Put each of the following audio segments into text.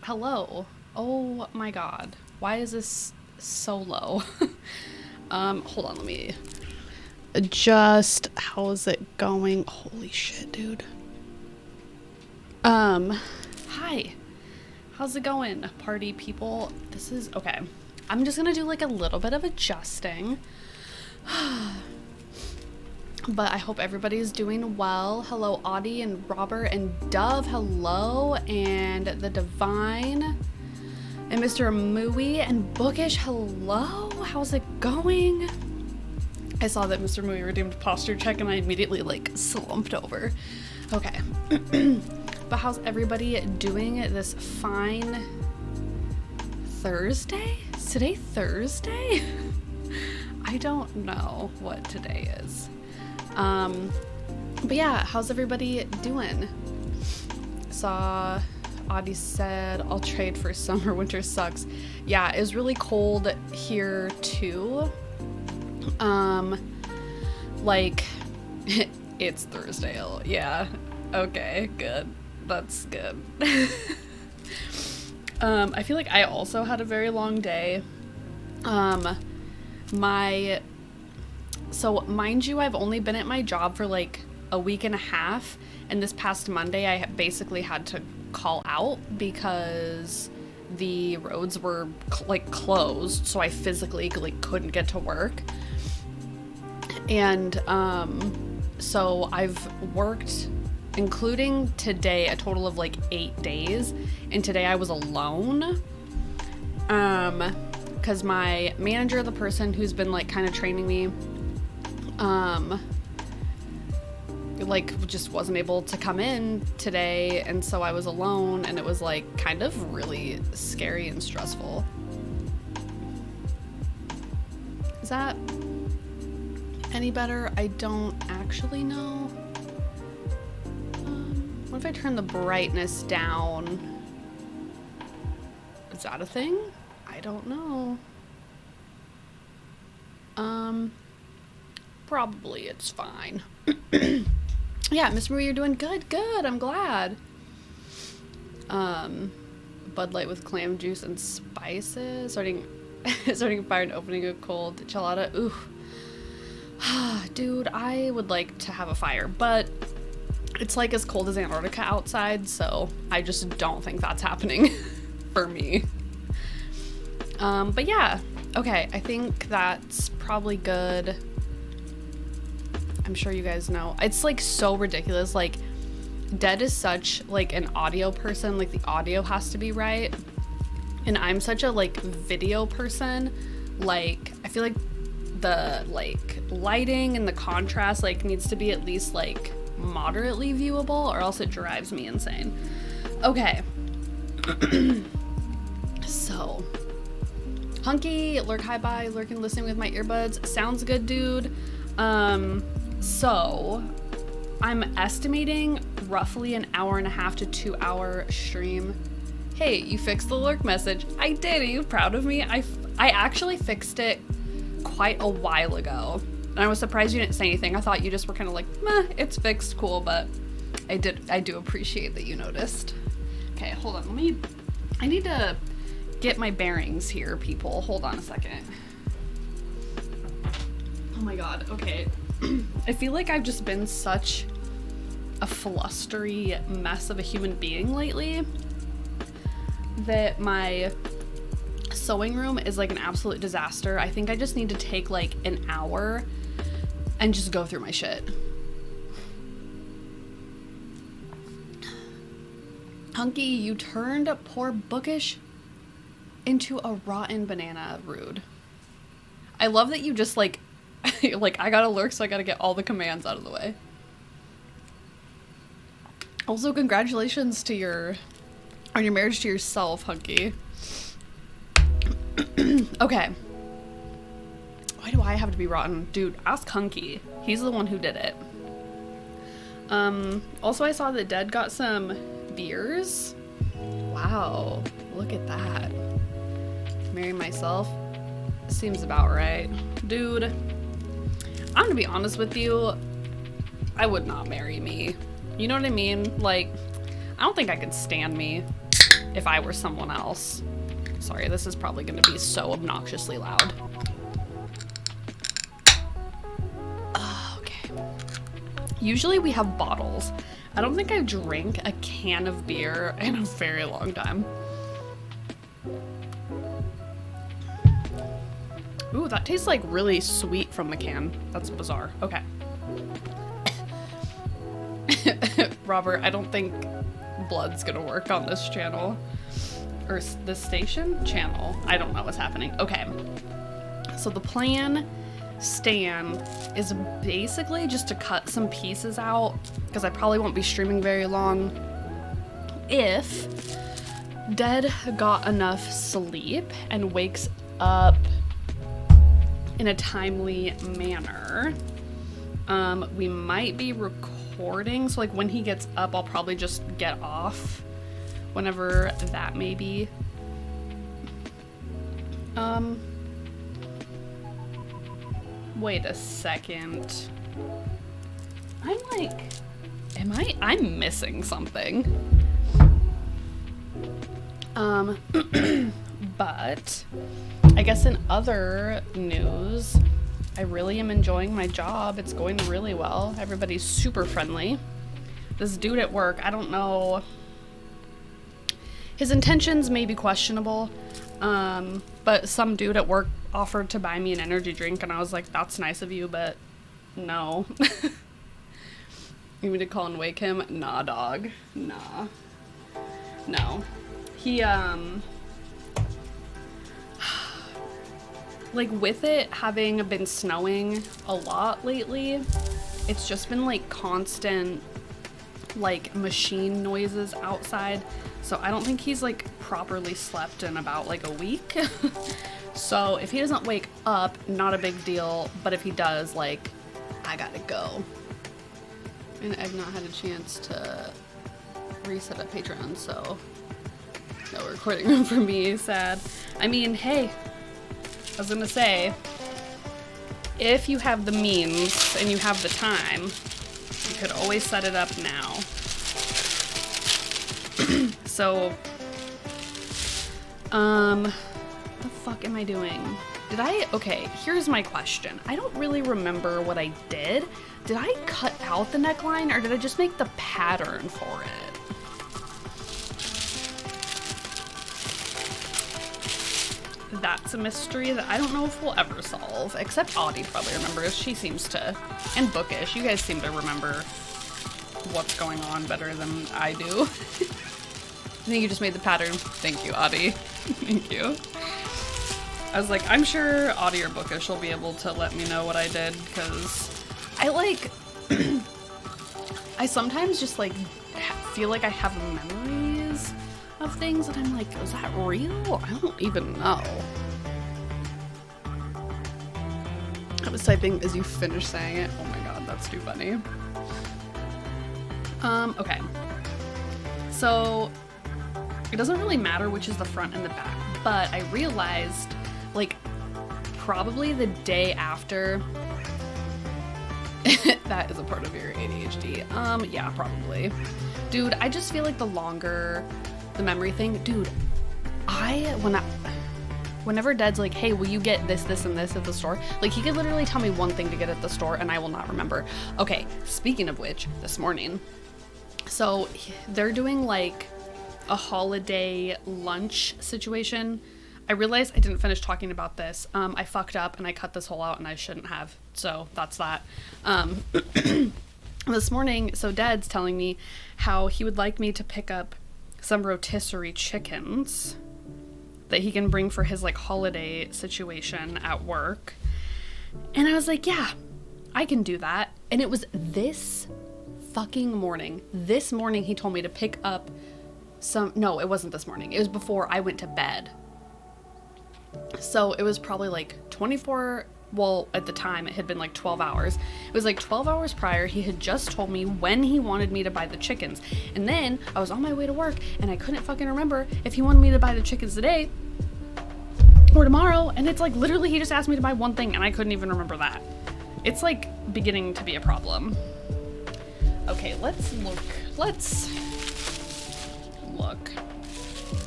Hello. Oh my god. Why is this so low? Hold on, let me adjust. How is it going? Holy shit, dude. Hi. How's it going, party people? This is okay. I'm just gonna do like a little bit of adjusting. But I hope everybody's doing well. Hello, Audie and Robert and Dove. Hello. And the Divine. And Mr. Mooey and Bookish. Hello. How's it going? I saw that Mr. Movie redeemed posture check and I immediately like slumped over. Okay. But how's everybody doing this fine Thursday? Is today Thursday? I don't know what today is. But yeah, how's everybody doing? Saw Audie said, I'll trade for summer, winter sucks. Yeah, it was really cold here too. Like, it's Thursday. Yeah, okay, good. That's good. I feel like I also had a very long day. So mind you, I've only been at my job for like a week and a half, and this past Monday I basically had to call out because the roads were like closed, so I physically like couldn't get to work. And so I've worked, including today, a total of like 8 days, and today I was alone. Because my manager, the person who's been like kind of training me, like just wasn't able to come in today, and so I was alone, and it was like kind of really scary and stressful. Is that any better? I don't actually know. What if I turn the brightness down? Is that a thing? I don't know. Probably it's fine. Yeah, Miss Marie, you're doing good. Good, I'm glad. Bud Light with clam juice and spices. Starting a fire and opening a cold chelada. Ooh. Dude, I would like to have a fire, but it's like as cold as Antarctica outside, so I just don't think that's happening for me. But yeah, okay, I think that's probably good. I'm sure you guys know. It's like so ridiculous. Like, Dead is such like an audio person, like the audio has to be right. And I'm such a like video person. Like, I feel like the like lighting and the contrast like needs to be at least like moderately viewable, or else it drives me insane. Okay. So Hunky, lurk hi bye, lurking listening with my earbuds. Sounds good, dude. So I'm estimating roughly an hour and a half to 2 hour stream. Hey, you fixed the lurk message. I did. Are you proud of me? I actually fixed it quite a while ago, and I was surprised you didn't say anything. I thought you just were kind of like, meh, it's fixed, cool, but I do appreciate that you noticed. Okay, hold on, I need to get my bearings here, people. Hold on a second. Oh my god, okay. I feel like I've just been such a flustery mess of a human being lately that my sewing room is like an absolute disaster. I think I just need to take like an hour and just go through my shit. Hunky, you turned poor Bookish into a rotten banana. Rude. I love that you just like you're like, I gotta lurk, so I gotta get all the commands out of the way. Also, congratulations to on your marriage to yourself, Hunky. Okay. Why do I have to be rotten? Dude, ask Hunky. He's the one who did it. Also, I saw that Dead got some beers. Wow, look at that. Marry myself? Seems about right. Dude, I'm gonna be honest with you. I would not marry me. You know what I mean? Like, I don't think I could stand me if I were someone else. Sorry, this is probably gonna be so obnoxiously loud. Okay. Usually we have bottles. I don't think I've drank a can of beer in a very long time. Ooh, that tastes like really sweet from the can. That's bizarre. Okay. Robert, I don't think blood's gonna work on this channel. Or this station? Channel. I don't know what's happening. Okay. So the plan stand is basically just to cut some pieces out, because I probably won't be streaming very long. If Dead got enough sleep and wakes up in a timely manner, we might be recording. So like when he gets up, I'll probably just get off whenever that may be. Wait a second. I'm like, I'm missing something. But I guess in other news, I really am enjoying my job. It's going really well. Everybody's super friendly. This dude at work, I don't know. His intentions may be questionable, but some dude at work offered to buy me an energy drink, and I was like, that's nice of you, but no. You want me to call and wake him? Nah, dog. Nah. No. He, like, with it having been snowing a lot lately, it's just been, like, constant, like, machine noises outside. So I don't think he's, like, properly slept in about, like, a week. So if he doesn't wake up, not a big deal. But if he does, like, I gotta go. And I've not had a chance to reset up Patreon, so no recording room for me. Sad. I mean, hey, I was gonna say, if you have the means and you have the time, you could always set it up now. So, what the fuck am I doing? Okay, here's my question. I don't really remember what I did. Did I cut out the neckline, or did I just make the pattern for it? That's a mystery that I don't know if we'll ever solve, except Audie probably remembers. She seems to, and Bookish, you guys seem to remember what's going on better than I do. I think you just made the pattern. Thank you, Audie. Thank you. I was like, I'm sure Audie or Bookish will be able to let me know what I did, because I like, I sometimes just like feel like I have memories of things, and I'm like, is that real? I don't even know. I was typing as you finished saying it. Oh my god, that's too funny. Okay. So, it doesn't really matter which is the front and the back, but I realized, like, probably the day after, that is a part of your ADHD. Yeah, probably. Dude, I just feel like the longer the memory thing, dude, whenever Dad's like, hey, will you get this, this, and this at the store? Like, he could literally tell me one thing to get at the store and I will not remember. Okay, speaking of which, this morning, so they're doing like a holiday lunch situation. I realized I didn't finish talking about this. I fucked up and I cut this whole out and I shouldn't have. So that's that. This morning, so Dad's telling me how he would like me to pick up some rotisserie chickens that he can bring for his like holiday situation at work. And I was like, yeah, I can do that. And it was this fucking morning. This morning he told me to pick up no, it wasn't this morning. It was before I went to bed. So it was probably like 24, well, at the time it had been like 12 hours. It was like 12 hours prior. He had just told me when he wanted me to buy the chickens. And then I was on my way to work and I couldn't fucking remember if he wanted me to buy the chickens today or tomorrow. And it's like literally he just asked me to buy one thing and I couldn't even remember that. It's like beginning to be a problem. Okay, let's look.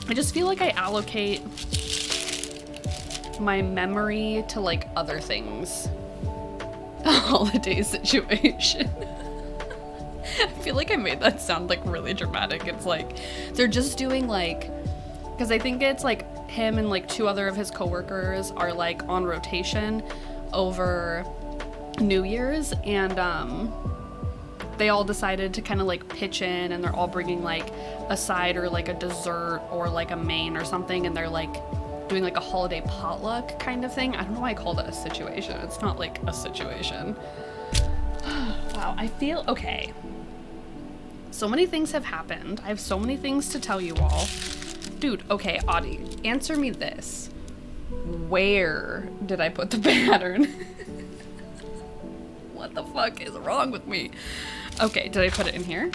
I just feel like I allocate my memory to like other things. A holiday situation. I feel like I made that sound like really dramatic. It's like they're just doing like, because I think it's like him and like two other of his coworkers are like on rotation over New Year's, and they all decided to kind of like pitch in, and they're all bringing like a side or like a dessert or like a main or something, and they're like doing like a holiday potluck kind of thing. I don't know why I called it a situation. It's not like a situation. Wow, I feel okay. So many things have happened. I have so many things to tell you all. Dude, okay, Audie, answer me this. Where did I put the pattern? What the fuck is wrong with me? Okay, did I put it in here?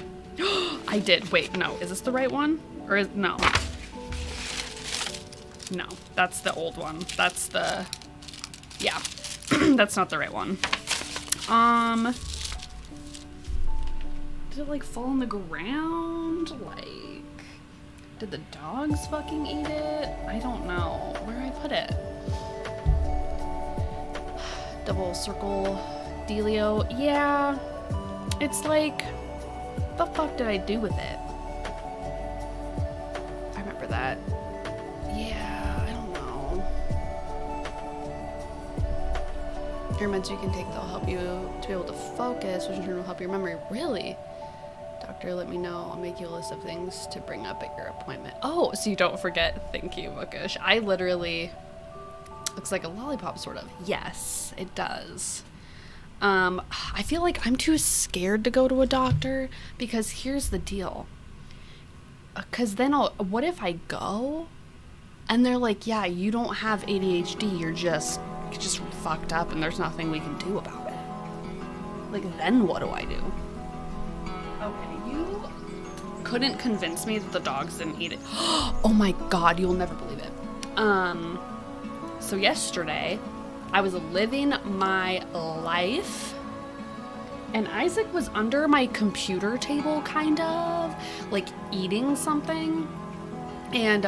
I did. Wait, no. Is this the right one? Or is, no. No, that's the old one. That's the, yeah. That's not the right one. Did it like fall on the ground? Like, did the dogs fucking eat it? I don't know. Where I put it? Double circle dealio. Yeah. It's like, what the fuck did I do with it? I remember that. Yeah, I don't know. Your meds you can take, they'll help you to be able to focus, which in turn will help your memory. Really? Doctor, let me know. I'll make you a list of things to bring up at your appointment. Oh, so you don't forget. Thank you, Bookish. I literally, looks like a lollipop, sort of. Yes, it does. I feel like I'm too scared to go to a doctor because here's the deal. Because then what if I go and they're like, yeah, you don't have ADHD, you're just fucked up and there's nothing we can do about it. Like, then what do I do? Okay, you couldn't convince me that the dogs didn't eat it. Oh my god, you'll never believe it. So yesterday, I was living my life, and Isaac was under my computer table, kind of, like, eating something, and,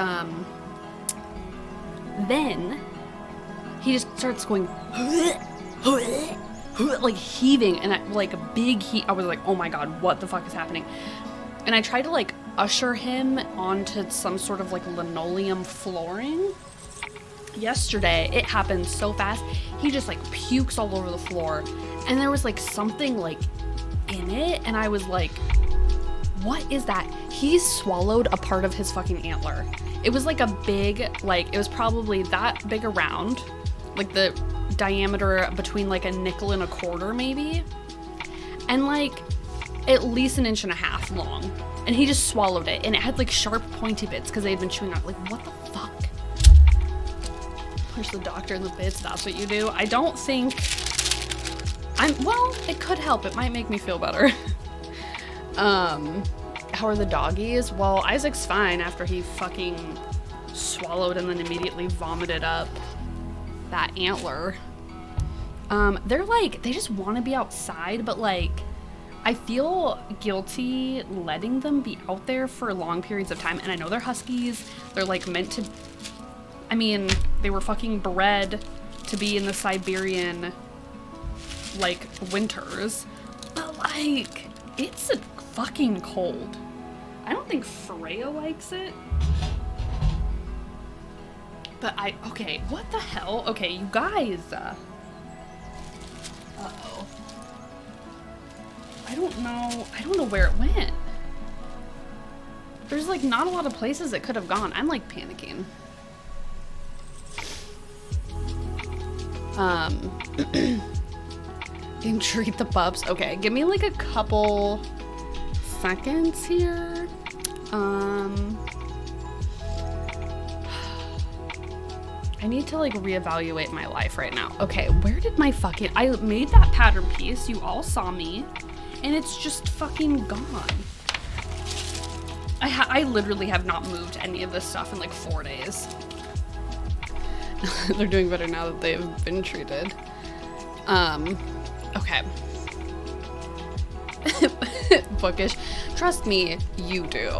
then he just starts going, like, heaving, and like, a big heat. I was like, oh my god, what the fuck is happening? And I tried to, like, usher him onto some sort of, like, linoleum flooring. Yesterday, it happened so fast, he just, like, pukes all over the floor, and there was, like, something, like, in it, and I was like, what is that? He swallowed a part of his fucking antler. It was, like, a big, like, it was probably that big around, like, the diameter between, like, a nickel and a quarter, maybe, and, like, at least 1.5 inches long, and he just swallowed it, and it had, like, sharp, pointy bits, because they had been chewing on it. Like, what the fuck? Punch the doctor in the bits, that's what you do? I don't think... well, it could help. It might make me feel better. How are the doggies? Well, Isaac's fine after he fucking swallowed and then immediately vomited up that antler. They're like, they just want to be outside, but like, I feel guilty letting them be out there for long periods of time. And I know they're huskies. They're like meant to, I mean, they were fucking bred to be in the Siberian, like, winters. But like, it's a fucking cold. I don't think Freya likes it. But okay, what the hell? Okay, you guys. Uh-oh. I don't know where it went. There's like not a lot of places it could have gone. I'm like panicking. And treat the pups. Okay, give me like a couple seconds here. I need to like reevaluate my life right now. Okay, where did my fucking, I made that pattern piece, you all saw me, and it's just fucking gone. I literally have not moved any of this stuff in like 4 days. They're doing better now that they've been treated. Okay. Bookish. Trust me, you do.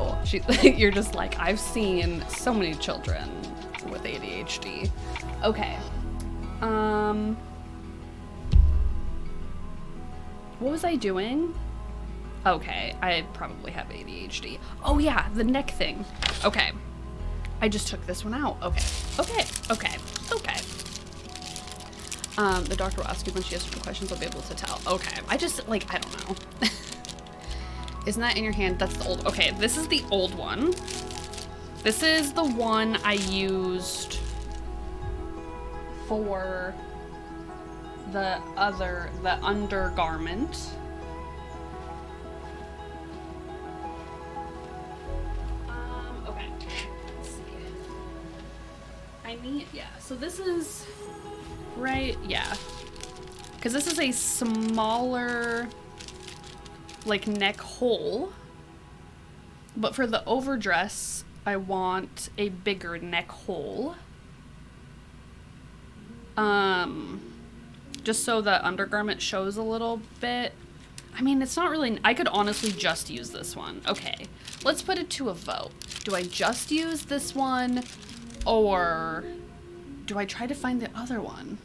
You're just like, I've seen so many children with ADHD. Okay. What was I doing? Okay, I probably have ADHD. Oh yeah, the neck thing. Okay. I just took this one out. Okay. Okay. Okay. Okay. The doctor will ask you when she has certain questions, I'll be able to tell. Okay. I just, like, I don't know. Isn't that in your hand? That's the old, okay, this is the old one. This is the one I used for the undergarment. Okay. Let's see. I need, yeah, so this is, right, yeah. Because this is a smaller, like, neck hole. But for the overdress, I want a bigger neck hole. Just so the undergarment shows a little bit. I mean, it's not really, I could honestly just use this one. Okay, let's put it to a vote. Do I just use this one, or do I try to find the other one?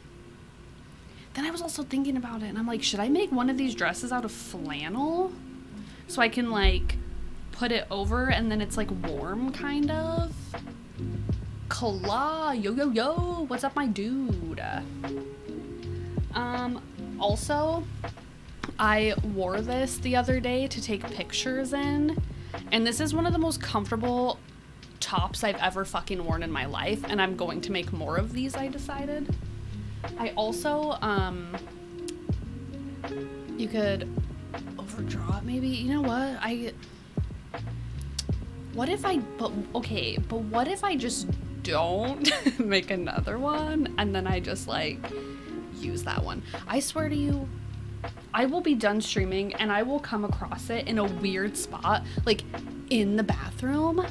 Then I was also thinking about it, and I'm like, should I make one of these dresses out of flannel? So I can, like, put it over, and then it's, like, warm, kind of? Kala, yo, yo, yo, what's up, my dude? Also, I wore this the other day to take pictures in, and this is one of the most comfortable tops I've ever fucking worn in my life, and I'm going to make more of these, I decided. I also, you could overdraw it maybe. You know what? What if I just don't make another one, and then I just, like, use that one? I swear to you, I will be done streaming and I will come across it in a weird spot, like in the bathroom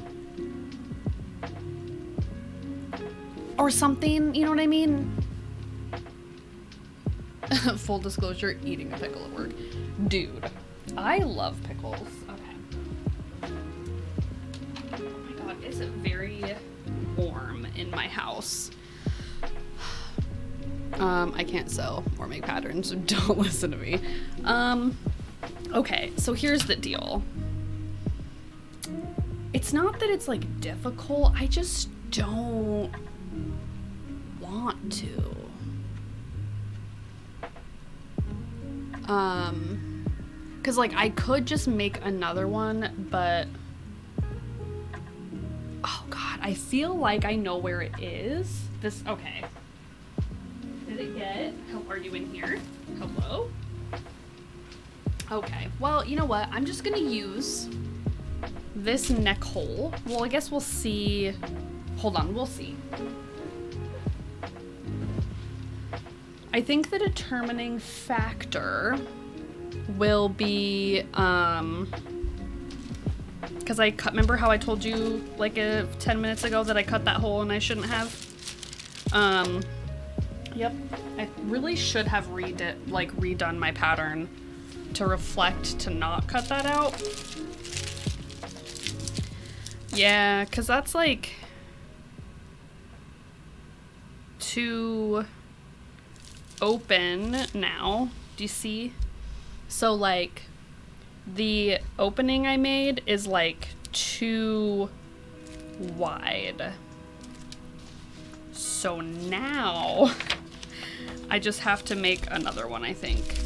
or something, you know what I mean? Full disclosure, eating a pickle at work. Dude, I love pickles. Okay. Oh my god, it's very warm in my house. I can't sew or make patterns, so don't listen to me. Okay, so here's the deal. It's not that it's, like, difficult, I just don't want to. Cause, like, I could just make another one, but, oh god, I feel like I know where it is. Okay. Did it get? Are you in here? Hello? Okay, well, you know what? I'm just gonna use this neck hole. Well, I guess we'll see. Hold on, we'll see. I think the determining factor will be, because remember how I told you like 10 minutes ago that I cut that hole and I shouldn't have? Yep, I really should have redone my pattern to reflect to not cut that out. Yeah, because that's like too open now. Do you see? So like the opening I made is like too wide. So now I just have to make another one, I think.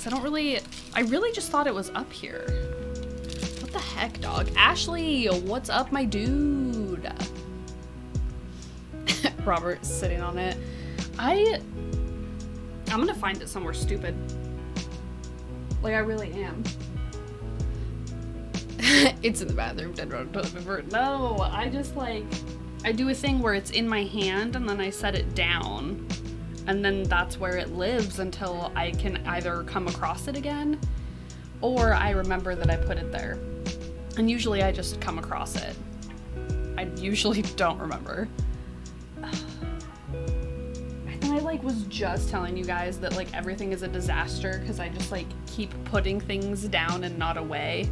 Cause I really just thought it was up here. What the heck, dog? Ashley, what's up, my dude? Robert's sitting on it. I'm gonna find it somewhere stupid. Like, I really am. It's in the bathroom, dead on toilet paper. No, I just like, I do a thing where it's in my hand and then I set it down. And then that's where it lives until I can either come across it again or I remember that I put it there. And usually I just come across it. I usually don't remember. And I like was just telling you guys that like everything is a disaster because I just like keep putting things down and not away.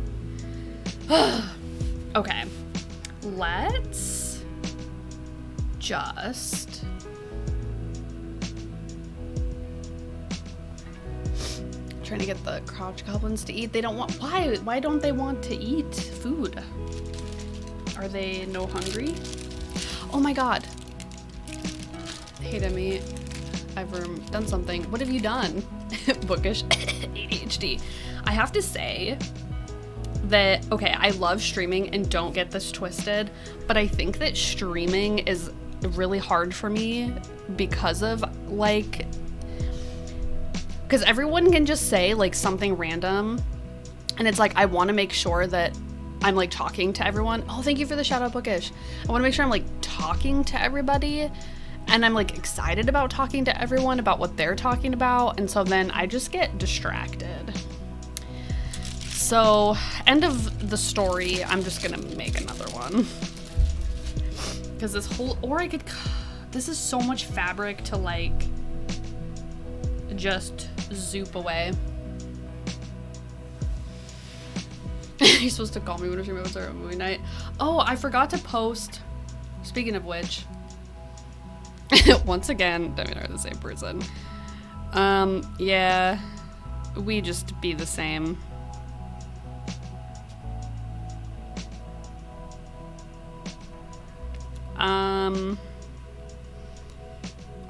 Okay, let's just trying to get the crotch goblins to eat. They don't want, why don't they want to eat food? Are they no hungry? Oh my god. Hey Demi, I've done something. What have you done? Bookish. ADHD. I have to say that, okay, I love streaming and don't get this twisted, but I think that streaming is really hard for me because of like, because everyone can just say like something random, and it's like I want to make sure that I'm like talking to everyone. Oh, thank you for the shout out, Bookish. I want to make sure I'm like talking to everybody, and I'm like excited about talking to everyone about what they're talking about, and so then I just get distracted. So, end of the story, I'm just gonna make another one. Because this whole, or I could, this is so much fabric to like, just zoop away. You're supposed to call me when we're about movie night. Oh, I forgot to post, speaking of which, once again, Demi and I are the same person. Yeah, we just be the same.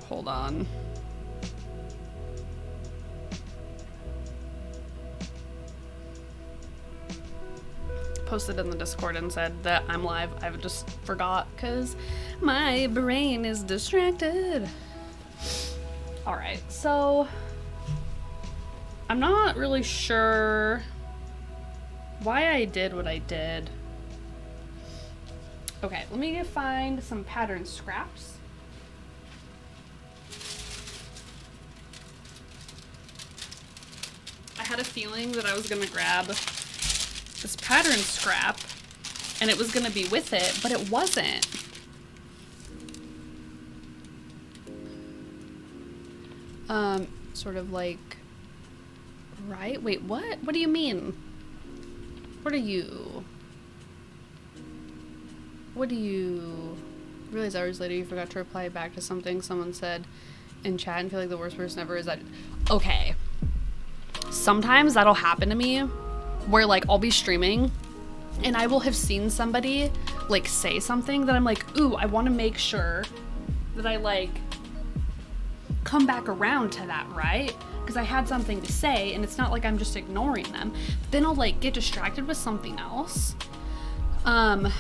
Hold on. Posted in the Discord and said that I'm live. I just forgot because my brain is distracted. All right, so I'm not really sure why I did what I did. Okay, let me find some pattern scraps. I had a feeling that I was gonna grab this pattern scrap and it was gonna be with it, but it wasn't. Sort of like, right? Wait, what? What do you mean? What are you? What do you realize hours later you forgot to reply back to something someone said in chat and feel like the worst person ever? Is that okay? Sometimes that'll happen to me where like I'll be streaming and I will have seen somebody like say something that I'm like, ooh, I want to make sure that I like come back around to that, right? Because I had something to say and it's not like I'm just ignoring them. But then I'll like get distracted with something else. And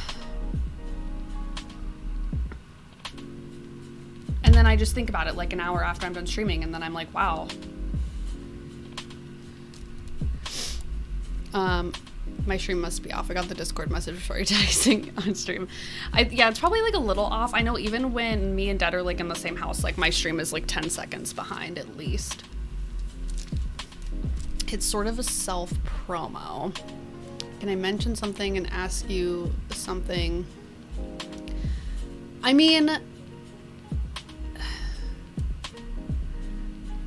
then I just think about it like an hour after I'm done streaming, and then I'm like, wow. My stream must be off. I got the Discord message before you're texting on stream. Yeah, it's probably like a little off. I know even when me and Dad are like in the same house, like my stream is like 10 seconds behind at least. It's sort of a self-promo. Can I mention something and ask you something? I mean,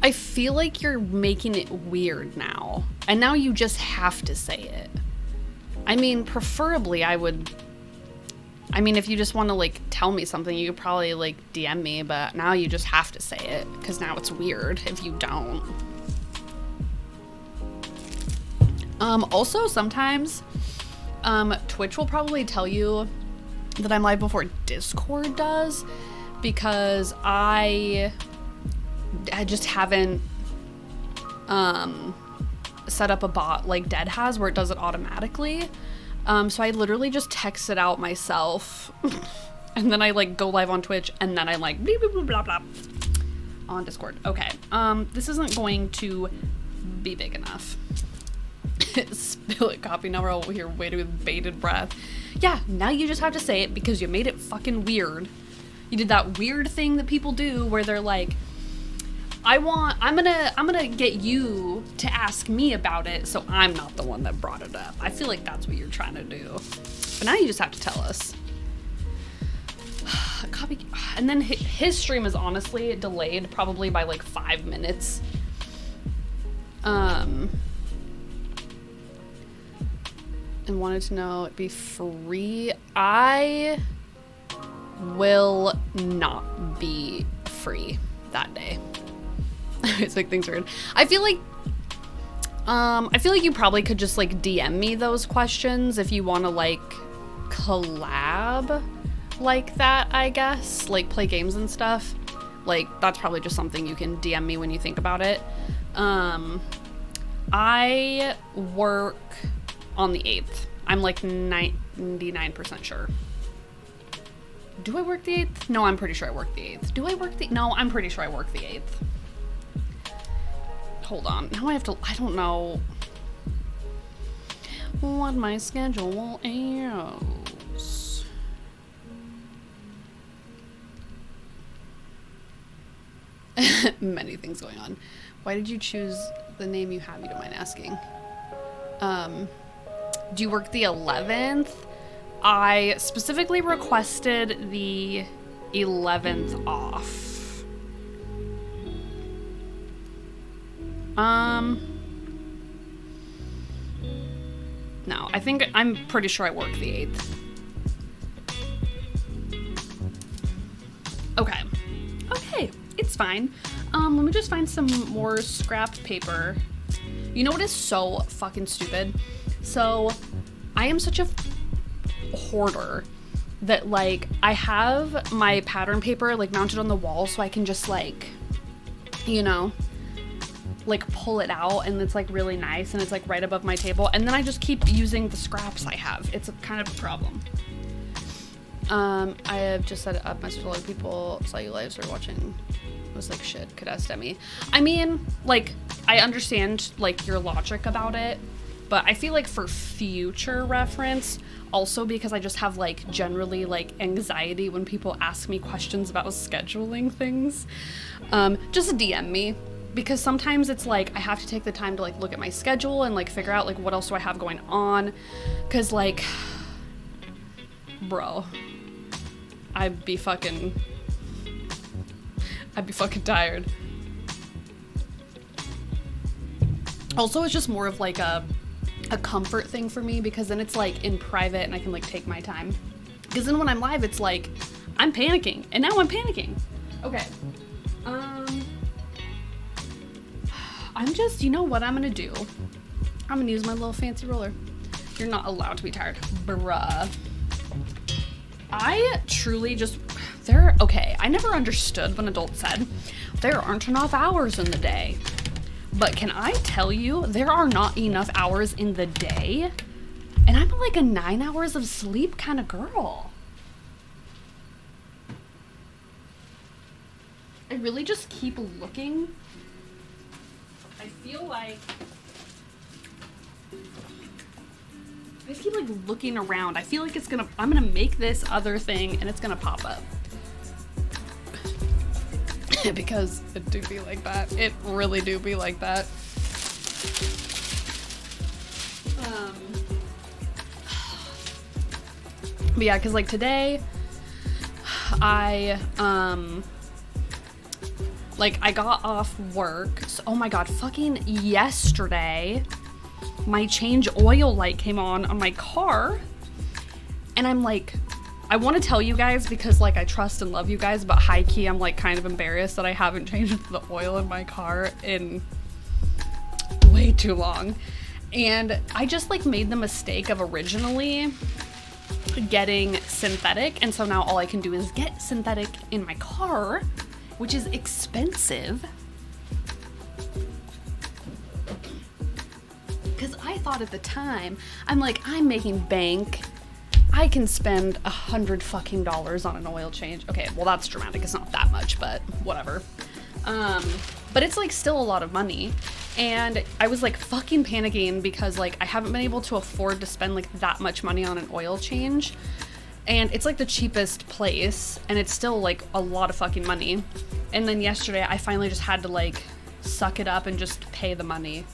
I feel like you're making it weird now. And now you just have to say it. I mean, preferably I mean, if you just want to like tell me something, you could probably like DM me, but now you just have to say it because now it's weird if you don't. Also sometimes, Twitch will probably tell you that I'm live before Discord does because I just haven't, set up a bot like Dead has where it does it automatically. So I literally just text it out myself and then I like go live on Twitch and then I like blah, blah, blah, blah, on Discord. Okay. This isn't going to be big enough. Spill it, copy. Now we're all here waiting with bated breath. Yeah, now you just have to say it because you made it fucking weird. You did that weird thing that people do where they're like, I'm gonna get you to ask me about it so I'm not the one that brought it up. I feel like that's what you're trying to do. But now you just have to tell us. Copy. And then his stream is honestly delayed probably by like 5 minutes. And wanted to know it'd be free. I will not be free that day. It's like things are weird. I feel like you probably could just like DM me those questions if you want to like collab like that, I guess, like play games and stuff. Like that's probably just something you can DM me when you think about it. I work on the 8th. I'm like 99% sure. Do I work the 8th? No, I'm pretty sure I work the 8th. Do I work the... No, I'm pretty sure I work the 8th. Hold on. Now I have to... I don't know what my schedule is. Many things going on. Why did you choose the name you have? You don't mind asking. Do you work the 11th? I specifically requested the 11th off. No, I'm pretty sure I work the 8th. Okay. Okay, it's fine. Let me just find some more scrap paper. You know what is so fucking stupid? So, I am such a hoarder that, like, I have my pattern paper, like, mounted on the wall so I can just, like, you know, like, pull it out, and it's, like, really nice, and it's, like, right above my table, and then I just keep using the scraps I have. It's a kind of a problem. I have just set it up, messaged a lot of people, saw you live, started watching. I was like, shit, could ask Demi. I mean, like, I understand, like, your logic about it, but I feel like for future reference, also because I just have, like, generally, like, anxiety when people ask me questions about scheduling things, just DM me. Because sometimes it's like I have to take the time to, like, look at my schedule and, like, figure out, like, what else do I have going on. Because, like, bro, I'd be fucking tired. Also, it's just more of, like, a comfort thing for me, because then it's, like, in private and I can, like, take my time. Because then when I'm live, it's like I'm panicking, and now I'm panicking. Okay. I'm just, you know what I'm gonna do? I'm gonna use my little fancy roller. You're not allowed to be tired. Bruh. I truly just, okay, I never understood when adults said, there aren't enough hours in the day. But can I tell you, there are not enough hours in the day? And I'm like a 9 hours of sleep kind of girl. I really just keep looking. I feel like I just keep, like, looking around. I feel like I'm gonna make this other thing and it's gonna pop up. Because it do be like that. It really do be like that. But yeah, cause, like, today I got off work. So, oh my god, fucking yesterday, my change oil light came on my car. And I'm like, I want to tell you guys because, like, I trust and love you guys, but high key, I'm, like, kind of embarrassed that I haven't changed the oil in my car in way too long. And I just, like, made the mistake of originally getting synthetic. And so now all I can do is get synthetic in my car, which is expensive. Because I thought at the time, I'm like, I'm making bank. I can spend $100 fucking on an oil change. Okay, well, that's dramatic. It's not that much, but whatever. But it's, like, still a lot of money. And I was, like, fucking panicking because, like, I haven't been able to afford to spend, like, that much money on an oil change. And it's, like, the cheapest place, and it's still, like, a lot of fucking money. And then yesterday, I finally just had to, like, suck it up and just pay the money.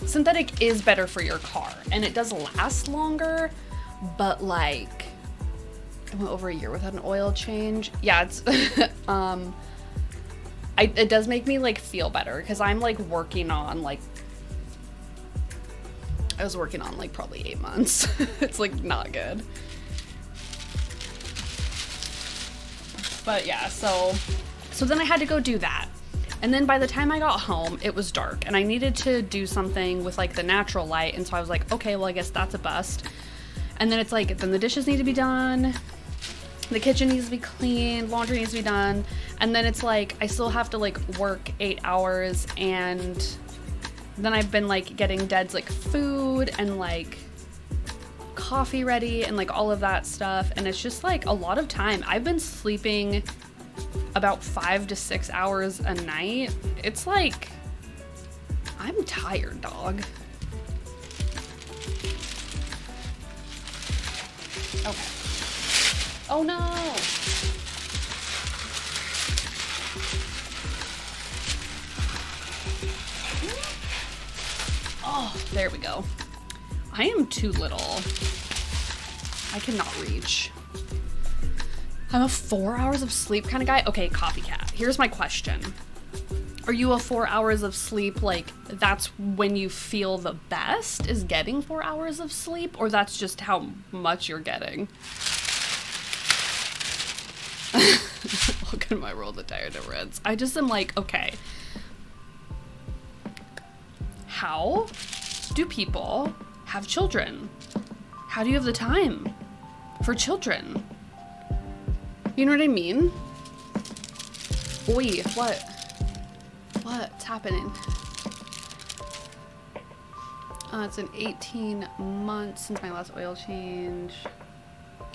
Synthetic is better for your car, and it does last longer, but, like, I went over a year without an oil change. Yeah, it's, it does make me, like, feel better, because I'm, like, working on, like, I was working on, like, probably 8 months. It's, like, not good. But yeah, so then I had to go do that. And then by the time I got home, it was dark, and I needed to do something with, like, the natural light, and so I was like, okay, well, I guess that's a bust. And then it's like, then the dishes need to be done, the kitchen needs to be cleaned, laundry needs to be done, and then it's like, I still have to, like, work 8 hours, and then I've been, like, getting Dad's, like, food and, like, coffee ready and like all of that stuff. And it's just like a lot of time. I've been sleeping about 5 to 6 hours a night. It's like, I'm tired, dog. Okay. Oh no! Oh, there we go. I am too little. I cannot reach. I'm a 4 hours of sleep kind of guy. Okay, copycat. Here's my question. Are you a 4 hours of sleep, like, that's when you feel the best, is getting 4 hours of sleep? Or that's just how much you're getting? Look at my roll the tired of reds. I just am like, okay. How do people have children? How do you have the time for children? You know what I mean? Oi, what? What's happening? It's been 18 months since my last oil change.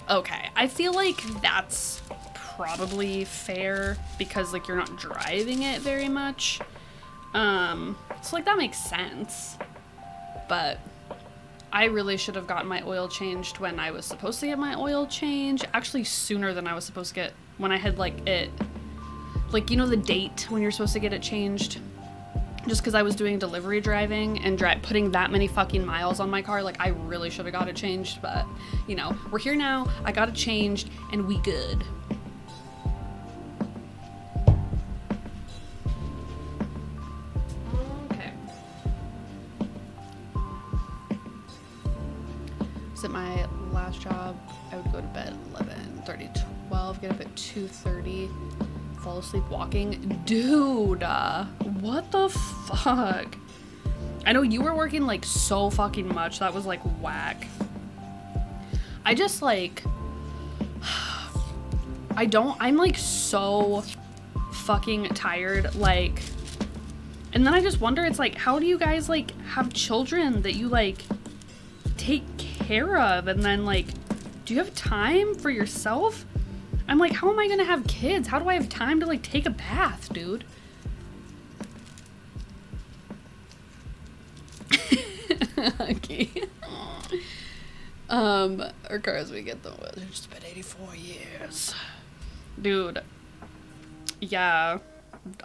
Okay, I feel like that's probably fair because like you're not driving it very much. So like that makes sense. But I really should have gotten my oil changed when I was supposed to get my oil change. Actually sooner than I was supposed to get, when I had like it, like, you know, the date when you're supposed to get it changed. Just because I was doing delivery driving and putting that many fucking miles on my car, like I really should have got it changed, but you know, we're here now, I got it changed, and we good. Okay. So at my last job, I would go to bed at 11:30, 12, get up at 2:30. Fall asleep walking. Dude, what the fuck? I know you were working like so fucking much. That was like whack. I just like, I'm like so fucking tired. Like, and then I just wonder, it's like, how do you guys like have children that you like take care of? And then like, do you have time for yourself? I'm like, how am I gonna have kids? How do I have time to like take a bath, dude? Okay. Our cars, we get them. It's just been 84 years, dude. Yeah,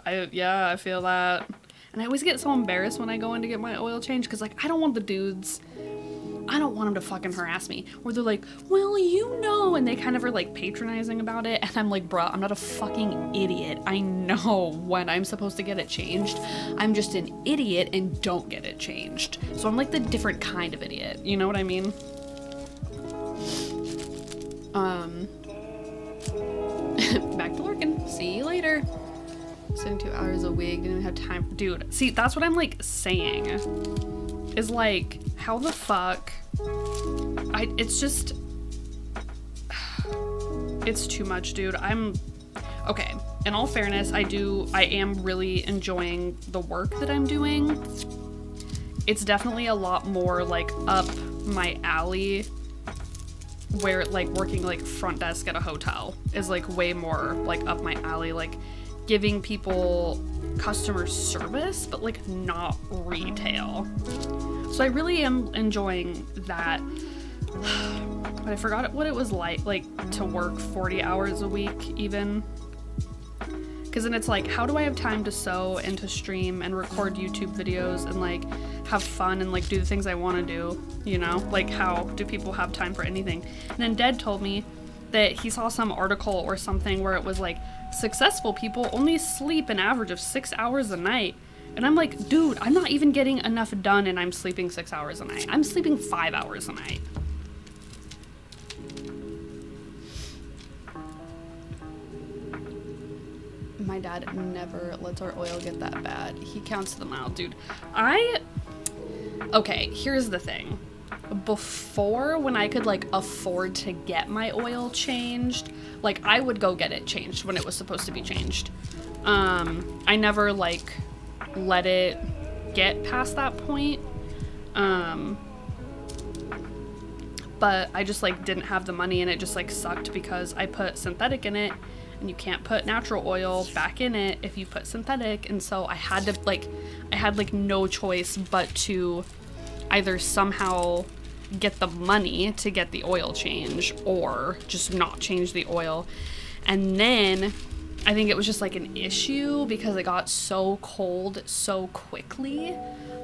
I feel that, and I always get so embarrassed when I go in to get my oil change because like I don't want the dudes. I don't want them to fucking harass me. Or they're like, well, you know, and they kind of are like patronizing about it. And I'm like, bruh, I'm not a fucking idiot. I know when I'm supposed to get it changed. I'm just an idiot and don't get it changed. So I'm like the different kind of idiot. You know what I mean? Back to working. See you later. 72 hours a week. Didn't even have time. Dude, see, that's what I'm like saying. Is like, how the fuck? It's just, it's too much, dude. Okay, in all fairness, I am really enjoying the work that I'm doing. It's definitely a lot more like up my alley, where like working like front desk at a hotel is like way more like up my alley, like giving people customer service, but like not retail. So I really am enjoying that. But I forgot what it was like to work 40 hours a week even. Because then it's like, how do I have time to sew and to stream and record YouTube videos and like have fun and like do the things I want to do, you know? Like, how do people have time for anything? And then Dad told me that he saw some article or something where it was like, successful people only sleep an average of 6 hours a night. And I'm like, dude, I'm not even getting enough done and I'm sleeping 6 hours a night. I'm sleeping 5 hours a night. My dad never lets our oil get that bad. He counts them out, dude. Okay, here's the thing. Before, when I could like afford to get my oil changed, like I would go get it changed when it was supposed to be changed. I never like let it get past that point. but I just like didn't have the money, and it just like sucked because I put synthetic in it, and you can't put natural oil back in it if you put synthetic. And so I had to I had like no choice but to either somehow get the money to get the oil change or just not change the oil. And then I think it was just like an issue because it got so cold so quickly.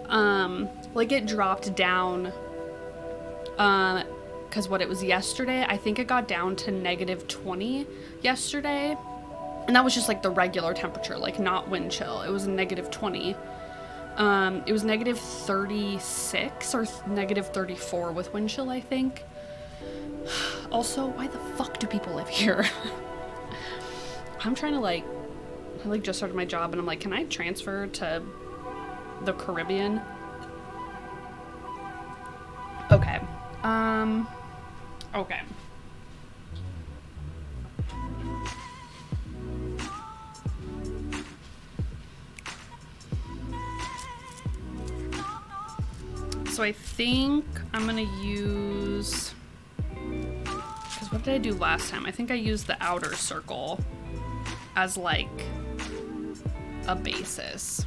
Like it dropped down, because what it was yesterday, I think it got down to -20 yesterday. And that was just like the regular temperature, like not wind chill. It was -20. It was -36 or -34 with wind chill, I think. Also, why the fuck do people live here? I'm trying to I just started my job and I'm like, can I transfer to the Caribbean? Okay. Okay. So I think I'm gonna use, because what did I do last time? I think I used the outer circle as like a basis.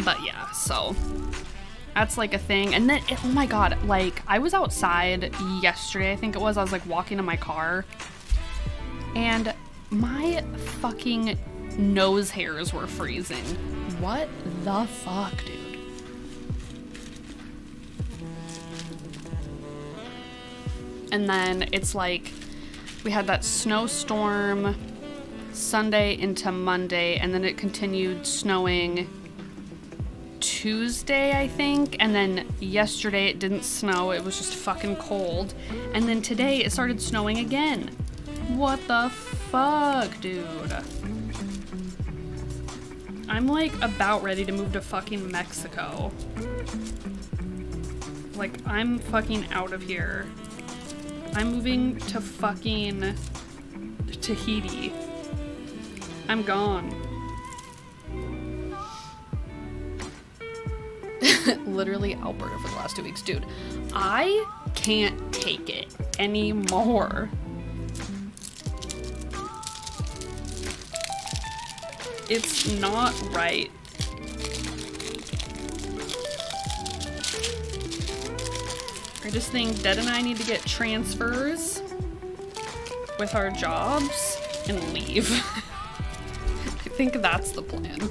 But yeah, so that's like a thing. And then, oh my god, like I was outside yesterday, I think it was, I was like walking to my car, and my fucking nose hairs were freezing. What the fuck, dude? And then it's like we had that snowstorm Sunday into Monday, and then it continued snowing Tuesday, I think, and then yesterday it didn't snow, it was just fucking cold, and then today it started snowing again. What the fuck, dude? I'm like about ready to move to fucking Mexico. Like, I'm fucking out of here. I'm moving to fucking Tahiti. I'm gone. Literally Alberta for the last 2 weeks. Dude, I can't take it anymore. It's not right. I just think Dad and I need to get transfers with our jobs and leave. I think that's the plan.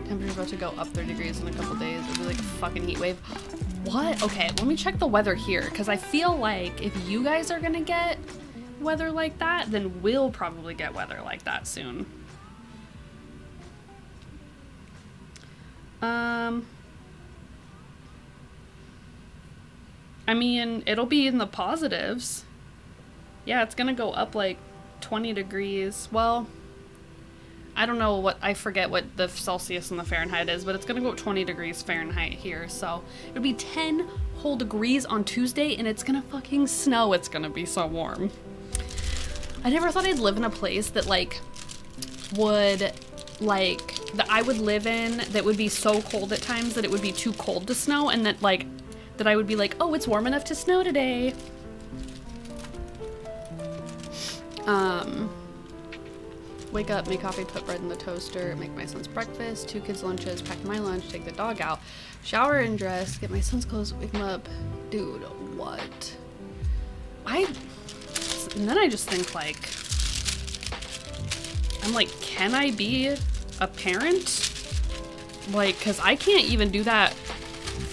Temperature's about to go up 30 degrees in a couple days. It'll be like a fucking heat wave. What? Okay, let me check the weather here, because I feel like if you guys are gonna get weather like that, then we'll probably get weather like that soon. I mean, it'll be in the positives. Yeah, it's gonna go up like 20 degrees. Well, I don't know what, I forget what the Celsius and the Fahrenheit is, but it's gonna go up 20 degrees Fahrenheit here. So it'll be 10 whole degrees on Tuesday, and it's gonna fucking snow. It's gonna be so warm. I never thought I'd live in a place that like would like that I would live in that would be so cold at times that it would be too cold to snow, and that like that I would be like, oh, it's warm enough to snow today. Wake up, make coffee, put bread in the toaster, make my son's breakfast, 2 kids' lunches, pack my lunch, take the dog out, shower and dress, get my son's clothes, wake him up. Dude, what? And then I just think like, I'm like, can I be a parent? Like, cause I can't even do that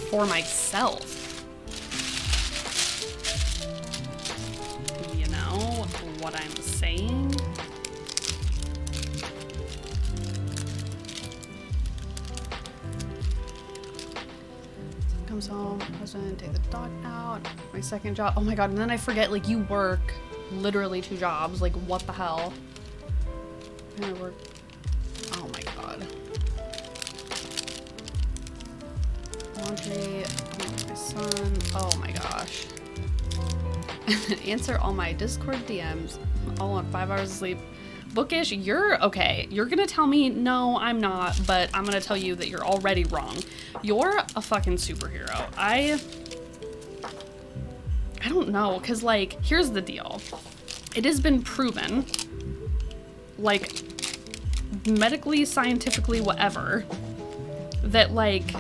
for myself. You know what I'm saying? Comes home, husband, take the dog out, my second job. Oh my god, and then I forget, like, you work literally 2 jobs. Like, what the hell? And I work. Oh my god. Laundry, my son. Oh my gosh. Answer all my Discord DMs. All on 5 hours of sleep. Bookish, you're okay. You're gonna tell me, no, I'm not, but I'm gonna tell you that you're already wrong. You're a fucking superhero. I don't know, because, like, here's the deal. It has been proven, like, medically, scientifically, whatever, that, like,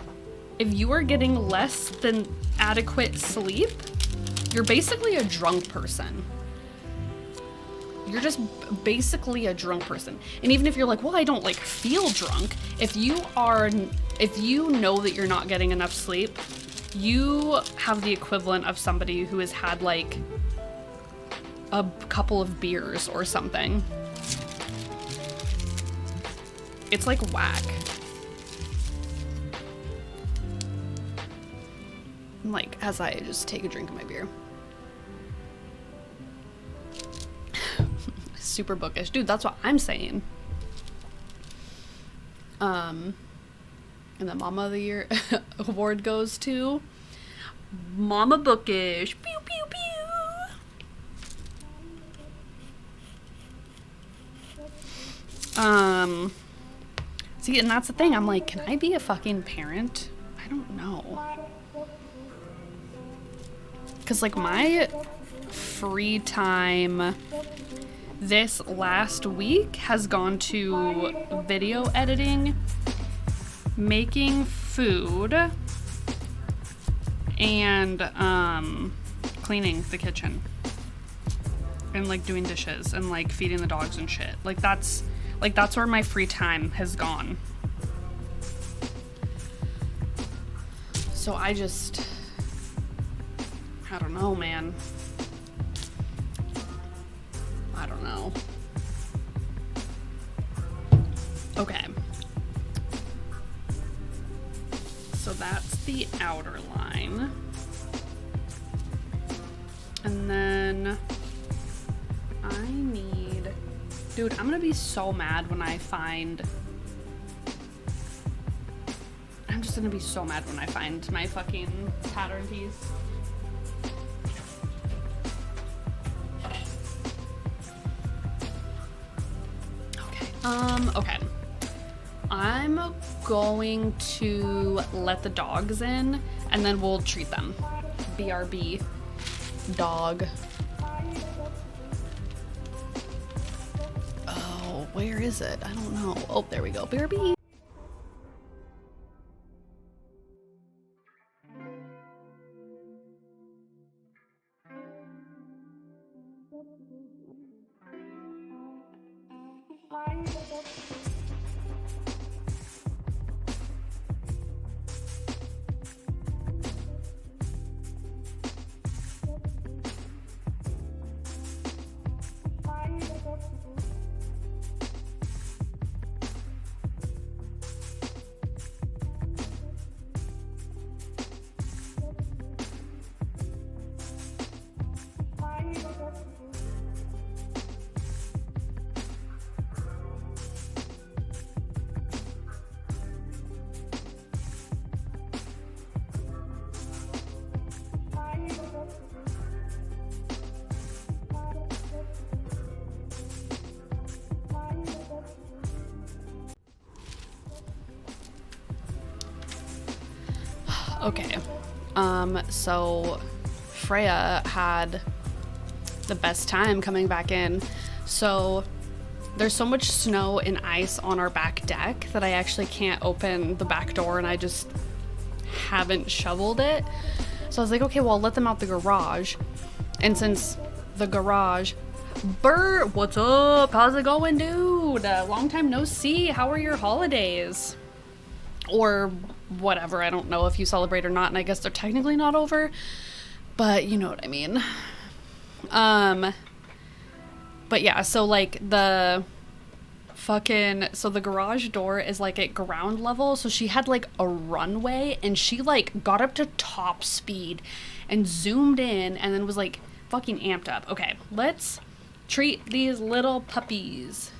if you are getting less than adequate sleep, you're basically a drunk person. You're just basically a drunk person. And even if you're like, well, I don't like feel drunk, if you know that you're not getting enough sleep, you have the equivalent of somebody who has had like a couple of beers or something. It's like whack. Like, as I just take a drink of my beer. Super bookish. Dude, that's what I'm saying. And the Mama of the Year award goes to Mama Bookish. Pew, pew, pew. See, and that's the thing. I'm like, can I be a fucking parent? I don't know. Because, like, my free time this last week has gone to video editing, making food, and cleaning the kitchen. And, like, doing dishes and, like, feeding the dogs and shit. Like, that's where my free time has gone. So I don't know, man. I don't know. Okay. So that's the outer line. And then I need... Dude, I'm gonna be so mad when I find... I'm just gonna be so mad when I find my fucking pattern piece. Okay. I'm going to let the dogs in and then we'll treat them. BRB. Dog. Oh, where is it? I don't know. Oh, there we go. BRB. Okay, so Freya had the best time coming back in. So there's so much snow and ice on our back deck that I actually can't open the back door, and I just haven't shoveled it. So I was like, okay, well, I'll let them out the garage. And since the garage... Bert, what's up? How's it going, dude? Long time no see. How are your holidays? Or whatever. I don't know if you celebrate or not, and I guess they're technically not over, but you know what I mean. But yeah, so like the garage door is like at ground level, so she had like a runway, and she like got up to top speed and zoomed in and then was like fucking amped up. Okay, let's treat these little puppies.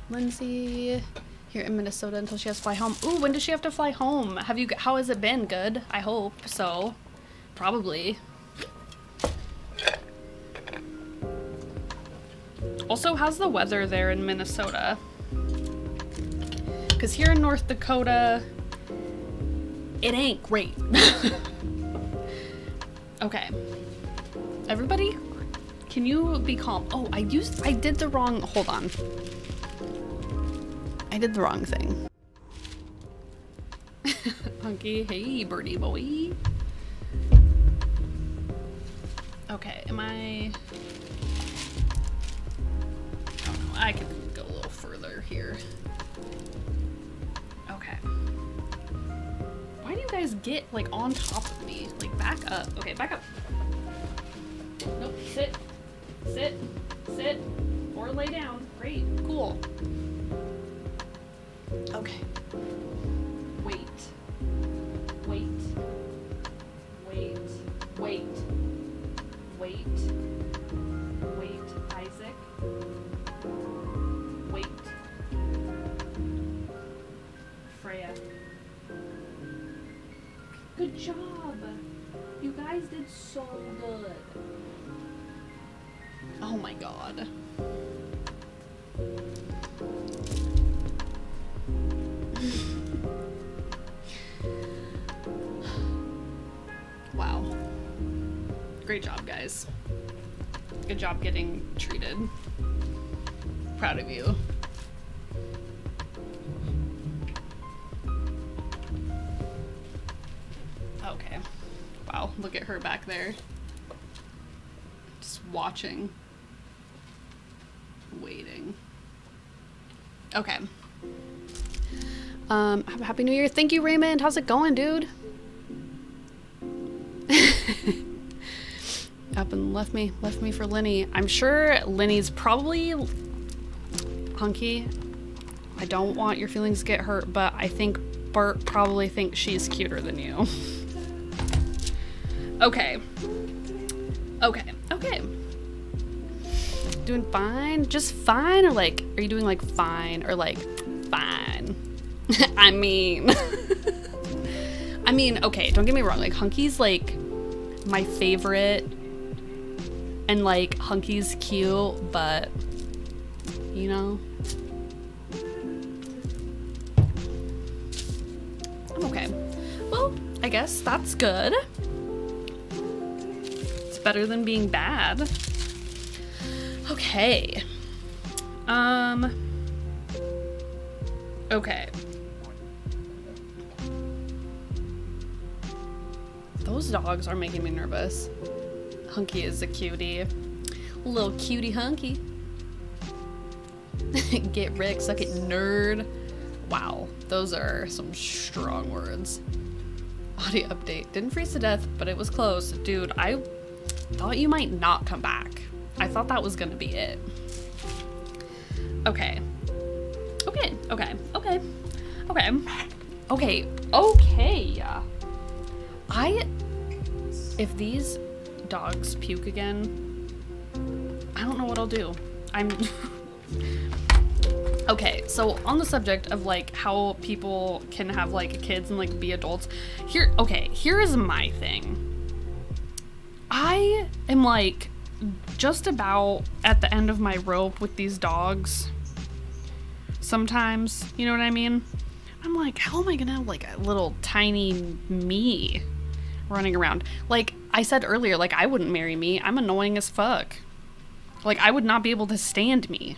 Lindsay here in Minnesota until she has to fly home. Ooh, when does she have to fly home? How has it been? Good? I hope so. Probably. Also, how's the weather there in Minnesota? Because here in North Dakota, it ain't great. Okay. Everybody, can you be calm? Oh, I did the wrong, hold on. I did the wrong thing. Hunky, hey, birdie boy. Okay, am I... Oh, no, I can go a little further here. Okay. Why do you guys get, like, on top of me? Like, back up. Okay, back up. Nope, sit. Sit. Sit. Or lay down. Great. Cool. Okay. Wait. Wait. Wait. Wait. Wait. Wait. Isaac. Wait. Freya. Good job. You guys did so good. Oh my god. Wow. Great job, guys. Good job getting treated. Proud of you. Okay. Wow, look at her back there. Just watching. Waiting. Okay. Happy New Year. Thank you, Raymond. How's it going, dude? Up and left me for Lenny. I'm sure Lenny's probably hunky. I don't want your feelings to get hurt, but I think Bert probably thinks she's cuter than you. Okay. Okay. Okay. Doing fine? Just fine? Or like, are you doing like fine? Or like, fine? I mean, okay, don't get me wrong. Like, Hunky's like my favorite. And like, Hunky's cute, but, you know. I'm okay. Well, I guess that's good. It's better than being bad. Okay. Okay. Those dogs are making me nervous. Hunky is a cutie. Little cutie Hunky. Get wrecked, suck it, nerd. Wow, those are some strong words. Audio update. Didn't freeze to death, but it was close. Dude, I thought you might not come back. I thought that was gonna be it. Okay. Okay, okay, okay, okay, okay, okay. If these dogs puke again, I don't know what I'll do. Okay, so on the subject of like how people can have like kids and like be adults, here is my thing. I am like just about at the end of my rope with these dogs sometimes, you know what I mean? I'm like, how am I gonna have like a little tiny me running around? Like I said earlier, like I wouldn't marry me. I'm annoying as fuck. Like I would not be able to stand me.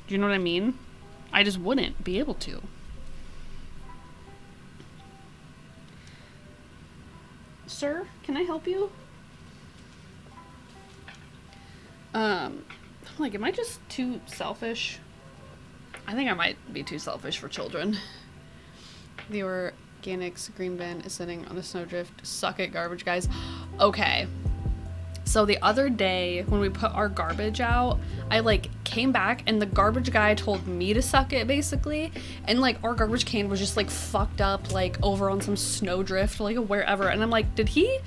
Do you know what I mean? I just wouldn't be able to. Sir, can I help you? I'm like, am I just too selfish? I think I might be too selfish for children. The organics green bin is sitting on the snowdrift. Suck it, garbage guys. Okay. So the other day when we put our garbage out, I like came back and the garbage guy told me to suck it basically. And like our garbage can was just like fucked up like over on some snowdrift, like wherever. And I'm like, did he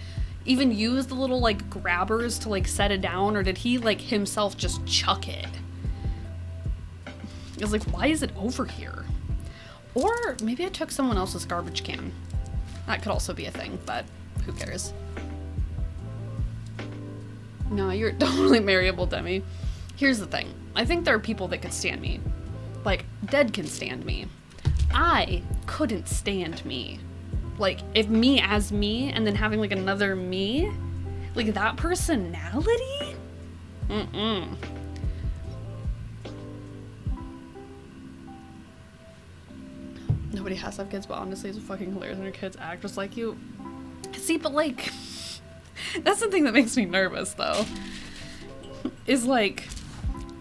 even use the little like grabbers to like set it down, or did he like himself just chuck it? I was like, why is it over here? Or maybe I took someone else's garbage can. That could also be a thing, but who cares? No, you're totally marryable, Demi. Here's the thing. I think there are people that could stand me. Like, dead can stand me. I couldn't stand me. Like, if me as me, and then having, like, another me, like, that personality? Mm-mm. Nobody has to have kids, but honestly, it's fucking hilarious when your kids act just like you. See, but, like, that's the thing that makes me nervous, though. Is, like,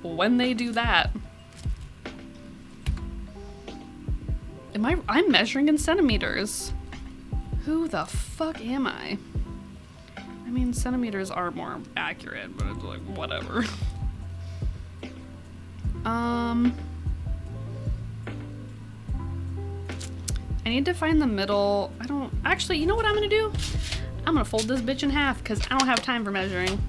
when they do that. I'm measuring in centimeters. Who the fuck am I? I mean, centimeters are more accurate, but it's like, whatever. I need to find the middle. Actually, you know what I'm gonna do? I'm gonna fold this bitch in half because I don't have time for measuring.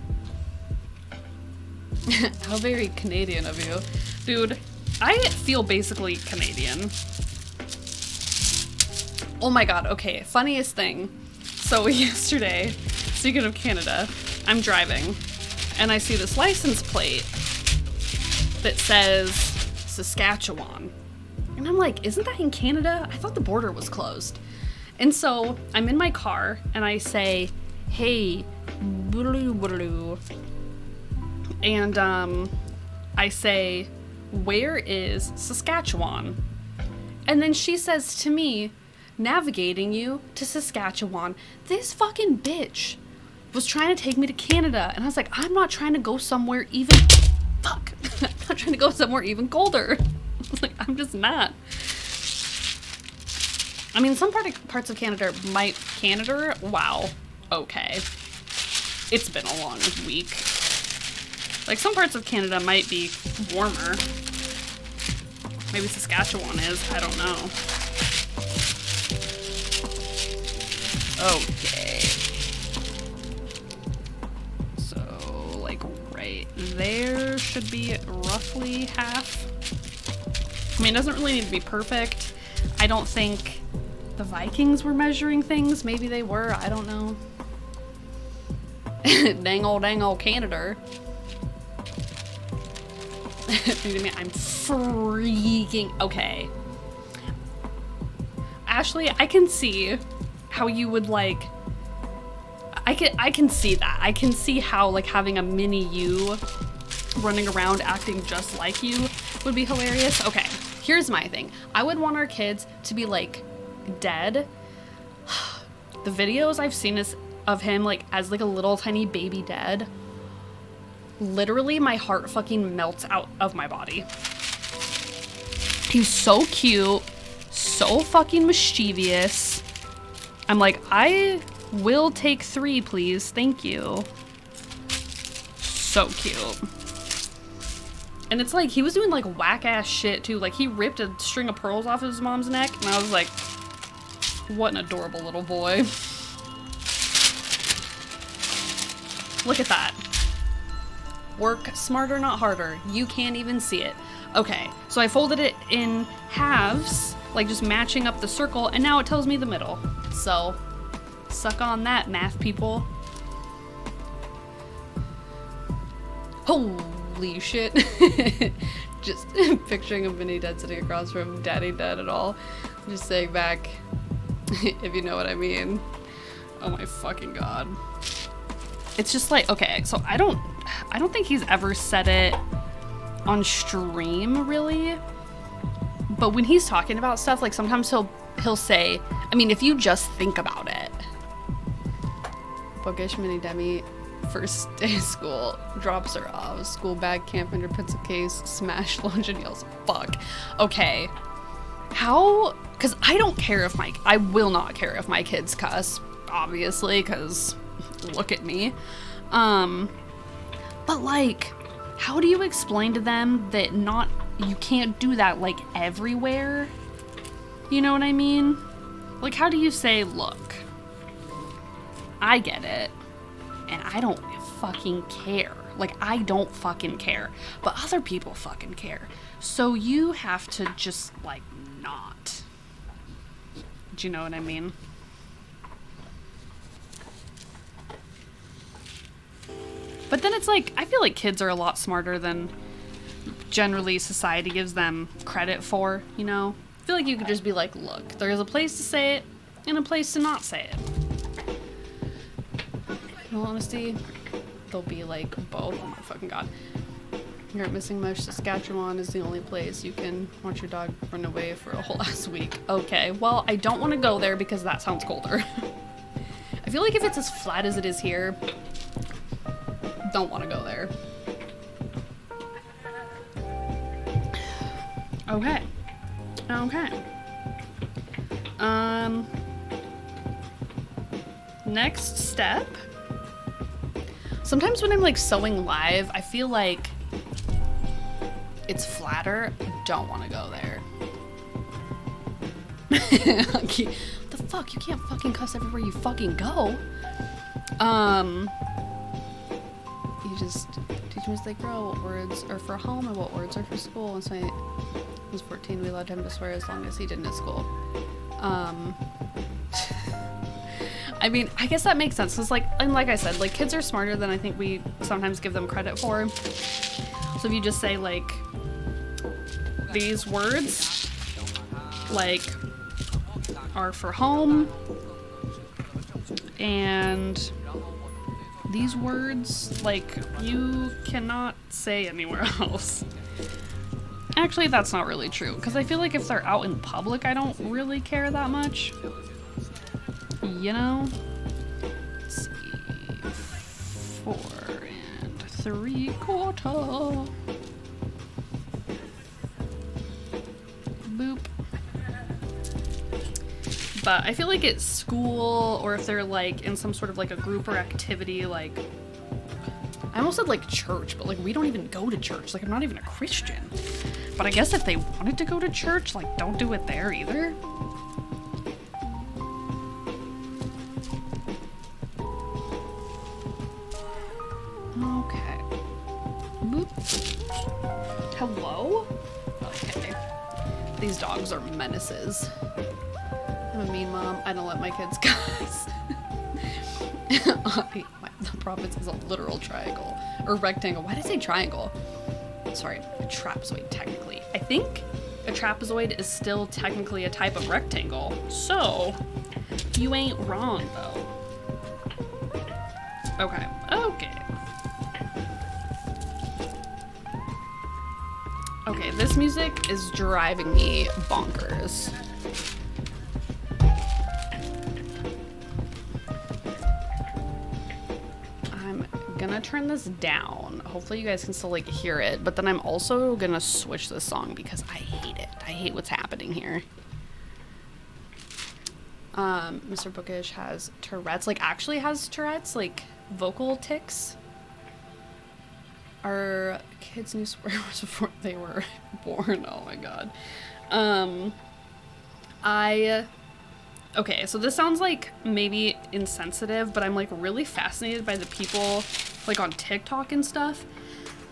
How very Canadian of you. Dude, I feel basically Canadian. Oh my god, okay, funniest thing. So yesterday, speaking of Canada, I'm driving and I see this license plate that says Saskatchewan. And I'm like, isn't that in Canada? I thought the border was closed. And so I'm in my car and I say, hey, and I say, where is Saskatchewan? And then she says to me, navigating you to Saskatchewan. This fucking bitch was trying to take me to Canada. And I was like, I'm not trying to go somewhere even... Fuck. I'm not trying to go somewhere even colder. I was like, I'm just not. I mean, some parts of Canada might... Canada? Wow. Okay. It's been a long week. Like, some parts of Canada might be warmer. Maybe Saskatchewan is. I don't know. Okay. So, like, right there should be roughly half. I mean, it doesn't really need to be perfect. I don't think the Vikings were measuring things. Maybe they were. I don't know. dang old Canada. I'm freaking... Okay. Ashley, I can see how you would, like... I can see that. I can see how, like, having a mini you running around acting just like you would be hilarious. Okay, here's my thing. I would want our kids to be, like, dead. The videos I've seen of him, like, as, like, a little tiny baby dead... Literally, my heart fucking melts out of my body. He's so cute, so fucking mischievous. I'm like, I will take 3, please. Thank you. So cute. And it's like, he was doing like whack-ass shit too. Like, he ripped a string of pearls off his mom's neck, and I was like, what an adorable little boy. Look at that. Work smarter, not harder. You can't even see it. Okay, so I folded it in halves, like just matching up the circle, and now it tells me the middle. So, suck on that, math people. Holy shit. Just picturing a mini dead sitting across from Daddy Dead at all. Just saying back, if you know what I mean. Oh my fucking god. It's just like, okay, so I don't think he's ever said it on stream, really. But when he's talking about stuff, like sometimes he'll say, I mean, if you just think about it. Bookish mini Demi, first day of school, drops her off, school bag, camp under pencil case, smash lunch and yells, fuck. Okay, how, because I don't care if I will not care if my kids cuss, obviously, because look at me. But like, how do you explain to them that you can't do that like everywhere? You know what I mean? Like, how do you say, look, I get it, and I don't fucking care. Like, I don't fucking care, but other people fucking care. So you have to just, like, not. Do you know what I mean? But then it's like, I feel like kids are a lot smarter than generally society gives them credit for, you know? I feel like you could just be like, look, there's a place to say it and a place to not say it. In all honesty, they'll be like both. Oh my fucking god. Here at Missing Mush, Saskatchewan is the only place you can watch your dog run away for a whole ass week. Okay, well, I don't want to go there because that sounds colder. I feel like if it's as flat as it is here, don't want to go there. Okay. Okay. Next step. Sometimes when I'm like sewing live, I feel like it's flatter. Don't want to go there. What the fuck? You can't fucking cuss everywhere you fucking go. You just teach him as they grow what words are for home and what words are for school. Once I was 14, we allowed him to swear as long as he didn't at school. I mean, I guess that makes sense. Cause like, and like I said, like kids are smarter than I think we sometimes give them credit for. So if you just say like these words, like are for home, and these words, like you cannot say anywhere else. Actually, that's not really true, because I feel like if they're out in public, I don't really care that much. You know? Let's see. 4 3/4. Boop. But I feel like at school, or if they're like in some sort of like a group or activity, like I almost said like church, but like we don't even go to church. Like I'm not even a Christian. But I guess if they wanted to go to church, like don't do it there either. Okay. Boop. Hello? Okay. These dogs are menaces. I'm a mean mom. I don't let my kids cuss. The province is a literal triangle. Or rectangle. Why did I say triangle? Sorry, a trapezoid technically. I think a trapezoid is still technically a type of rectangle. So, you ain't wrong though. Okay. Okay. Okay, this music is driving me bonkers. I'm gonna turn this down. Hopefully you guys can still like hear it, but then I'm also gonna switch this song because I hate it. I hate what's happening here. Mr. Bookish has Tourette's, like actually has Tourette's, like vocal tics. Our kids knew swear words before they were born. Oh my god. Okay, so this sounds like maybe insensitive, but I'm like really fascinated by the people like on TikTok and stuff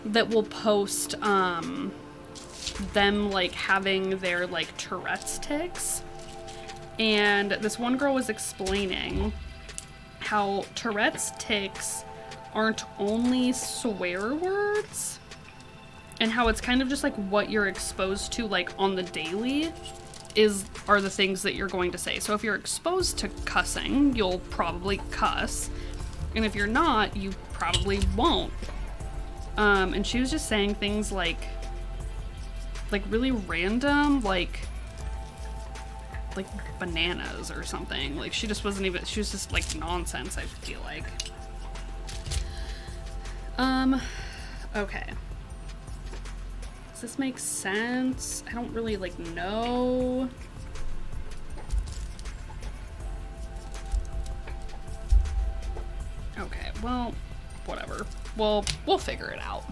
that will post them like having their like Tourette's tics. And this one girl was explaining how Tourette's tics aren't only swear words, and how it's kind of just like what you're exposed to like on the daily are the things that you're going to say. So if you're exposed to cussing, you'll probably cuss, and if you're not, you probably won't. And she was just saying things like really random, like bananas or something. Like she just wasn't even, she was just like nonsense, I feel like. Okay. Does this make sense? I don't really like know. Okay, well, whatever. We'll figure it out.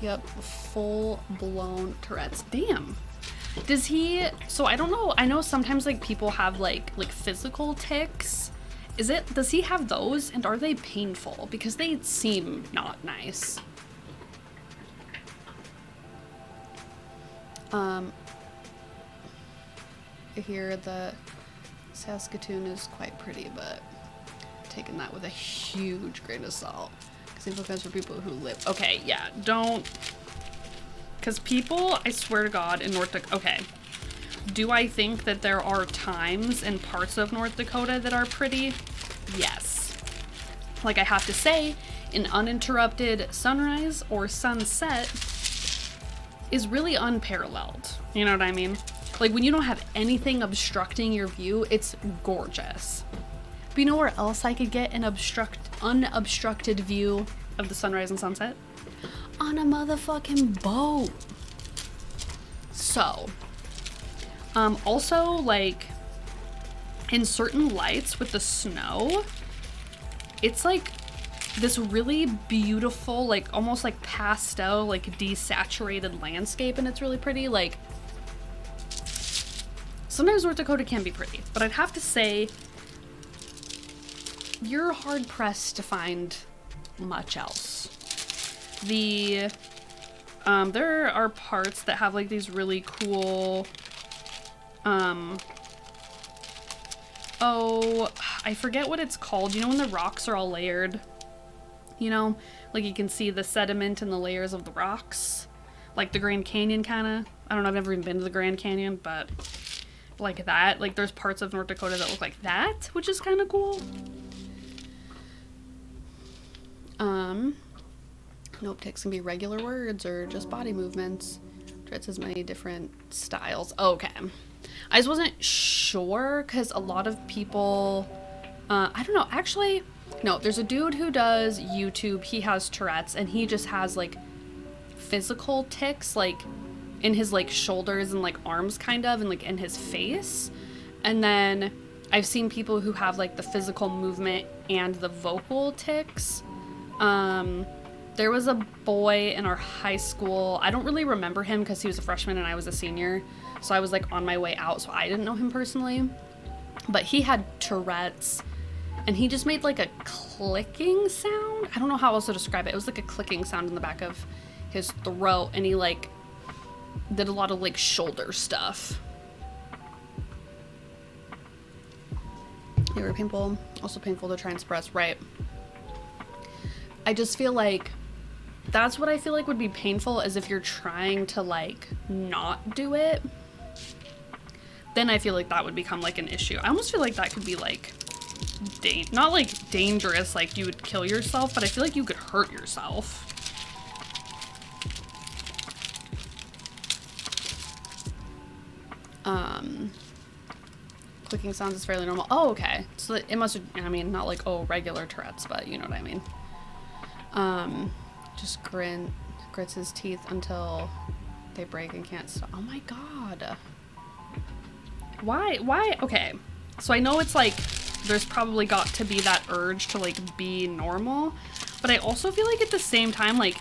Yep, full-blown Tourette's. Damn. Does he, so I don't know, I know sometimes like people have like physical tics. Does he have those, and are they painful? Because they seem not nice. I hear that Saskatoon is quite pretty, but taking that with a huge grain of salt. Because info comes for people who live. Okay, yeah, don't Because people, I swear to God, in North Dakota, okay. Do I think that there are times in parts of North Dakota that are pretty? Yes. Like I have to say, an uninterrupted sunrise or sunset is really unparalleled. You know what I mean? Like when you don't have anything obstructing your view, it's gorgeous. But you know where else I could get an unobstructed view of the sunrise and sunset? On a motherfucking boat. So, also like in certain lights with the snow, it's like this really beautiful, like almost like pastel, like desaturated landscape, and it's really pretty. Like sometimes North Dakota can be pretty, but I'd have to say you're hard pressed to find much else. There are parts that have like these really cool, oh, I forget what it's called. You know when the rocks are all layered? You know, like you can see the sediment and the layers of the rocks, like the Grand Canyon kind of. I don't know, I've never even been to the Grand Canyon, but like that. Like there's parts of North Dakota that look like that, which is kind of cool. Nope, text can be regular words or just body movements. Dress has many different styles. Okay. I just wasn't sure because a lot of people, I don't know, actually, no, there's a dude who does YouTube. He has Tourette's and he just has like physical tics, like in his like shoulders and like arms kind of, and like in his face. And then I've seen people who have like the physical movement and the vocal tics. There was a boy in our high school. I don't really remember him because he was a freshman and I was a senior. So I was like on my way out, so I didn't know him personally. But he had Tourette's and he just made like a clicking sound. I don't know how else to describe it. It was like a clicking sound in the back of his throat, and he like did a lot of like shoulder stuff. They were painful, also painful to try and suppress, right? I just feel like that's what I feel like would be painful, is if you're trying to like not do it, then I feel like that would become like an issue. I almost feel like that could be like not like dangerous, like you would kill yourself, but I feel like you could hurt yourself. Clicking sounds is fairly normal. Oh, okay. So it must, I mean, not like, oh, regular Tourette's, but you know what I mean. Just grits his teeth until they break and can't stop. Oh my God. Why? Okay. So I know it's like, there's probably got to be that urge to like be normal, but I also feel like at the same time, like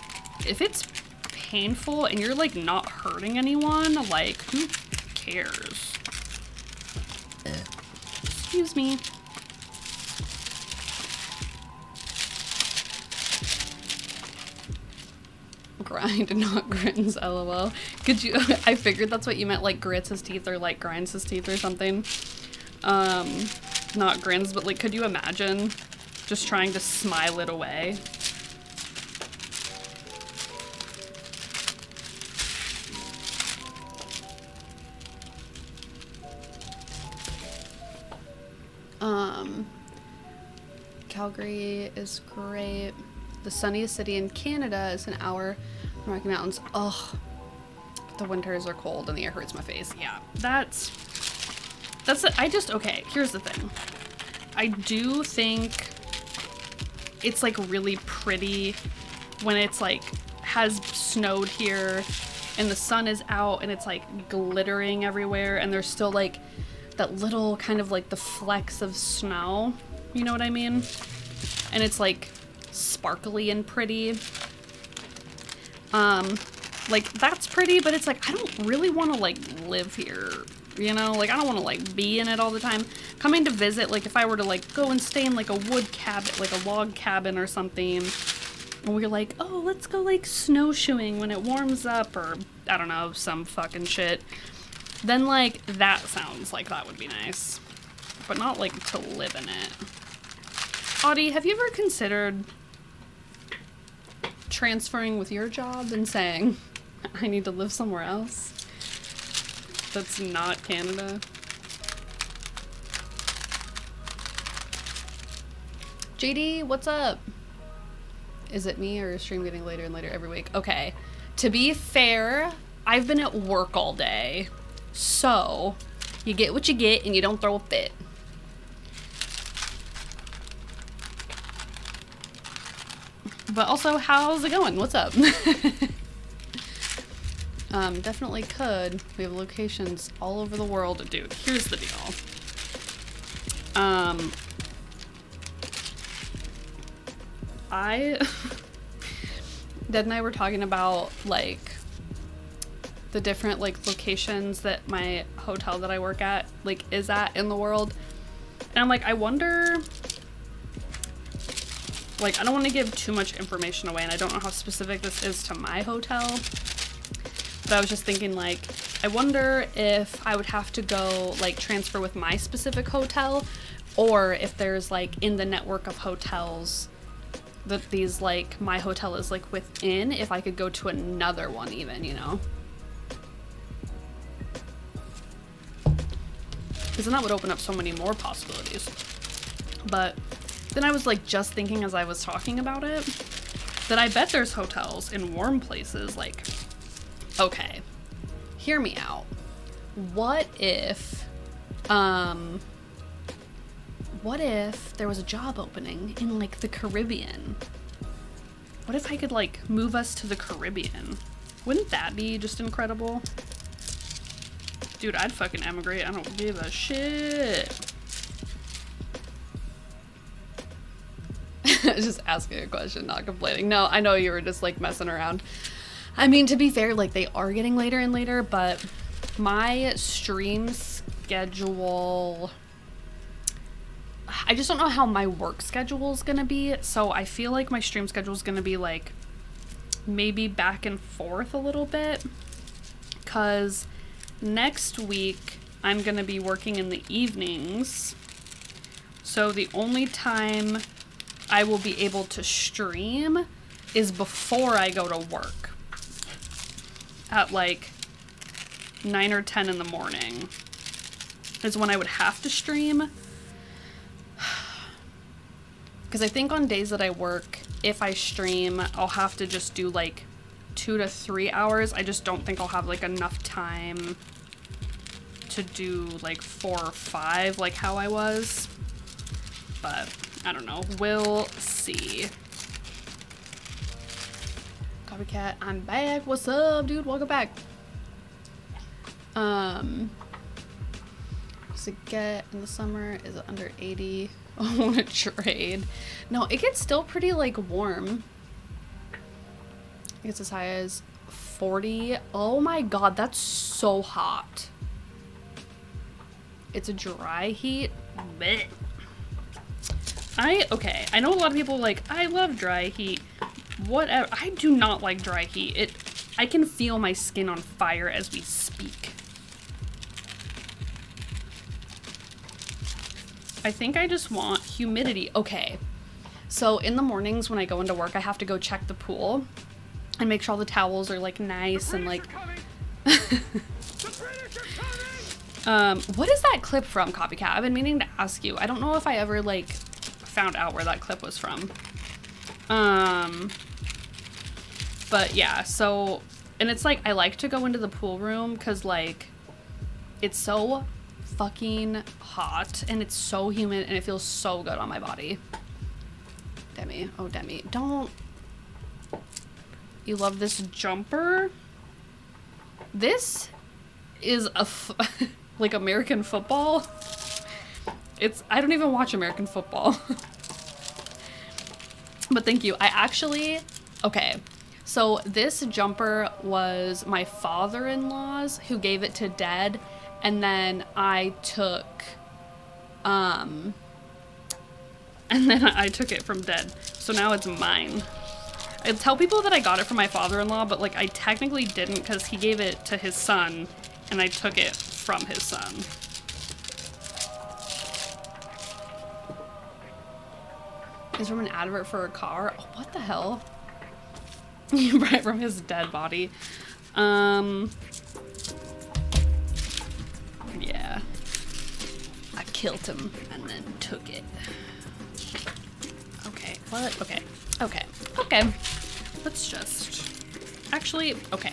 if it's painful and you're like not hurting anyone, like who cares? Excuse me. Grind, not grins, lol. Could you, I figured that's what you meant, like grits his teeth or like grinds his teeth or something. Not grins, but like, could you imagine just trying to smile it away? Calgary is great. The sunniest city in Canada is an hour from Rocky Mountains. Ugh. The winters are cold and the air hurts my face. Yeah, that's it. Okay, here's the thing. I do think it's like really pretty when it's like has snowed here and the sun is out and it's like glittering everywhere and there's still like that little kind of like the flecks of snow. You know what I mean? And it's like sparkly and pretty. Like that's pretty, but it's like I don't really want to like live here, you know? Like I don't want to like be in it all the time. Coming to visit, like if I were to like go and stay in like a wood cabin, like a log cabin or something, and we're like, oh, let's go like snowshoeing when it warms up, or I don't know, some fucking shit, then like that sounds like that would be nice, but not like to live in it. Audie, have you ever considered transferring with your job and saying, I need to live somewhere else. That's not Canada. JD, what's up? Is it me or is stream getting later and later every week? Okay. To be fair, I've been at work all day. So, you get what you get and you don't throw a fit. But also, how's it going? What's up? Definitely could. We have locations all over the world. Dude, here's the deal. Dad and I were talking about, like, the different, like, locations that my hotel that I work at, like, is at in the world. And I'm like, I wonder... Like, I don't want to give too much information away, and I don't know how specific this is to my hotel. But I was just thinking, like, I wonder if I would have to go, like, transfer with my specific hotel, or if there's, like, in the network of hotels that these, like, my hotel is, like, within, if I could go to another one even, you know? Because then that would open up so many more possibilities. But then I was, like, just thinking as I was talking about it, that I bet there's hotels in warm places, like... Okay, hear me out. What if there was a job opening in, like, the Caribbean? What if I could, like, move us to the Caribbean? Wouldn't that be just incredible? Dude, I'd fucking emigrate. I don't give a shit. Just asking a question, not complaining. No, I know you were just, like, messing around. I mean, to be fair, like, they are getting later and later, but my stream schedule... I just don't know how my work schedule is gonna be, so I feel like my stream schedule is gonna be, like, maybe back and forth a little bit, because next week I'm gonna be working in the evenings, so the only time I will be able to stream is before I go to work. At like 9 or 10 in the morning is when I would have to stream. Because I think on days that I work, if I stream, I'll have to just do like 2 to 3 hours. I just don't think I'll have like enough time to do like 4 or 5 like how I was. But I don't know. We'll see. Copycat, I'm back. What's up, dude? Welcome back. Does it get in the summer? Is it under 80? I want to trade. No, it gets still pretty like warm. It gets as high as 40. Oh my god, that's so hot. It's a dry heat. Blech. Okay, I know a lot of people like, I love dry heat. Whatever. I do not like dry heat. I can feel my skin on fire as we speak. I think I just want humidity. Okay. So in the mornings when I go into work, I have to go check the pool and make sure all the towels are like nice and like what is that clip from, Copycat? I've been meaning to ask you. I don't know if I ever like found out where that clip was from. But yeah, so, and it's like, I like to go into the pool room because like, it's so fucking hot and it's so humid and it feels so good on my body. Demi, oh Demi, don't. You love this jumper? This is like American football. I don't even watch American football. But thank you. I actually, okay. So this jumper was my father-in-law's who gave it to Dad, and then I took it from Dad. So now it's mine. I tell people that I got it from my father-in-law, but like I technically didn't because he gave it to his son and I took it from his son. It's from an advert for a car. Oh, what the hell? Right from his dead body. Yeah. I killed him and then took it. Okay, what? Okay. Okay. Okay. Let's just... Actually, okay.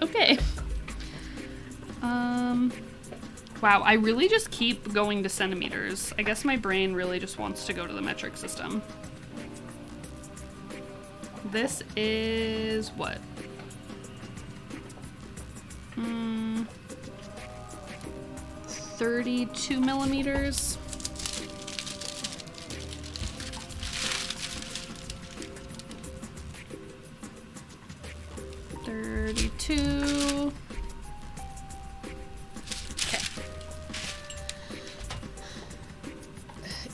Okay. Wow, I really just keep going to centimeters. I guess my brain really just wants to go to the metric system. This is what? 32 millimeters. .32. Okay.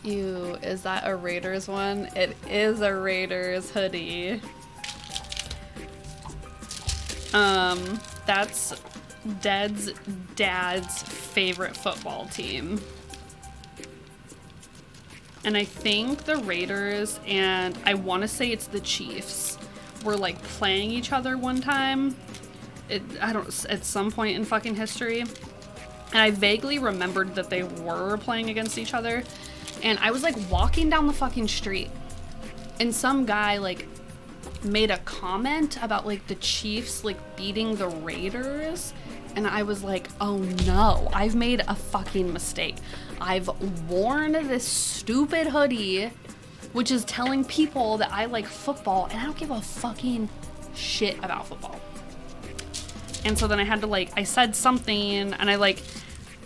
Ew, is that a Raiders one? It is a Raiders hoodie. That's Dead's dad's favorite football team. And I think the Raiders and I want to say it's the Chiefs were like playing each other one time. At some point in fucking history. And I vaguely remembered that they were playing against each other. And I was like walking down the fucking street and some guy like made a comment about like the Chiefs like beating the Raiders, and I was like, oh no, I've made a fucking mistake. I've worn this stupid hoodie which is telling people that I like football and I don't give a fucking shit about football. And so then I had to like, I said something and I like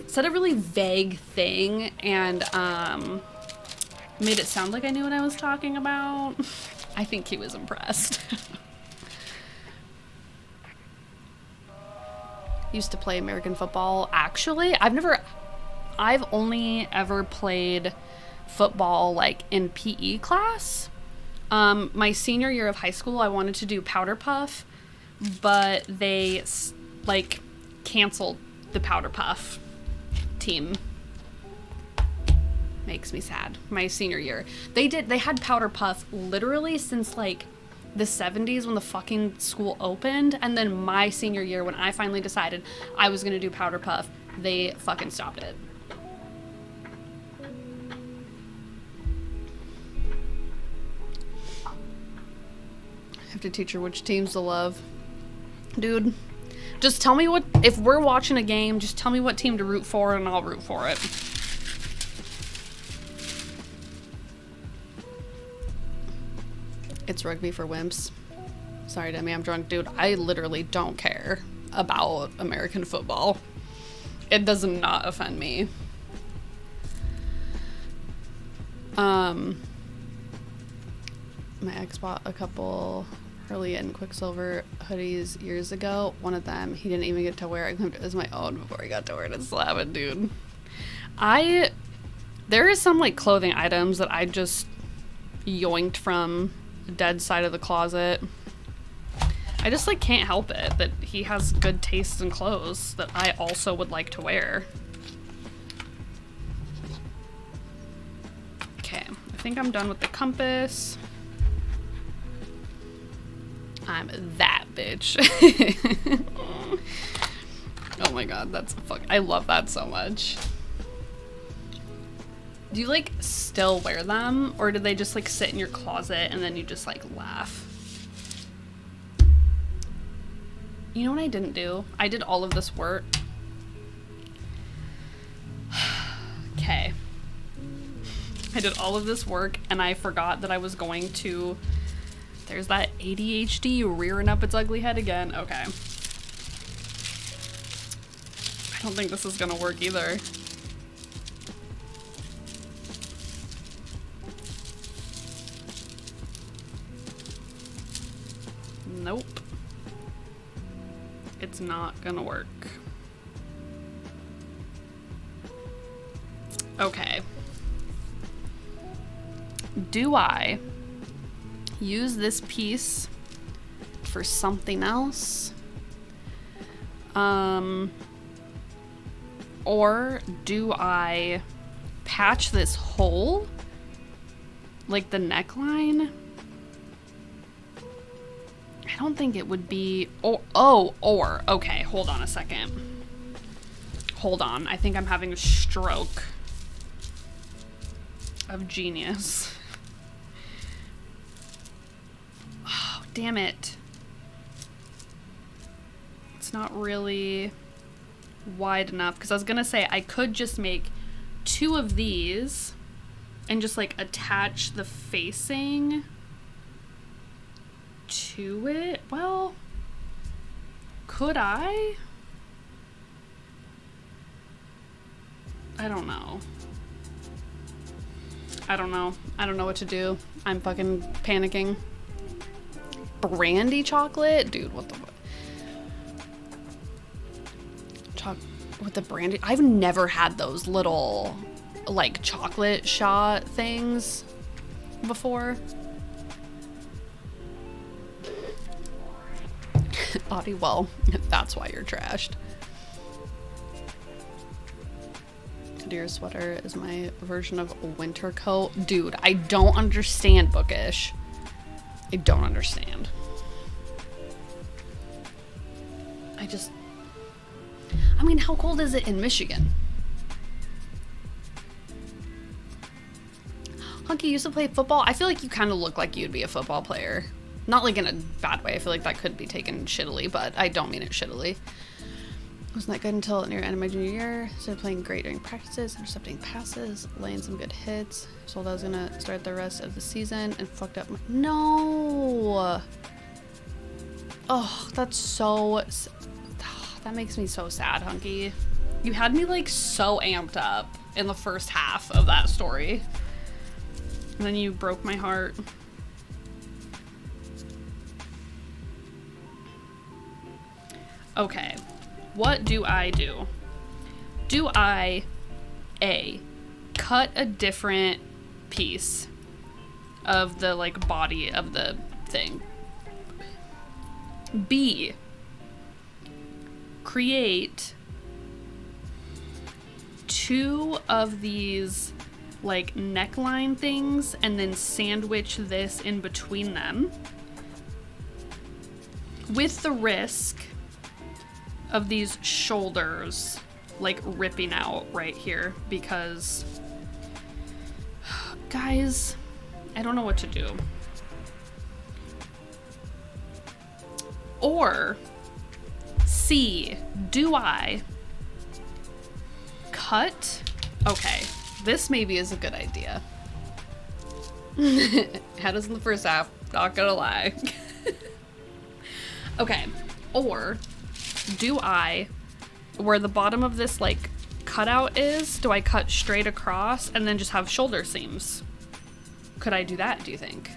said a really vague thing and made it sound like I knew what I was talking about. I think he was impressed. Used to play American football. Actually, I've only ever played football like in PE class. My senior year of high school, I wanted to do powder puff, but they like canceled the powder puff team. Makes me sad. My senior year. They had powder puff literally since like the 70s when the fucking school opened, and then my senior year when I finally decided I was gonna do powder puff, they fucking stopped it. I have to teach her which teams to love. Dude, just tell me what, if we're watching a game, just tell me what team to root for and I'll root for it. It's rugby for wimps. Sorry, Demi, I'm drunk. Dude, I literally don't care about American football. It does not offend me. My ex bought a couple Hurley and Quicksilver hoodies years ago. One of them, he didn't even get to wear. I claimed it as my own before he got to wear it and slap it, dude. There is some, like, clothing items that I just yoinked from Dead side of the closet. I just like can't help it that he has good taste in clothes that I also would like to wear. Okay, I think I'm done with the compass. I'm that bitch. Oh my god, that's I love that so much. Do you like still wear them, or do they just like sit in your closet and then you just like laugh? You know what I didn't do? I did all of this work. Okay. I did all of this work and I forgot that I was going to... There's that ADHD rearing up its ugly head again. Okay. I don't think this is gonna work either. Nope. It's not gonna work. Okay. Do I use this piece for something else? Or do I patch this hole? Like the neckline? I don't think it would be, or, okay, hold on a second. Hold on, I think I'm having a stroke of genius. Oh, damn it. It's not really wide enough, because I was gonna say I could just make 2 of these and just like attach the facing to it. Well, could I? I don't know. I don't know. I don't know what to do. I'm fucking panicking. Brandy chocolate? Dude, what the... with the brandy? I've never had those little, like, chocolate shot things before. Audie, well, that's why you're trashed. Deer sweater is my version of winter coat. Dude, I don't understand, Bookish. I don't understand. I mean, how cold is it in Michigan? Hunky used to play football. I feel like you kind of look like you'd be a football player. Not like in a bad way. I feel like that could be taken shittily, but I don't mean it shittily. Wasn't that good until near the end of my junior year. Started playing great during practices, intercepting passes, laying some good hits. So I was gonna start the rest of the season and fucked up my... No! Oh, that's so... that makes me so sad, Hunky. You had me like so amped up in the first half of that story. And then you broke my heart. Okay. What do I do? Do I, A, cut a different piece of the like body of the thing? B, create 2 of these like neckline things and then sandwich this in between them with the risk of these shoulders like ripping out right here, because guys, I don't know what to do. Or C, do I cut? Okay, this maybe is a good idea. Had us in the first half, not gonna lie. Okay, or do I, where the bottom of this like cutout is, do I cut straight across and then just have shoulder seams? Could I do that, do you think?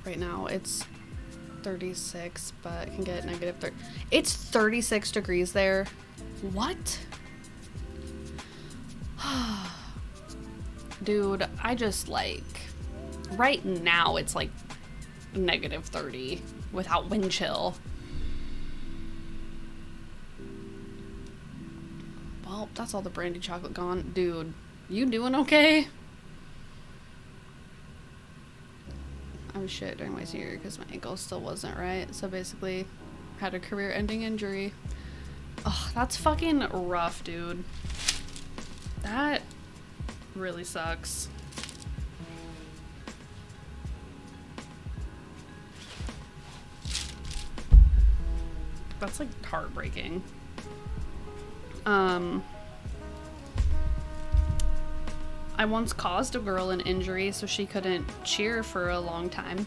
Right now it's 36, but it can get negative 30. It's 36 degrees there. What? Dude, I just like, right now it's like negative 30 without wind chill. Well, that's all the brandy chocolate gone. Dude, you doing okay? I was shit during my senior year because my ankle still wasn't right. So basically, had a career-ending injury. Oh, that's fucking rough, dude. That really sucks. That's like heartbreaking. I once caused a girl an injury so she couldn't cheer for a long time.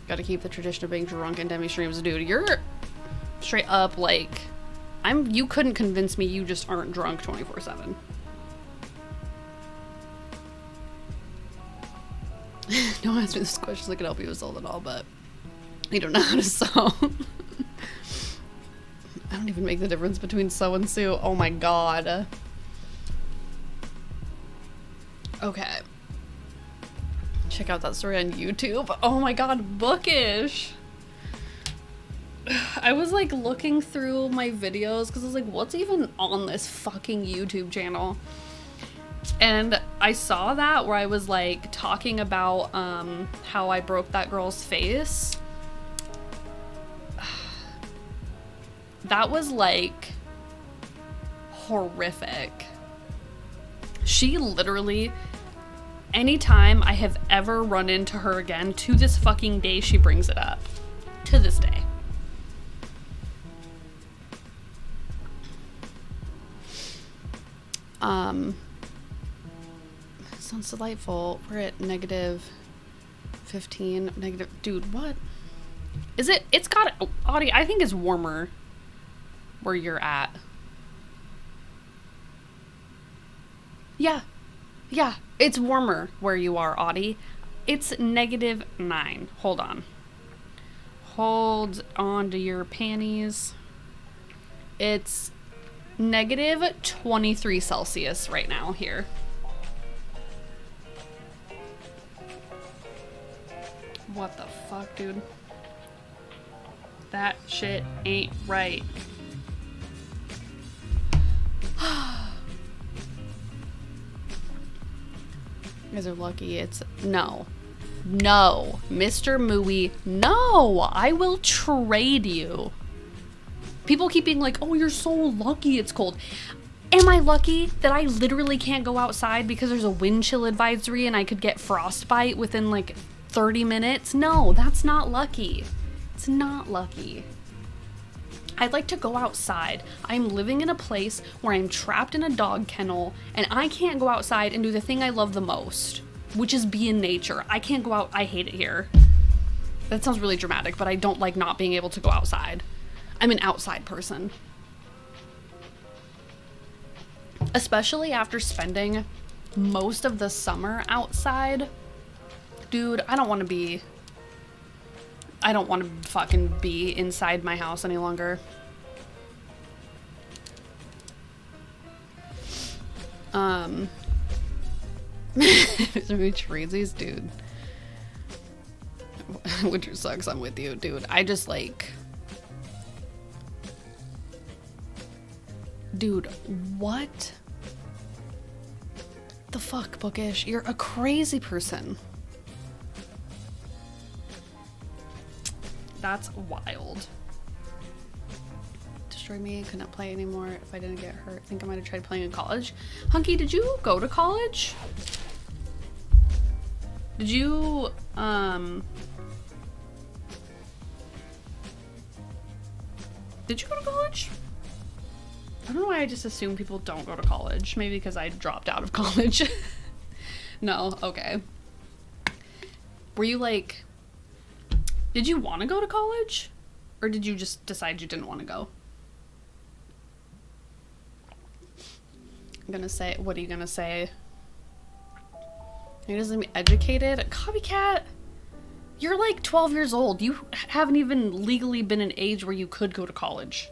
Gotta keep the tradition of being drunk in Demi streams. Dude, you're straight up like, you couldn't convince me you just aren't drunk 24/7. Don't ask me this question so I can help you with soul and all, but you don't know how to sew. I don't even make the difference between sew and sue. Oh my god. Okay. Check out that story on YouTube. Oh my god, bookish. I was like looking through my videos because I was like, what's even on this fucking YouTube channel? And I saw that where I was like talking about how I broke that girl's face. That was like horrific. She literally, anytime I have ever run into her again, to this fucking day, she brings it up. To this day. Sounds delightful. We're at -15. Dude, what? Is it? It's got, Audie, I think it's warmer where you're at. Yeah. Yeah, it's warmer where you are, Audie. It's -9. Hold on. Hold on to your panties. It's -23 Celsius right now here. What the fuck, dude? That shit ain't right. You guys are lucky. It's no, Mr. Mooey, no, I will trade you. People keep being like, oh, you're so lucky it's cold. Am I lucky that I literally can't go outside because there's a wind chill advisory and I could get frostbite within like 30 minutes? No, that's not lucky. It's not lucky. I'd like to go outside. I'm living in a place where I'm trapped in a dog kennel and I can't go outside and do the thing I love the most, which is be in nature. I can't go out. I hate it here. That sounds really dramatic, but I don't like not being able to go outside. I'm an outside person. Especially after spending most of the summer outside. Dude, I don't want to fucking be inside my house any longer. Which crazies, dude. Winter sucks, I'm with you, dude. I just like... Dude, what the fuck, Bookish? You're a crazy person. That's wild. Destroy me, couldn't play anymore if I didn't get hurt. I think I might have tried playing in college. Hunky, did you go to college? Did you, did you go to college? I don't know why I just assume people don't go to college. Maybe because I dropped out of college. No, okay. Were you like... Did you want to go to college? Or did you just decide you didn't want to go? I'm gonna say, what are you gonna say? You're just gonna be educated? Copycat? You're like 12 years old. You haven't even legally been an age where you could go to college.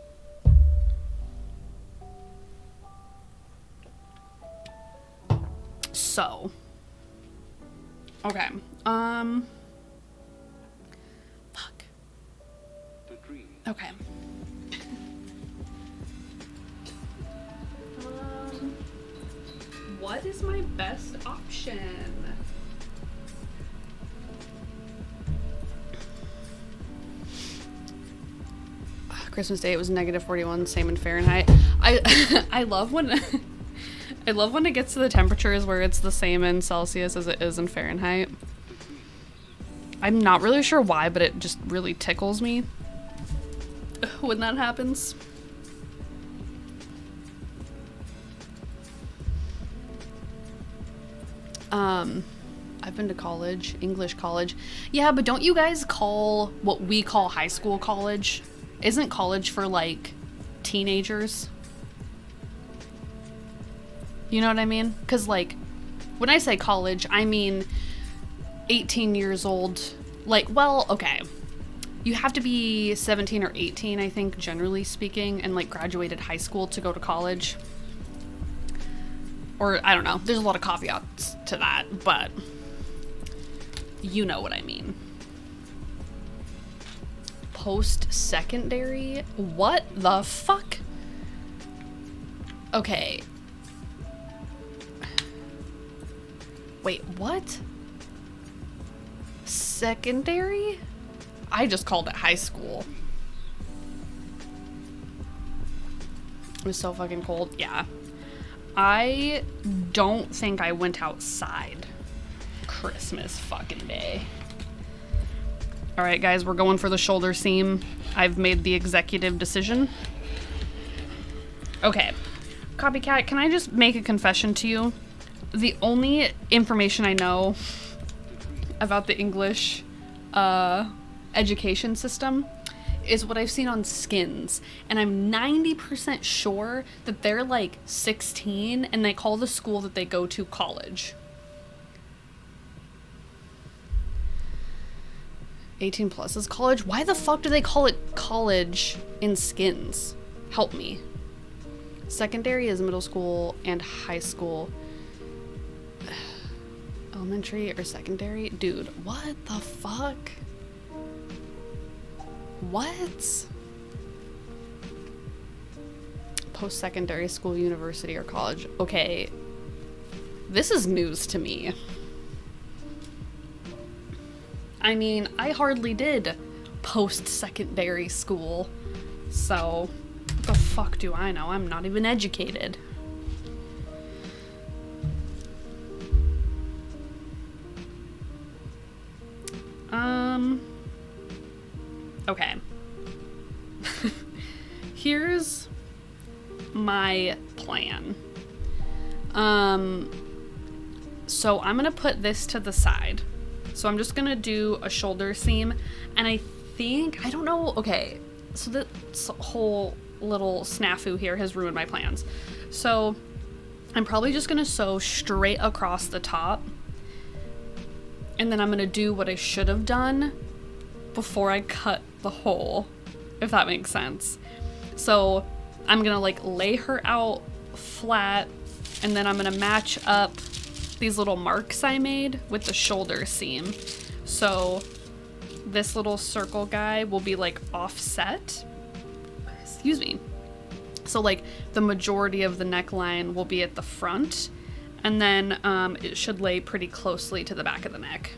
So. Okay. Okay. What is my best option? Christmas Day, it was -41, same in Fahrenheit. I love when I love when it gets to the temperatures where it's the same in Celsius as it is in Fahrenheit. I'm not really sure why, but it just really tickles me when that happens. I've been to college, English college. Yeah, but don't you guys call what we call high school college? Isn't college for like teenagers? You know what I mean? Because like, when I say college, I mean 18 years old. Like, well, okay. You have to be 17 or 18, I think, generally speaking, and like graduated high school to go to college. Or, I don't know. There's a lot of caveats to that, but you know what I mean. Post-secondary? What the fuck? Okay. Wait, what? Secondary? I just called it high school. It was so fucking cold. Yeah. I don't think I went outside Christmas fucking day. All right, guys, we're going for the shoulder seam. I've made the executive decision. Okay. Copycat, can I just make a confession to you? The only information I know about the English education system is what I've seen on Skins, and I'm 90% sure that they're like 16 and they call the school that they go to college. 18 plus is college? Why the fuck do they call it college in Skins? Help me. Secondary is middle school and high school. Elementary or secondary? Dude, what the fuck? What? Post-secondary school, university, or college. Okay. This is news to me. I mean, I hardly did post-secondary school. So, what the fuck do I know? I'm not even educated. Okay. Here's my plan. So I'm gonna put this to the side. So I'm just gonna do a shoulder seam, and I think, I don't know, okay, so this whole little snafu here has ruined my plans. So I'm probably just gonna sew straight across the top, and then I'm gonna do what I should have done before I cut the hole, if that makes sense. So I'm gonna like lay her out flat, and then I'm gonna match up these little marks I made with the shoulder seam. So this little circle guy will be like offset. Excuse me. So like the majority of the neckline will be at the front, and then it should lay pretty closely to the back of the neck.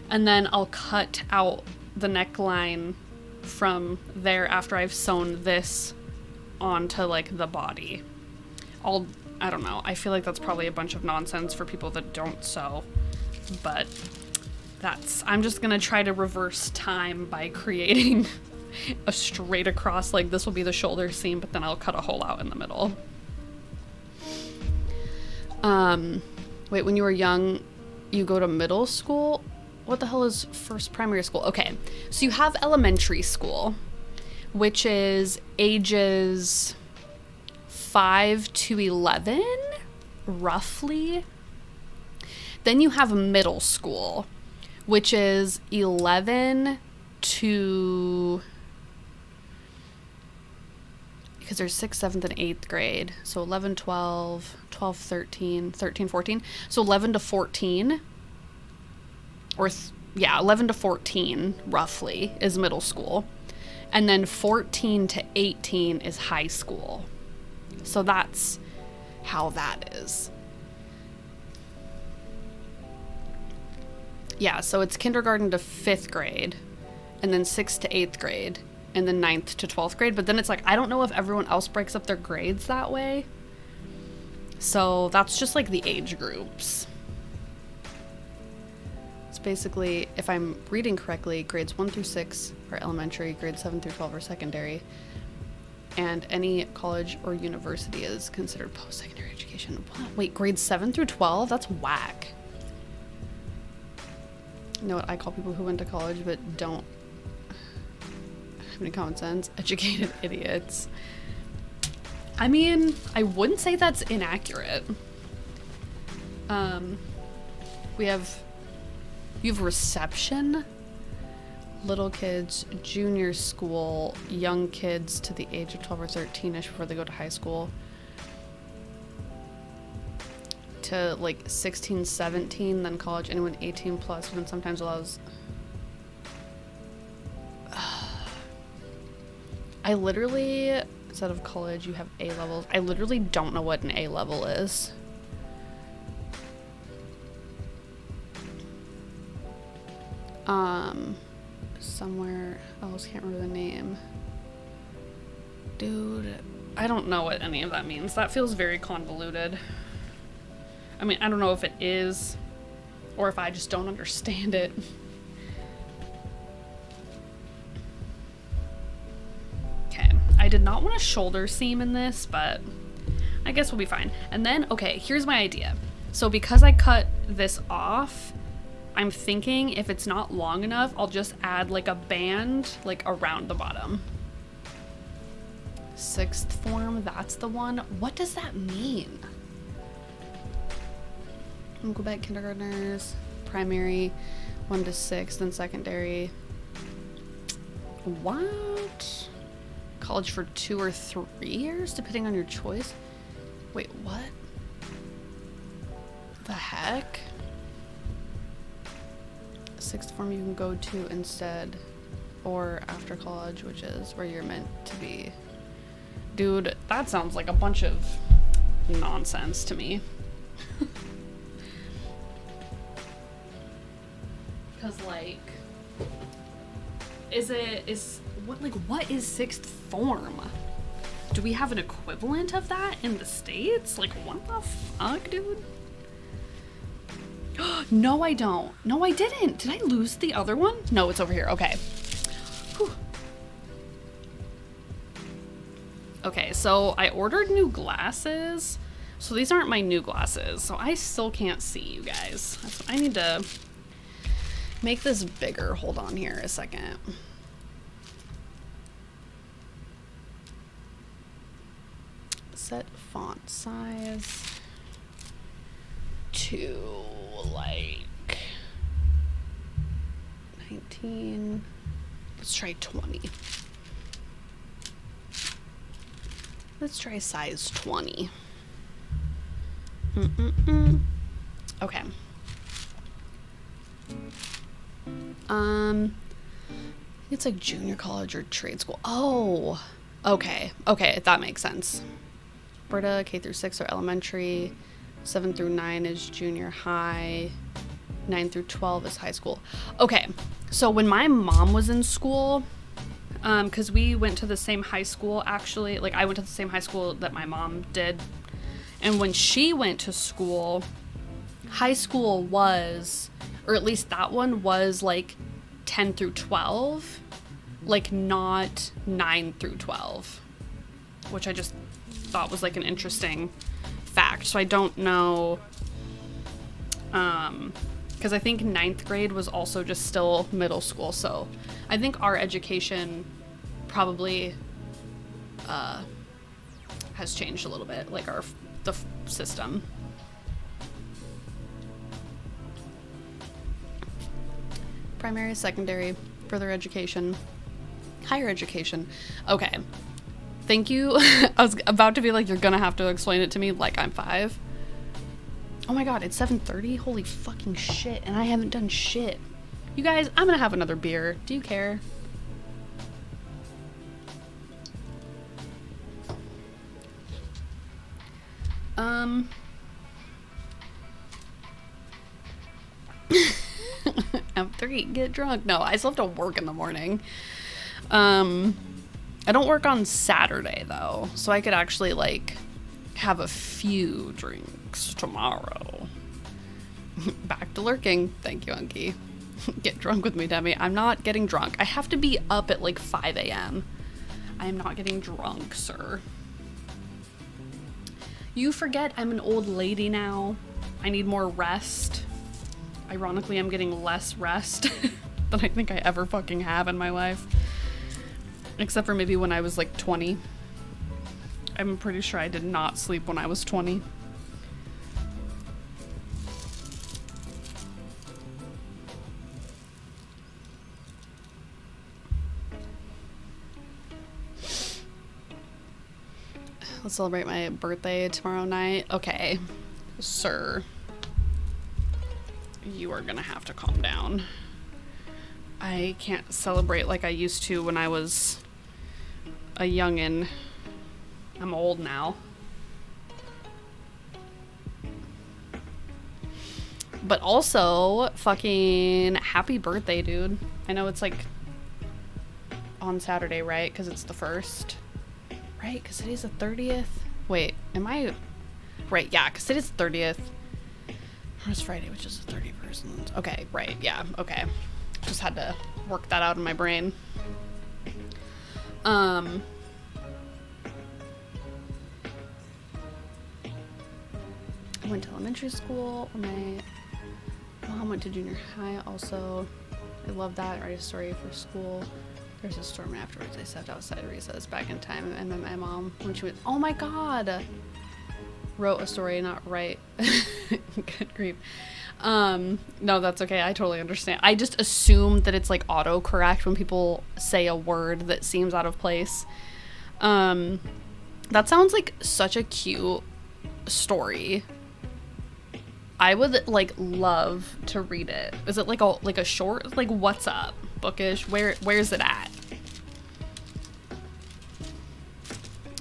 And then I'll cut out the neckline from there after I've sewn this onto like the body. I don't know, I feel like that's probably a bunch of nonsense for people that don't sew, but I'm just gonna try to reverse time by creating a straight across, like this will be the shoulder seam, but then I'll cut a hole out in the middle. Wait, when you were young, you go to middle school? What the hell is first primary school? Okay, so you have elementary school, which is ages 5 to 11, roughly. Then you have middle school, which is 11 to, because there's 6th, 7th, and 8th grade. So 11, 12, 12, 13, 13, 14. So 11 to 14. Or, yeah, 11 to 14, roughly, is middle school. And then 14 to 18 is high school. So that's how that is. Yeah, so it's kindergarten to 5th grade, and then 6th to 8th grade, and then 9th to 12th grade. But then it's like, I don't know if everyone else breaks up their grades that way. So that's just like the age groups. Basically, if I'm reading correctly, grades 1 through 6 are elementary, grades 7 through 12 are secondary, and any college or university is considered post-secondary education. What? Wait, grades 7 through 12? That's whack. You know what I call people who went to college but don't have any common sense? Educated idiots. I mean, I wouldn't say that's inaccurate. You have reception, little kids, junior school, young kids to the age of 12 or 13-ish before they go to high school, to like 16, 17, then college, anyone 18 plus, and then sometimes allows. I literally, instead of college, you have A levels. I literally don't know what an A level is. Somewhere else, can't remember the name. Dude, I don't know what any of that means. That feels very convoluted. I mean, I don't know if it is or if I just don't understand it. Okay, I did not want a shoulder seam in this, but I guess we'll be fine. And then, okay, here's my idea. So because I cut this off, I'm thinking if it's not long enough, I'll just add like a band like around the bottom. Sixth form, that's the one. What does that mean? Go back kindergartners, primary 1 to 6, then secondary. What? College for 2 or 3 years, depending on your choice. Wait, what? The heck? Sixth form you can go to instead, or after college, which is where you're meant to be. Dude, that sounds like a bunch of nonsense to me. Because like, what is sixth form? Do we have an equivalent of that in the States? Like, what the fuck, dude? No, I don't. No, I didn't. Did I lose the other one? No, it's over here. Okay. Whew. Okay, so I ordered new glasses. So these aren't my new glasses. So I still can't see you guys. I need to make this bigger. Hold on here a second. Set font size to like 19. Let's try 20. Let's try size 20. Okay. It's like junior college or trade school. Oh, okay. Okay, that makes sense. Berta, K through 6 are elementary. 7 through 9 is junior high. 9 through 12 is high school. Okay, so when my mom was in school, because we went to the same high school, actually, like I went to the same high school that my mom did. And when she went to school, high school was, or at least that one was like 10 through 12, like not 9 through 12, which I just thought was like an interesting fact. So I don't know, because I think 9th grade was also just still middle school. So I think our education probably has changed a little bit, like the system. Primary, secondary, further education, higher education. Okay. Thank you. I was about to be like, you're gonna have to explain it to me like I'm 5. Oh my god, it's 7:30? Holy fucking shit. And I haven't done shit. You guys, I'm gonna have another beer. Do you care? I'm 3, get drunk. No, I still have to work in the morning. I don't work on Saturday though, so I could actually like have a few drinks tomorrow. Back to lurking. Thank you, Unky. Get drunk with me, Demi. I'm not getting drunk. I have to be up at like 5 a.m. I am not getting drunk, sir. You forget I'm an old lady now. I need more rest. Ironically, I'm getting less rest than I think I ever fucking have in my life. Except for maybe when I was like 20. I'm pretty sure I did not sleep when I was 20. Let's celebrate my birthday tomorrow night. Okay, sir. You are gonna have to calm down. I can't celebrate like I used to when I was a youngin'. I'm old now. But also, fucking happy birthday, dude. I know it's like on Saturday, right? Because it's the 1st. Right? Because today's the 30th. Wait, am I... Right, yeah, because today's the 30th. Or it's Friday, which is the 31st. Okay, right, yeah, okay. Just had to work that out in my brain. I went to elementary school. My mom went to junior high also. I love that. I write a story for school. There's a storm afterwards. I stepped outside recess back in time and met my mom when she went, oh my god! Wrote a story, not write. Good grief. No, that's okay. I totally understand. I just assume that it's like autocorrect when people say a word that seems out of place. That sounds like such a cute story. I would like love to read it. Is it like a short, like what's up bookish? Where's it at?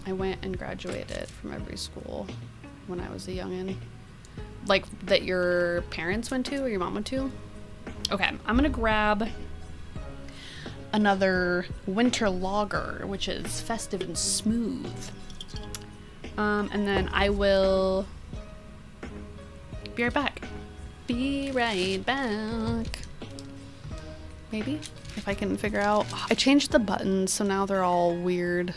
I went and graduated from every school when I was a youngin'. Like that your parents went to or your mom went to? Okay, I'm gonna grab another winter lager, which is festive and smooth. And then I will be right back. Be right back. Maybe, if I can figure out. I changed the buttons, so now they're all weird.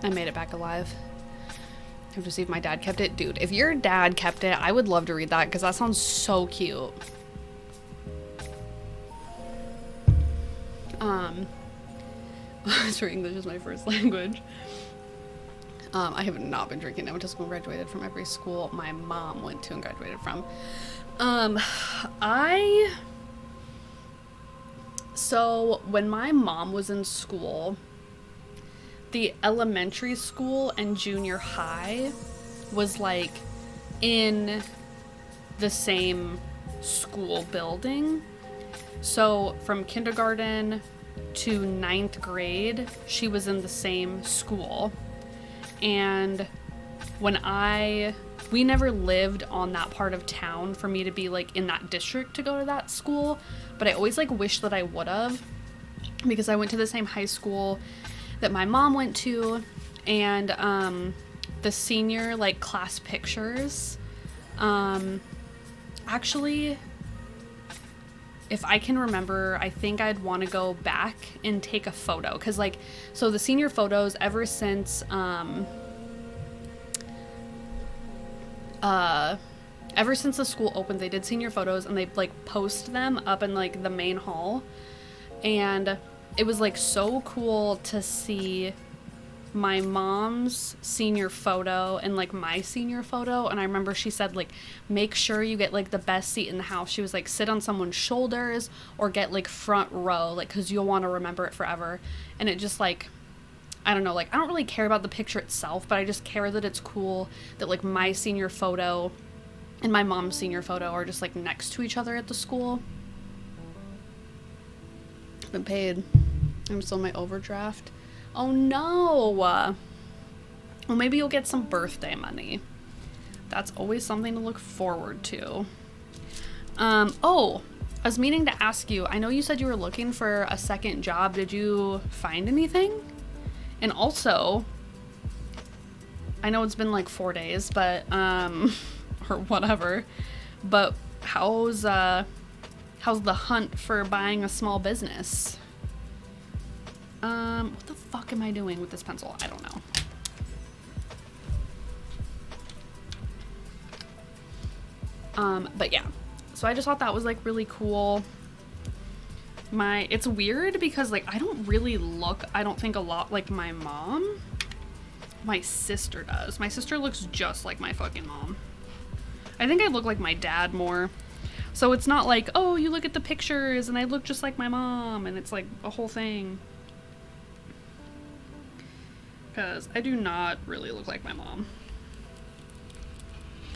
I made it back alive. I have to see if my dad kept it. Dude, if your dad kept it, I would love to read that because that sounds so cute. So English is my first language. I have not been drinking. I went to school and graduated from every school my mom went to and graduated from. So when my mom was in school, the elementary school and junior high was like in the same school building. So from kindergarten to 9th grade, she was in the same school. And when we never lived on that part of town for me to be like in that district to go to that school, but I always like wish that I would have, because I went to the same high school that my mom went to, and the senior like class pictures, actually, if I can remember, I think I'd want to go back and take a photo, because like, so the senior photos ever since the school opened, they did senior photos and they like post them up in like the main hall, and it was like so cool to see my mom's senior photo and like my senior photo. And I remember she said like, make sure you get like the best seat in the house. She was like, sit on someone's shoulders or get like front row, like, cause you'll want to remember it forever. And it just like, I don't know, like I don't really care about the picture itself, but I just care that it's cool that like my senior photo and my mom's senior photo are just like next to each other at the school. Been paid. I'm still in my overdraft. Oh no. Well, maybe you'll get some birthday money. That's always something to look forward to. Oh, I was meaning to ask you, I know you said you were looking for a second job. Did you find anything? And also, I know it's been like 4 days, but, or whatever, but how's the hunt for buying a small business? What the fuck am I doing with this pencil? I don't know. But yeah, so I just thought that was like really cool. It's weird because like I don't really look, I don't think a lot like my mom. My sister does. My sister looks just like my fucking mom. I think I look like my dad more. So it's not like, oh, you look at the pictures and I look just like my mom, and it's like a whole thing. Because I do not really look like my mom.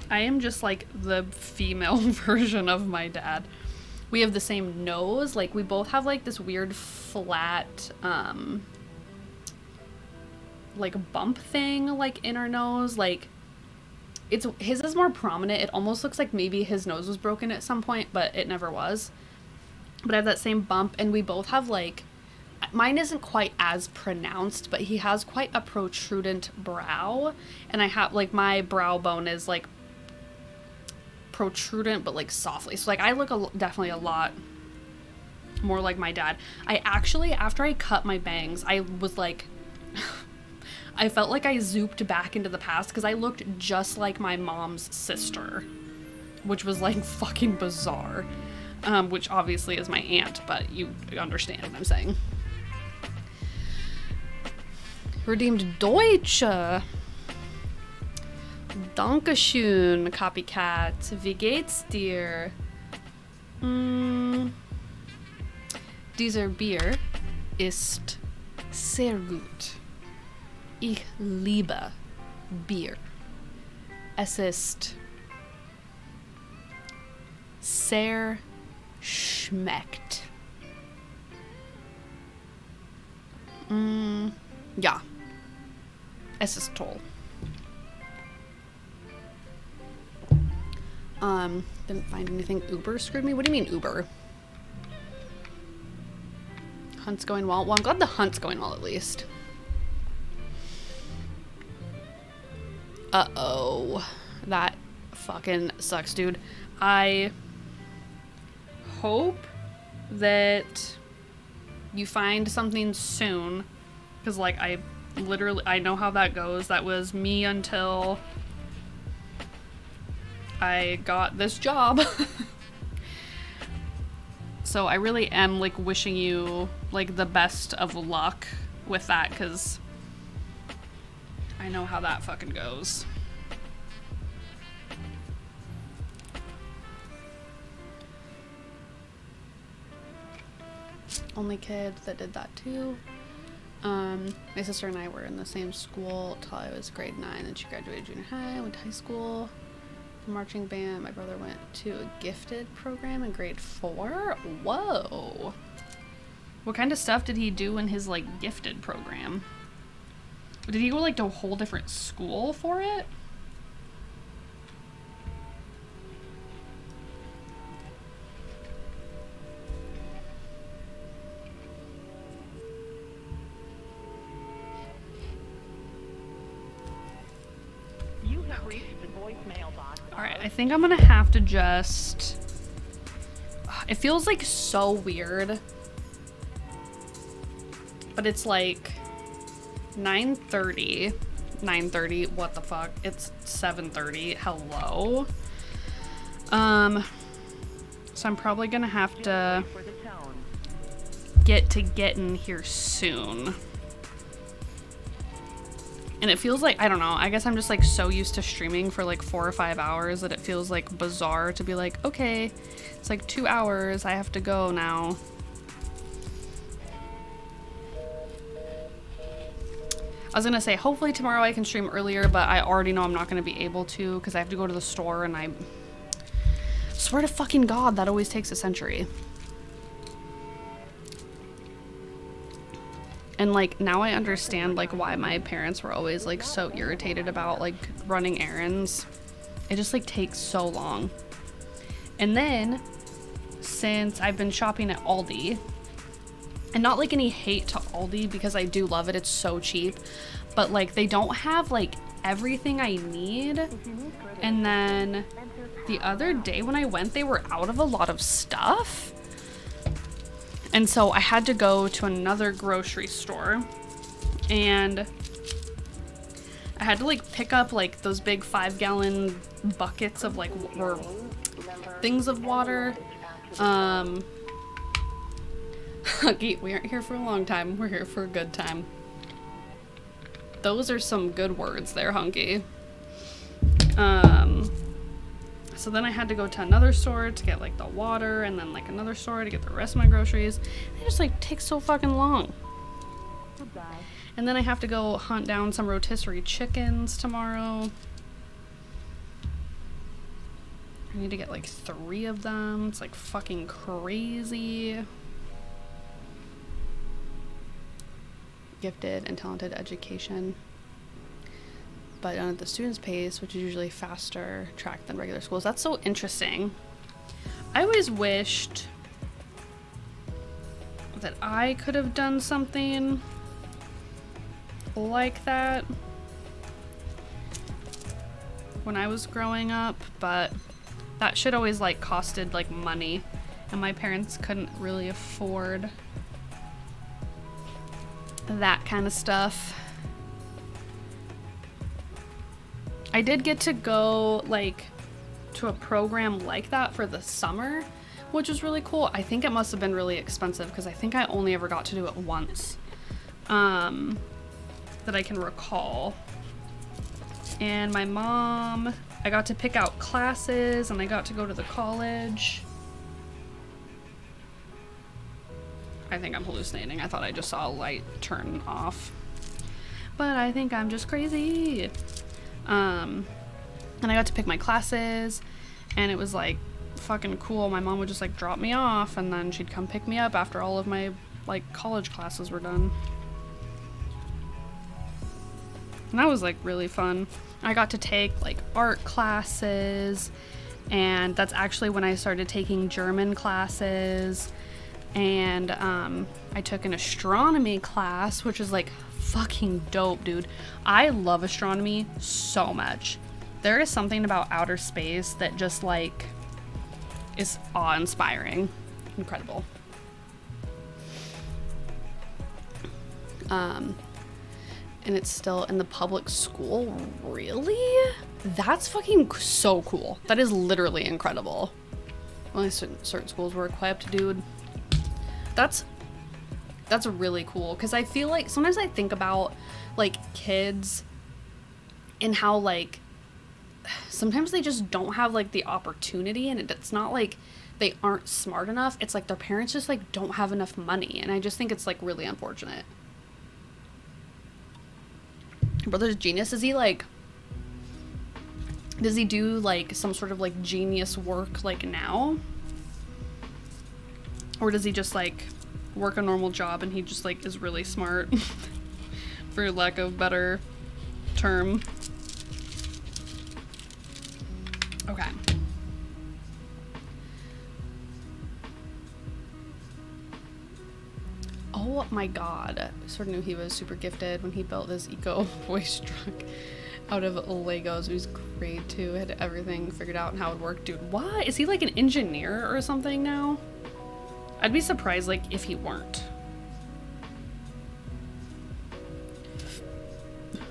I am just like the female version of my dad. We have the same nose. Like we both have like this weird flat, like bump thing like in our nose. Like his is more prominent. It almost looks like maybe his nose was broken at some point, but it never was. But I have that same bump, and we both have like, mine isn't quite as pronounced, but he has quite a protrudent brow, and I have like my brow bone is like protrudent but like softly, so like I look definitely a lot more like my dad. I actually, after I cut my bangs, I was like I felt like I zooped back into the past because I looked just like my mom's sister, which was like fucking bizarre, which obviously is my aunt, but you understand what I'm saying. Redeemed Deutsch. Dankeschön, Copycat. Wie geht's dir? Dieser Bier ist sehr gut. Ich liebe Bier. Es ist sehr schmeckt. Ja. Es ist toll. Didn't find anything. Uber screwed me? What do you mean Uber? Hunt's going well. Well, I'm glad the hunt's going well at least. Uh-oh. That fucking sucks, dude. I hope that you find something soon, because like I know how that goes. That was me until I got this job. So I really am like wishing you like the best of luck with that, because I know how that fucking goes. Only kid that did that too. My sister and I were in the same school till I was grade 9, and she graduated junior high, went to high school, marching band. My brother went to a gifted program in grade 4. Whoa. What kind of stuff did he do in his like gifted program? Did he go like to a whole different school for it? Alright, I think I'm gonna have to just... It feels like so weird. But it's like 9:30. 9:30, what the fuck? It's 7:30. Hello? So I'm probably gonna have to get in here soon. And it feels like, I don't know, I guess I'm just like so used to streaming for like 4 or 5 hours that it feels like bizarre to be like, okay, it's like 2 hours, I have to go now. I was gonna say, hopefully tomorrow I can stream earlier, but I already know I'm not gonna be able to because I have to go to the store, and I swear to fucking God, that always takes a century. And like now I understand like why my parents were always like so irritated about like running errands. It just like takes so long. And then since I've been shopping at Aldi. And not like any hate to Aldi because I do love it. It's so cheap. But like they don't have like everything I need. And then the other day when I went, they were out of a lot of stuff. And so I had to go to another grocery store. And I had to like pick up like those big 5-gallon buckets of like or things of water. Hunky, we aren't here for a long time. We're here for a good time. Those are some good words there, Hunky. So then I had to go to another store to get like the water, and then like another store to get the rest of my groceries. They just like take so fucking long. Goodbye. And then I have to go hunt down some rotisserie chickens tomorrow. I need to get like 3 of them. It's like fucking crazy. Gifted and talented education, but done at the student's pace, which is usually faster track than regular schools. That's so interesting. I always wished that I could have done something like that when I was growing up, but that shit always like costed like money, and my parents couldn't really afford that kind of stuff. I did get to go like to a program like that for the summer, which was really cool. I think it must have been really expensive because I think I only ever got to do it once, that I can recall. And my mom, I got to pick out classes and I got to go to the college. I think I'm hallucinating. I thought I just saw a light turn off. But I think I'm just crazy. And I got to pick my classes, and it was like fucking cool. My mom would just like drop me off, and then she'd come pick me up after all of my like college classes were done. And that was like really fun. I got to take like art classes, and that's actually when I started taking German classes. And I took an astronomy class, which is like fucking dope, dude. I love astronomy so much. There is something about outer space that just like is awe-inspiring. Incredible. And it's still in the public school. Really? That's fucking so cool. That is literally incredible. Only certain schools were equipped, dude. That's really cool, because I feel like sometimes I think about like kids and how like sometimes they just don't have like the opportunity, and it's not like they aren't smart enough. It's like their parents just like don't have enough money, and I just think it's like really unfortunate. Brother's genius. Is he like, does he do like some sort of like genius work like now? Or does he just like work a normal job and he just like is really smart for lack of better term? Okay. Oh my god. I sort of knew he was super gifted when he built this eco voice truck out of Legos. He was grade 2, had everything figured out and how it would work. Dude, what? Is he like an engineer or something now? I'd be surprised like if he weren't.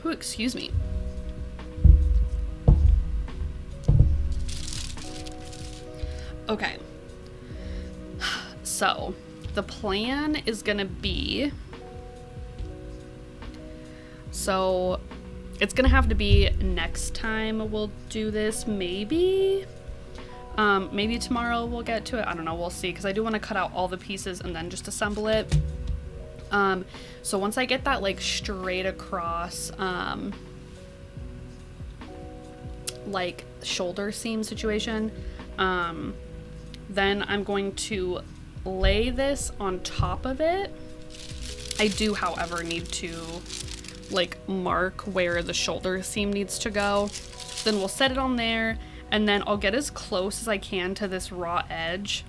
Ooh, excuse me. Okay. So, the plan is gonna be, so it's gonna have to be next time we'll do this, maybe. Maybe tomorrow we'll get to it. I don't know. We'll see. Because I do want to cut out all the pieces and then just assemble it. So once I get that like straight across, like shoulder seam situation, then I'm going to lay this on top of it. I do, however, need to like mark where the shoulder seam needs to go. Then we'll set it on there. And then I'll get as close as I can to this raw edge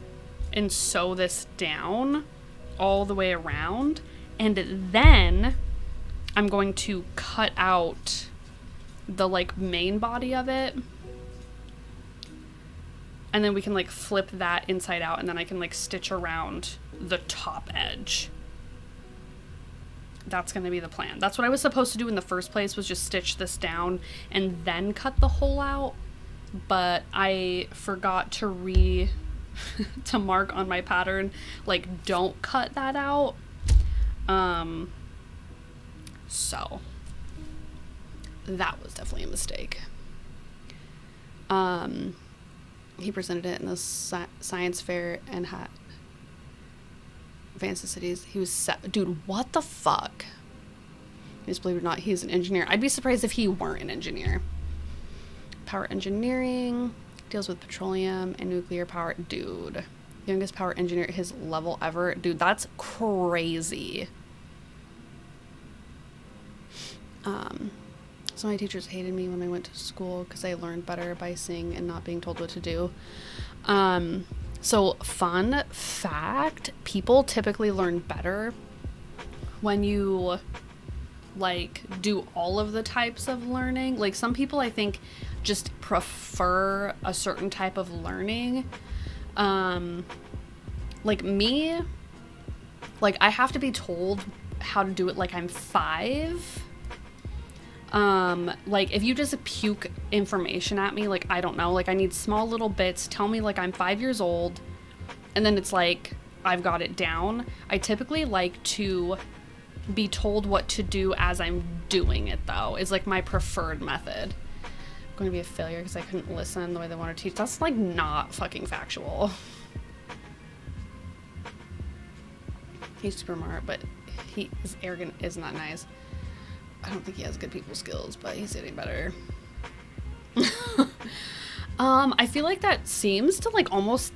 and sew this down all the way around, and then I'm going to cut out the like main body of it, and then we can like flip that inside out, and then I can like stitch around the top edge. That's going to be the plan. That's what I was supposed to do in the first place, was just stitch this down and then cut the hole out, but I forgot to to mark on my pattern like don't cut that out. So that was definitely a mistake. He presented it in the science fair and had Advanced Cities. He was dude, what the fuck? Just believe it or not, he's an engineer. I'd be surprised if he weren't an engineer. Power engineering, deals with petroleum and nuclear power. Dude, youngest power engineer at his level ever. Dude, that's crazy. So my teachers hated me when I went to school because I learned better by seeing and not being told what to do. So fun fact, people typically learn better when you like do all of the types of learning. Like some people I think just prefer a certain type of learning. Like me, like I have to be told how to do it like I'm 5. Like if you just puke information at me, like I don't know, like I need small little bits, tell me like I'm 5 years old, and then it's like I've got it down. I typically like to be told what to do as I'm doing it, though, is like my preferred method. I'm going to be a failure because I couldn't listen the way they want to teach. That's like not fucking factual. He's super smart, but he is arrogant, isn't that nice? I don't think he has good people skills, but he's getting better. I feel like that seems to like almost,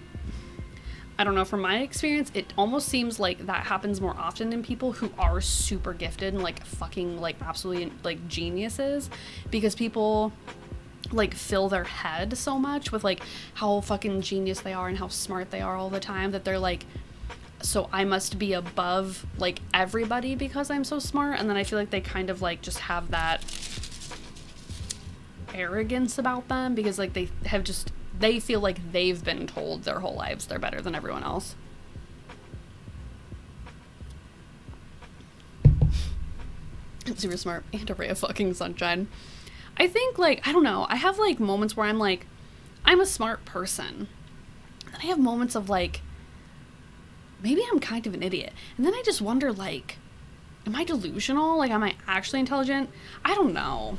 I don't know, from my experience, it almost seems like that happens more often in people who are super gifted and like fucking like absolutely like geniuses, because people like fill their head so much with like how fucking genius they are and how smart they are all the time that they're like, so I must be above like everybody because I'm so smart. And then I feel like they kind of like just have that arrogance about them because like they have just, they feel like they've been told their whole lives they're better than everyone else. I'm super smart and a ray of fucking sunshine. I think like, I don't know, I have like moments where I'm like, I'm a smart person. And then I have moments of like, maybe I'm kind of an idiot. And then I just wonder, like, am I delusional? Like, am I actually intelligent? I don't know.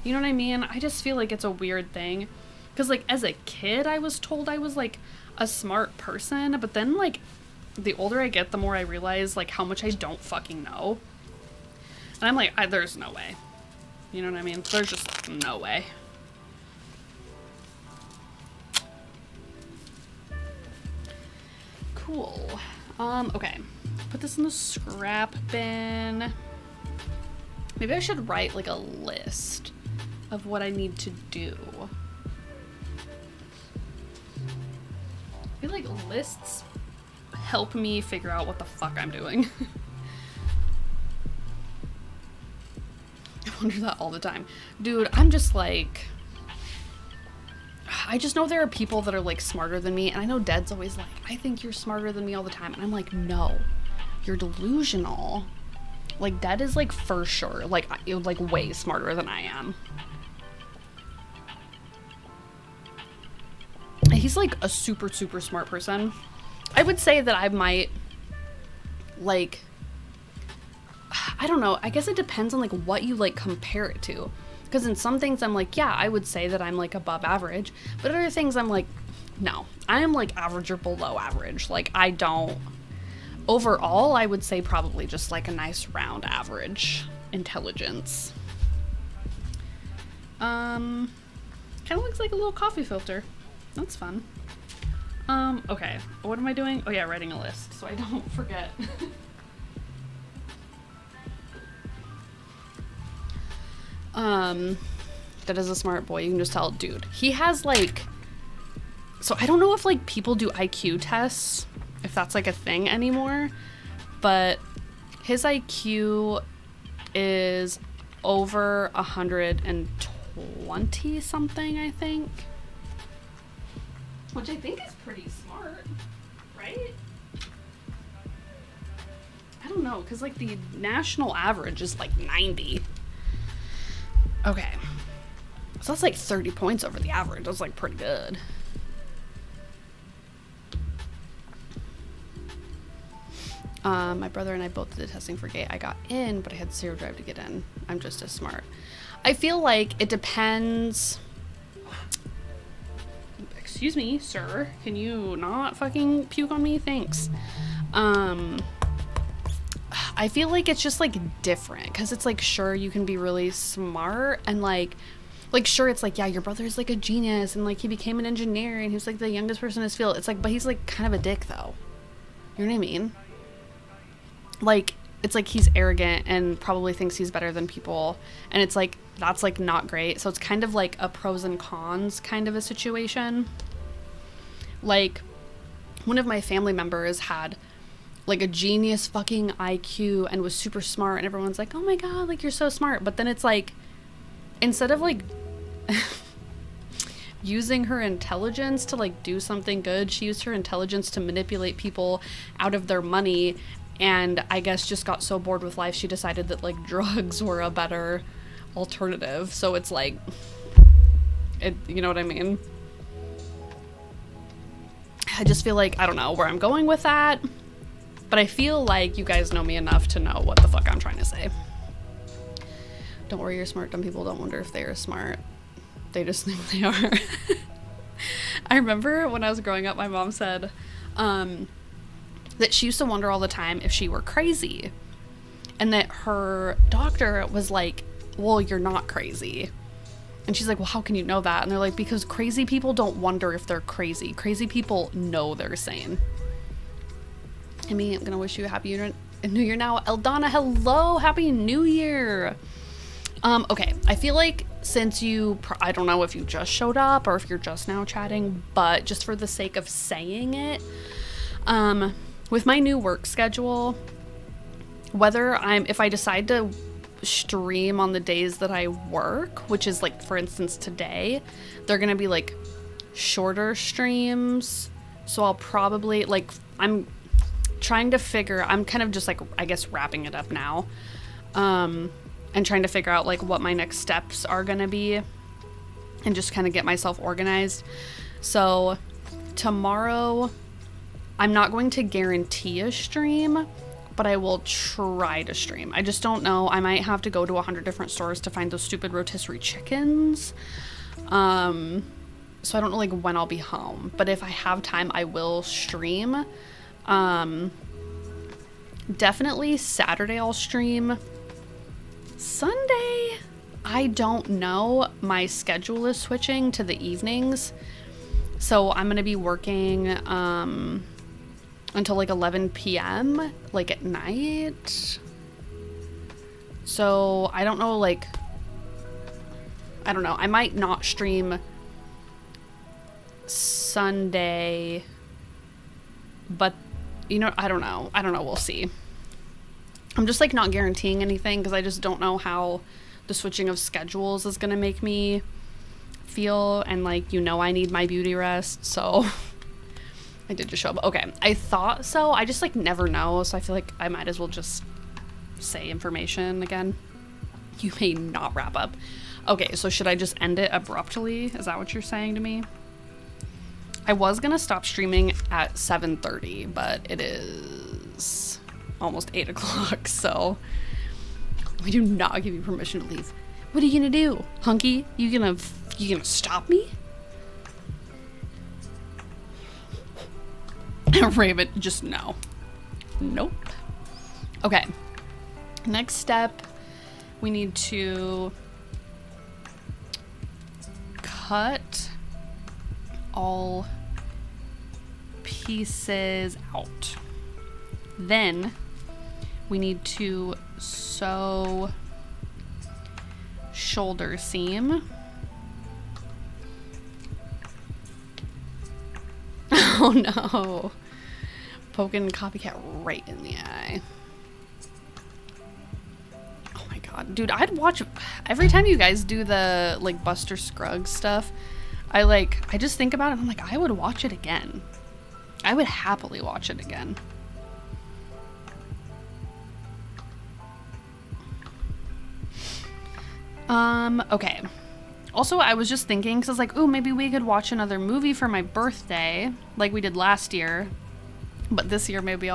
You know what I mean? I just feel like it's a weird thing. Because, like, as a kid, I was told I was, like, a smart person. But then, like, the older I get, the more I realize, like, how much I don't fucking know. And I'm like, there's no way. You know what I mean? There's just no way. Cool. Okay. Put this in the scrap bin. Maybe I should write like a list of what I need to do. I feel like lists help me figure out what the fuck I'm doing. I wonder that all the time. Dude, I'm just like, I just know there are people that are like smarter than me, and I know Dad's always like, I think you're smarter than me all the time, and I'm like, no, you're delusional. Like Dad is like for sure like way smarter than I am. He's like a super smart person. I would say that I might like, I don't know, I guess it depends on like what you like compare it to. Because in some things I'm like, yeah, I would say that I'm like above average. But other things I'm like, no, I am like average or below average. Like I don't, overall, I would say probably just like a nice round average intelligence. Kind of looks like a little coffee filter. That's fun. Okay, what am I doing? Oh yeah, writing a list so I don't forget. That is a smart boy. You can just tell, dude. He has like, so I don't know if like people do IQ tests that's like a thing anymore. But his IQ is over 120 something, I think. Which I think is pretty smart, right? I don't know, because like the national average is like 90. Okay. So that's like 30 points over the average. That's like pretty good. My brother and I both did the testing for gay. I got in, but I had 0 drive to get in. I'm just as smart. I feel like it depends. Excuse me, sir. Can you not fucking puke on me? Thanks. I feel like it's just like different because it's like, sure, you can be really smart and like sure, it's like, yeah, your brother's like a genius and like he became an engineer and he was like the youngest person in his field. It's like, but he's like kind of a dick though. You know what I mean? Like, it's like he's arrogant and probably thinks he's better than people. And it's like, that's like not great. So it's kind of like a pros and cons kind of a situation. Like, one of my family members had like a genius fucking IQ and was super smart and everyone's like, oh my God, like you're so smart. But then it's like, instead of like using her intelligence to like do something good, she used her intelligence to manipulate people out of their money, and I guess just got so bored with life she decided that like drugs were a better alternative. So it's like, you know what I mean? I just feel like, I don't know where I'm going with that, but I feel like you guys know me enough to know what the fuck I'm trying to say. Don't worry, you're smart. Dumb people don't wonder if they are smart. They just think they are. I remember when I was growing up, my mom said that she used to wonder all the time if she were crazy. And that her doctor was like, well, you're not crazy. And she's like, well, how can you know that? And they're like, because crazy people don't wonder if they're crazy. Crazy people know they're sane. I mean, I'm going to wish you a happy New Year now. Eldana, hello. Happy New Year. Okay, I feel like since I don't know if you just showed up or if you're just now chatting, but just for the sake of saying it, with my new work schedule, if I decide to stream on the days that I work, which is like, for instance, today, they're gonna be like shorter streams. So I'll probably I'm kind of just like, I guess, wrapping it up now. And trying to figure out like what my next steps are gonna be and just kind of get myself organized. So tomorrow, I'm not going to guarantee a stream, but I will try to stream. I just don't know. I might have to go to 100 different stores to find those stupid rotisserie chickens. So I don't know like when I'll be home, but if I have time, I will stream. Definitely Saturday I'll stream. Sunday, I don't know. My schedule is switching to the evenings. So I'm going to be working until like 11 p.m. like at night. So I don't know, I don't know. I might not stream Sunday, but I don't know. We'll see. I'm just like not guaranteeing anything because I just don't know how the switching of schedules is going to make me feel. And like, I need my beauty rest. So I did just show up. Okay. I thought so. I just like never know. So I feel like I might as well just say information again. You may not wrap up. Okay. So should I just end it abruptly? Is that what you're saying to me? I was going to stop streaming at 7:30, but it is almost 8 o'clock, so we do not give you permission to leave. What are you gonna do, hunky? You gonna stop me? Raven, just no. Nope. Okay. Next step, we need to cut all pieces out. Then we need to sew shoulder seam. Oh no. Poking copycat right in the eye. Oh my god. Dude, I'd watch every time you guys do the like Buster Scruggs stuff. I just think about it and I'm like, I would watch it again. I would happily watch it again. Okay. Also, I was just thinking, because I was like, ooh, maybe we could watch another movie for my birthday, like we did last year. But this year, maybe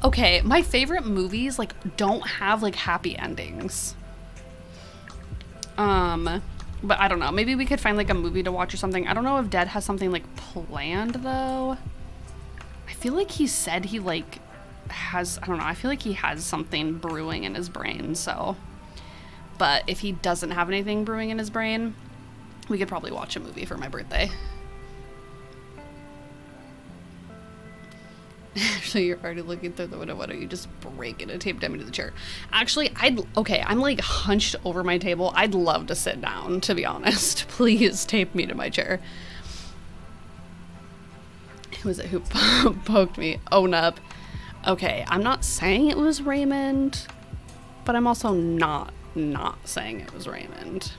okay, my favorite movies, like, don't have, like, happy endings. But I don't know. Maybe we could find, like, a movie to watch or something. I don't know if Dad has something, like, planned, though. I feel like he said he, like, has, I don't know. I feel like he has something brewing in his brain, so. But if he doesn't have anything brewing in his brain, we could probably watch a movie for my birthday. Actually, you're already looking through the window. Why don't you just break it and tape Demi to the chair? Actually, okay, I'm like hunched over my table. I'd love to sit down, to be honest. Please tape me to my chair. Who was it who poked me? Own up. Okay, I'm not saying it was Raymond, but I'm also not saying it was Raymond.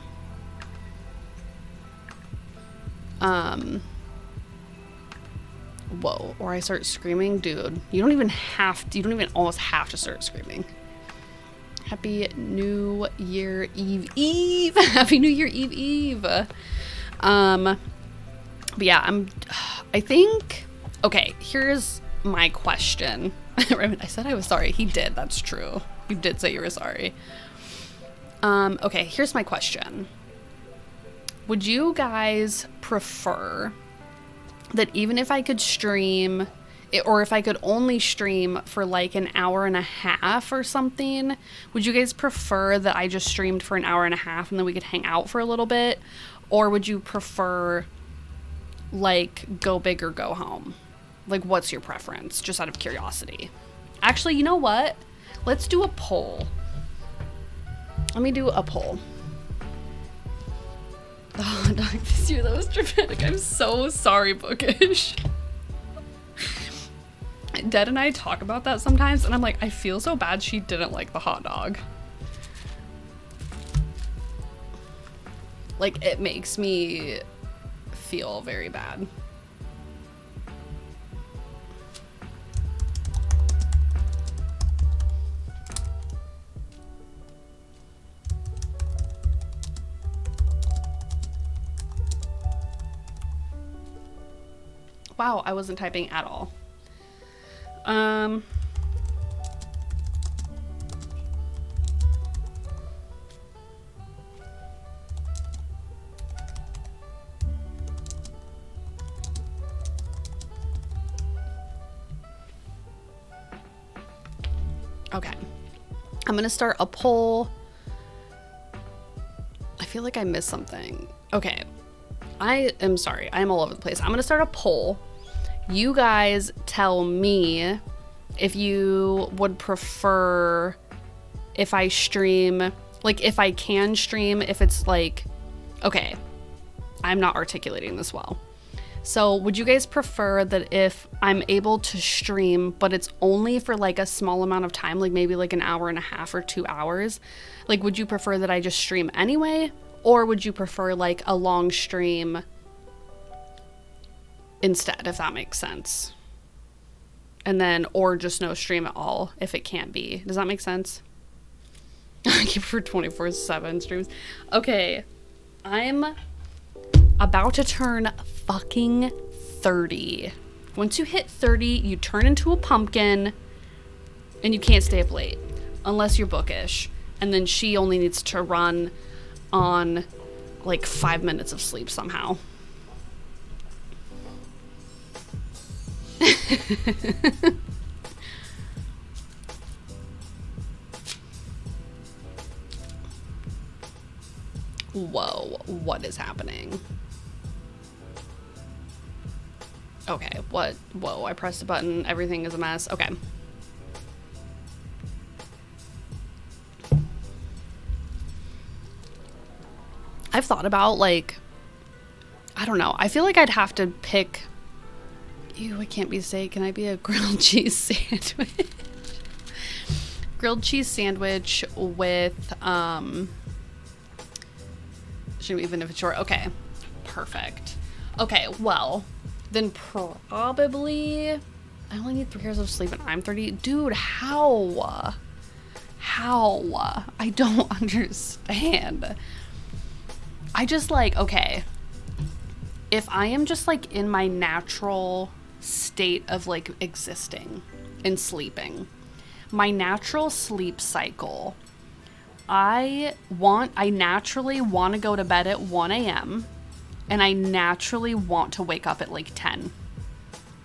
Whoa, or I start screaming. Dude, you don't even almost have to start screaming. Happy New Year Eve. Happy New Year Eve. But yeah, I think, okay, here's my question. Raymond, I said I was sorry. He did, that's true. You did say you were sorry. Okay, here's my question. Would you guys prefer that even if I could stream, or if I could only stream for like an hour and a half or something, would you guys prefer that I just streamed for an hour and a half and then we could hang out for a little bit? Or would you prefer like go big or go home? Like, what's your preference? Just out of curiosity. Actually, you know what? Let's do a poll. Let me do a poll. Oh, not this year, that was dramatic. I'm so sorry, Bookish. Dad and I talk about that sometimes, and I'm like, I feel so bad she didn't like the hot dog. Like, it makes me feel very bad. Wow, I wasn't typing at all. Okay. I'm gonna start a poll. I feel like I missed something. Okay. I am sorry. I'm all over the place. I'm gonna start a poll. You guys tell me if you would prefer if I stream, like if I can stream, if it's like, okay, I'm not articulating this well. So would you guys prefer that if I'm able to stream, but it's only for like a small amount of time, like maybe like an hour and a half or 2 hours, like would you prefer that I just stream anyway? Or would you prefer like a long stream instead, if that makes sense? And then, or just no stream at all if it can't be. Does that make sense? I keep for 24/7 streams. Okay, I'm about to turn fucking 30. Once you hit 30, you turn into a pumpkin and you can't stay up late unless you're bookish. And then she only needs to run on like 5 minutes of sleep somehow. Whoa, what is happening? Okay, what? Whoa, I pressed a button. Everything is a mess. Okay. I've thought about, like, I don't know. I feel like I'd have to pick Ew, I can't be steak. Can I be a grilled cheese sandwich? Grilled cheese sandwich with, even if it's short. Okay, perfect. Okay, well, then probably, I only need 3 hours of sleep and I'm 30. Dude, how? How? I don't understand. I just like, okay, if I am just like in my natural state of like existing and sleeping, my natural sleep cycle, I naturally want to go to bed at 1 a.m. and I naturally want to wake up at like 10.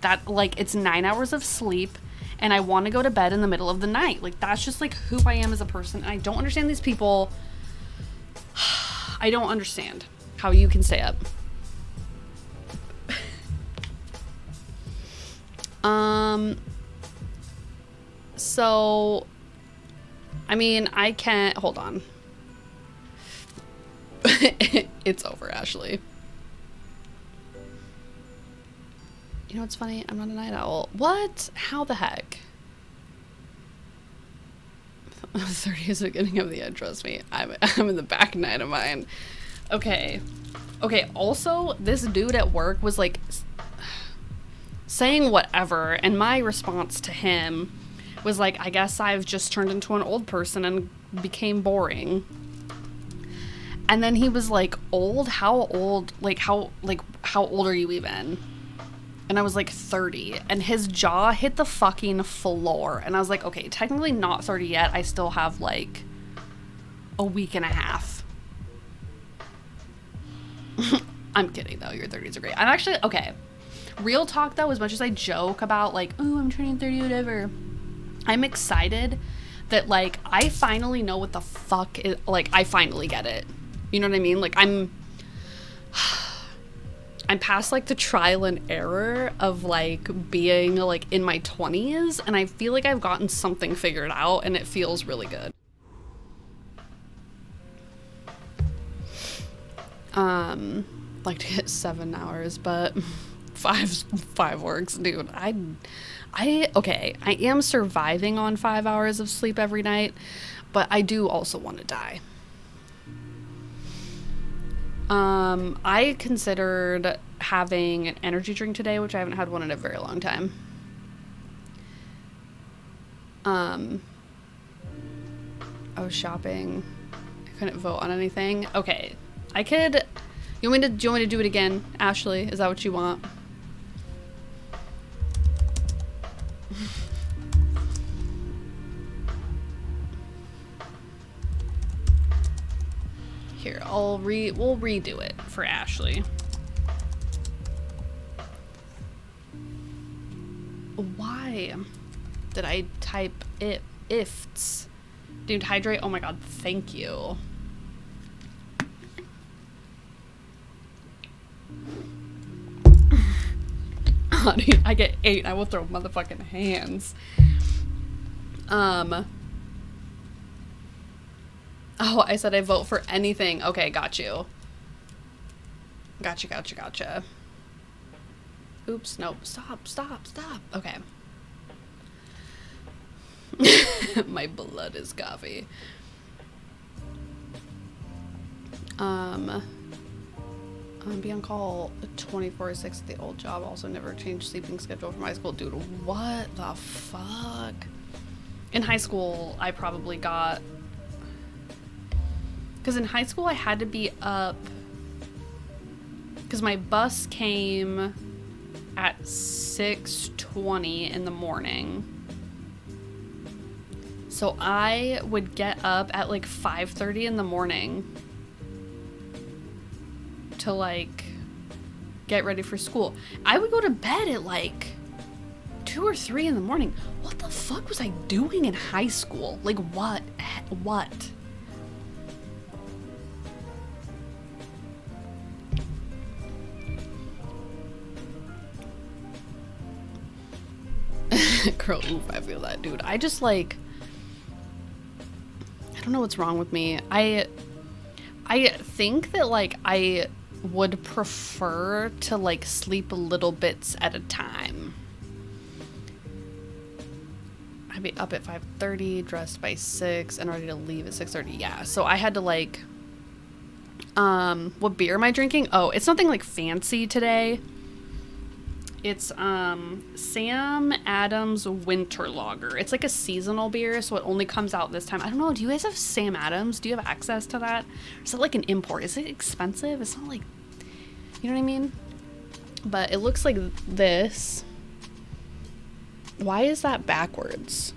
That, like, it's 9 hours of sleep and I want to go to bed in the middle of the night. Like, that's just like who I am as a person. And I don't understand these people. I don't understand how you can stay up. So, I mean, I can't, hold on. It's over, Ashley. You know what's funny? I'm not a night owl. What? How the heck? 30 is the beginning of the end, trust me. I'm in the back 9 of mine. Okay. Okay, also, this dude at work was like saying whatever, and my response to him was like, I guess I've just turned into an old person and became boring. And then he was like, old? How old? How old are you even? And I was like, 30. And his jaw hit the fucking floor. And I was like, okay, technically not 30 yet. I still have like a week and a half. I'm kidding though, your 30s are great. I'm actually, okay. Real talk though, as much as I joke about like, oh, I'm turning 30, whatever. I'm excited that like, I finally know what the fuck is, like, I finally get it. You know what I mean? Like, I'm past like the trial and error of like being like in my 20s, and I feel like I've gotten something figured out and it feels really good. Like to get 7 hours, but five works, dude. Okay, I am surviving on 5 hours of sleep every night, but I do also want to die. I considered having an energy drink today, which I haven't had one in a very long time. I was shopping. I couldn't vote on anything. Okay, I could. Do you want me to do it again, Ashley? Is that what you want? Here, we'll redo it for Ashley. Why did I type ifs? Dude, hydrate. Oh my god, thank you. Honey, I get 8. I will throw motherfucking hands. Oh, I said I vote for anything. Okay, got you. Gotcha. Oops, nope. Stop. Okay. My blood is coffee. Be on call 24/6 at the old job. Also never changed sleeping schedule from high school. Dude, what the fuck? In high school, I probably got... Because in high school, I had to be up... Because my bus came at 6:20 in the morning. So I would get up at like 5:30 in the morning to like get ready for school. I would go to bed at like 2 or 3 in the morning. What the fuck was I doing in high school? Like what? Girl, oof, I feel that, dude. I just like, I don't know what's wrong with me. I think that like I would prefer to like sleep little bits at a time. I'd be up at 5:30, dressed by 6, and ready to leave at 6:30. Yeah, so I had to like, what beer am I drinking? Oh, it's nothing like fancy today. It's Sam Adams Winter Lager. It's like a seasonal beer, so it only comes out this time. I don't know, do you guys have Sam Adams? Do you have access to that? Or is it like an import? Is it expensive? It's not like, you know what I mean? But it looks like this. Why is that backwards?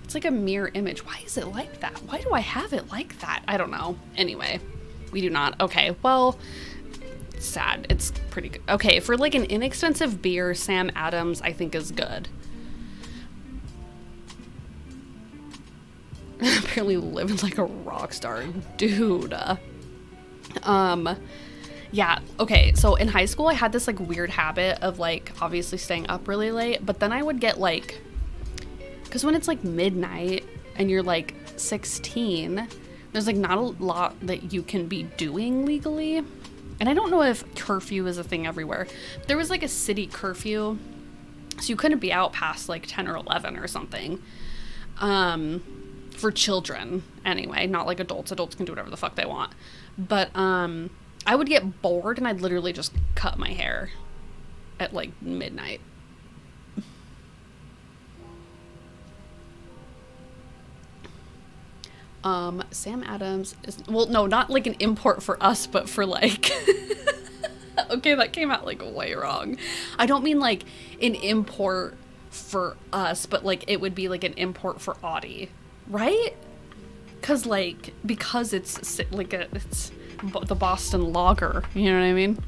It's like a mirror image. Why is it like that? Why do I have it like that? I don't know. Anyway, we do not. Okay, well, sad. It's pretty good. Okay, for like an inexpensive beer, Sam Adams I think is good. Apparently living like a rock star, dude. Yeah, okay, so in high school I had this like weird habit of like obviously staying up really late, but then I would get like, because when it's like midnight and you're like 16, there's like not a lot that you can be doing legally. And I don't know if curfew is a thing everywhere. There was like a city curfew, so you couldn't be out past like 10 or 11 or something. For children anyway, not like adults. Adults can do whatever the fuck they want. But I would get bored and I'd literally just cut my hair at like midnight. Sam Adams is, well, no, not like an import for us, but for like, okay, that came out like way wrong. I don't mean like an import for us, but like it would be like an import for Audi, right? Because it's like it's the Boston Lager, you know what I mean?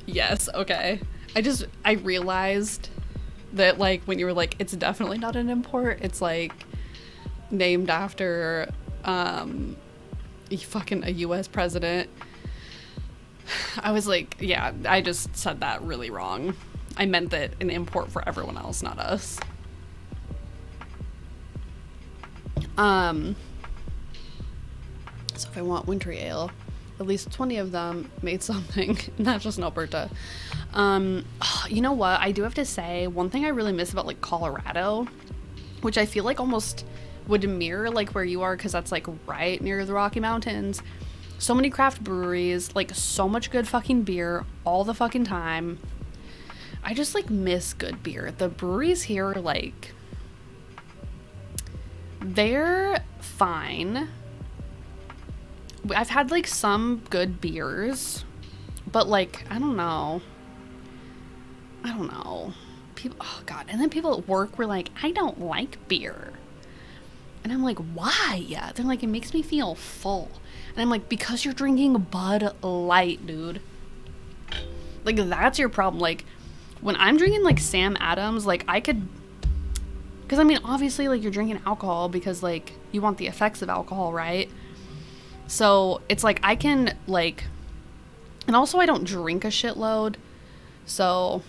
Yes, okay. I realized that like when you were like, it's definitely not an import, it's like named after fucking a US president. I was like, yeah, I just said that really wrong. I meant that an import for everyone else, not us. So if I want wintry ale, at least 20 of them made something, not just in Alberta. You know what? I do have to say, one thing I really miss about like Colorado, which I feel like almost would mirror like where you are, because that's like right near the Rocky Mountains. So many craft breweries, like so much good fucking beer all the fucking time. I just like miss good beer. The breweries here, like, they're fine. I've had like some good beers, but like, I don't know. People, oh God. And then people at work were like, I don't like beer. And I'm like, why? Yeah. They're like, it makes me feel full. And I'm like, because you're drinking Bud Light, dude. Like, that's your problem. Like, when I'm drinking like Sam Adams, like I could, because I mean, obviously like you're drinking alcohol because like you want the effects of alcohol, right? So it's like I can like, and also I don't drink a shitload. So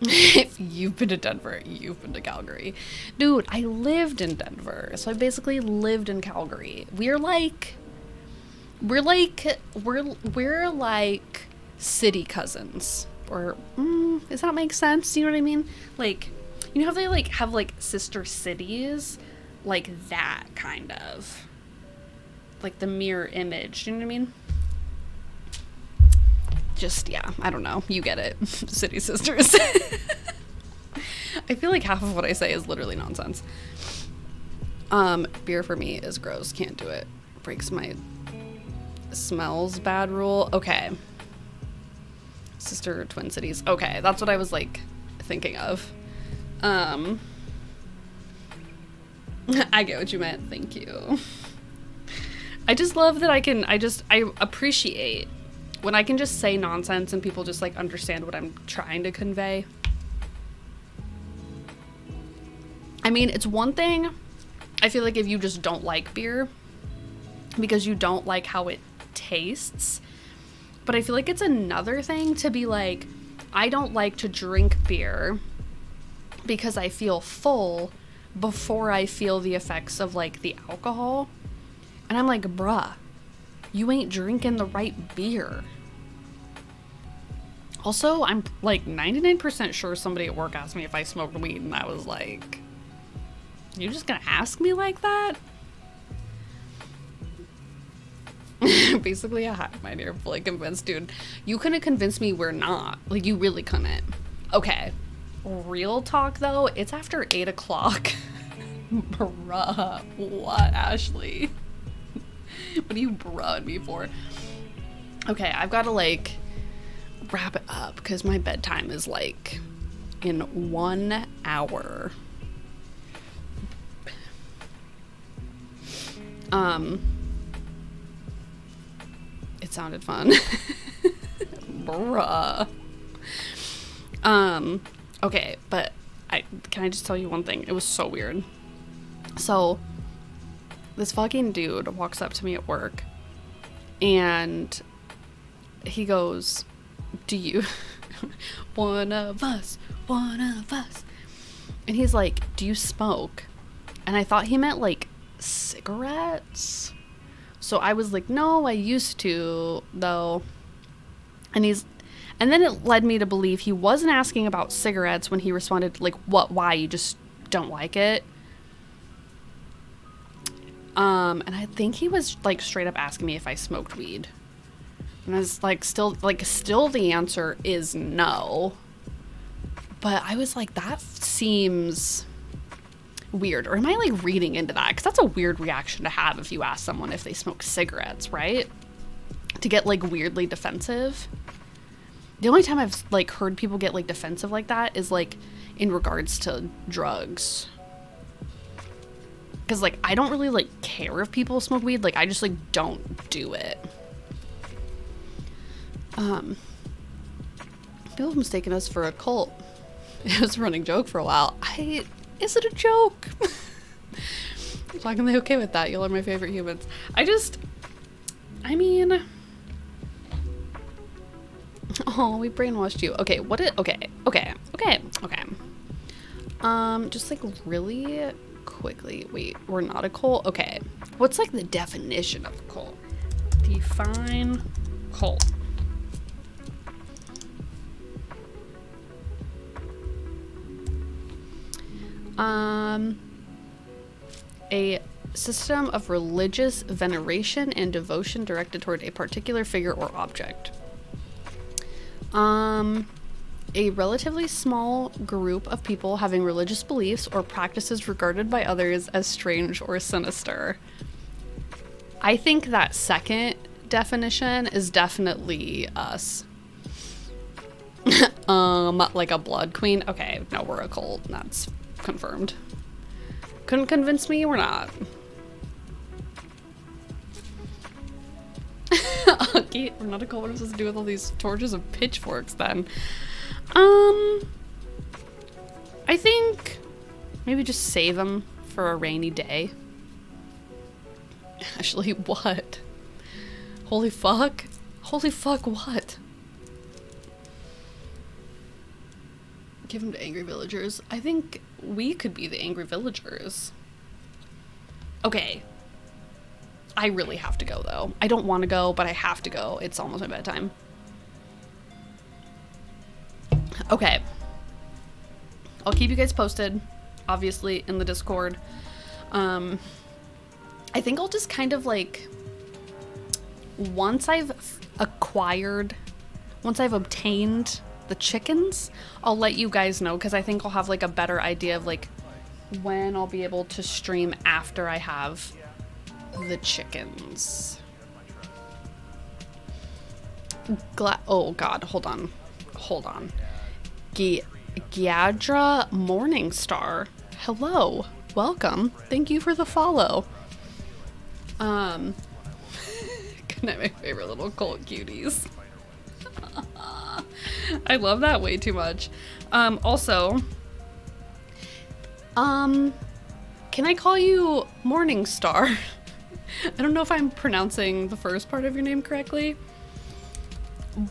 if you've been to Denver, you've been to Calgary. Dude, I lived in Denver. So I basically lived in Calgary. We're like city cousins. Or, does that make sense? You know what I mean? Like, you know how they like have like sister cities? Like that kind of. Like the mirror image. You know what I mean? Just, yeah, I don't know. You get it. City sisters. I feel like half of what I say is literally nonsense. Beer for me is gross. Can't do it. Breaks my smells bad rule. Okay. Sister Twin Cities. Okay, that's what I was like thinking of. I get what you meant. Thank you. I just love that I appreciate when I can just say nonsense and people just like understand what I'm trying to convey. I mean, it's one thing, I feel like if you just don't like beer because you don't like how it tastes, but I feel like it's another thing to be like, I don't like to drink beer because I feel full before I feel the effects of like the alcohol. And I'm like, bruh, you ain't drinking the right beer. Also, I'm like 99% sure somebody at work asked me if I smoked weed, and I was like, you're just gonna ask me like that? Basically, my dear, fully convinced, dude. You couldn't convince me we're not. Like, you really couldn't. Okay. Real talk, though, it's after 8 o'clock. Bruh. What, Ashley? What are you bruhing me for? Okay, I've got to, like, wrap it up because my bedtime is, like, in 1 hour. It sounded fun. Bruh. Okay, but can I just tell you one thing? It was so weird. So, this fucking dude walks up to me at work, and he goes, do you... one of us. And he's like, do you smoke? And I thought he meant, like, cigarettes. So I was like, no, I used to, though. And then it led me to believe he wasn't asking about cigarettes when he responded, like, why, you just don't like it? And I think he was, like, straight up asking me if I smoked weed. And I was like, still the answer is no. But I was like, that seems weird. Or am I, like, reading into that? Because that's a weird reaction to have if you ask someone if they smoke cigarettes, right? To get, like, weirdly defensive. The only time I've, like, heard people get, like, defensive like that is, like, in regards to drugs. Because, like, I don't really, like, care if people smoke weed. Like, I just, like, don't do it. People have mistaken us for a cult. It was a running joke for a while. Is it a joke? I'm fucking okay with that. Y'all are my favorite humans. I mean... Oh, we brainwashed you. Okay, okay. Just, like, really quickly. Wait, we're not a cult? Okay. What's, like, the definition of a cult? Define cult. A system of religious veneration and devotion directed toward a particular figure or object. A relatively small group of people having religious beliefs or practices regarded by others as strange or sinister. I think that second definition is definitely us. Like a blood queen. Okay, no, we're a cult. That's confirmed. Couldn't convince me we're not. Okay, we're not a cult. What is this to do with all these torches and pitchforks then? I think maybe just save them for a rainy day. Actually, what? Holy fuck? Holy fuck, what? Give them to angry villagers. I think we could be the angry villagers. Okay. I really have to go, though. I don't want to go, but I have to go. It's almost my bedtime. Okay. I'll keep you guys posted, obviously, in the Discord. I think I'll just kind of, like, once I've obtained the chickens, I'll let you guys know, because I think I'll have, like, a better idea of, like, when I'll be able to stream after I have the chickens. Oh god, hold on. Giadra Morningstar. Hello. Welcome. Thank you for the follow. Good night, my favorite little cult cuties. I love that way too much. Also, can I call you Morningstar? I don't know if I'm pronouncing the first part of your name correctly,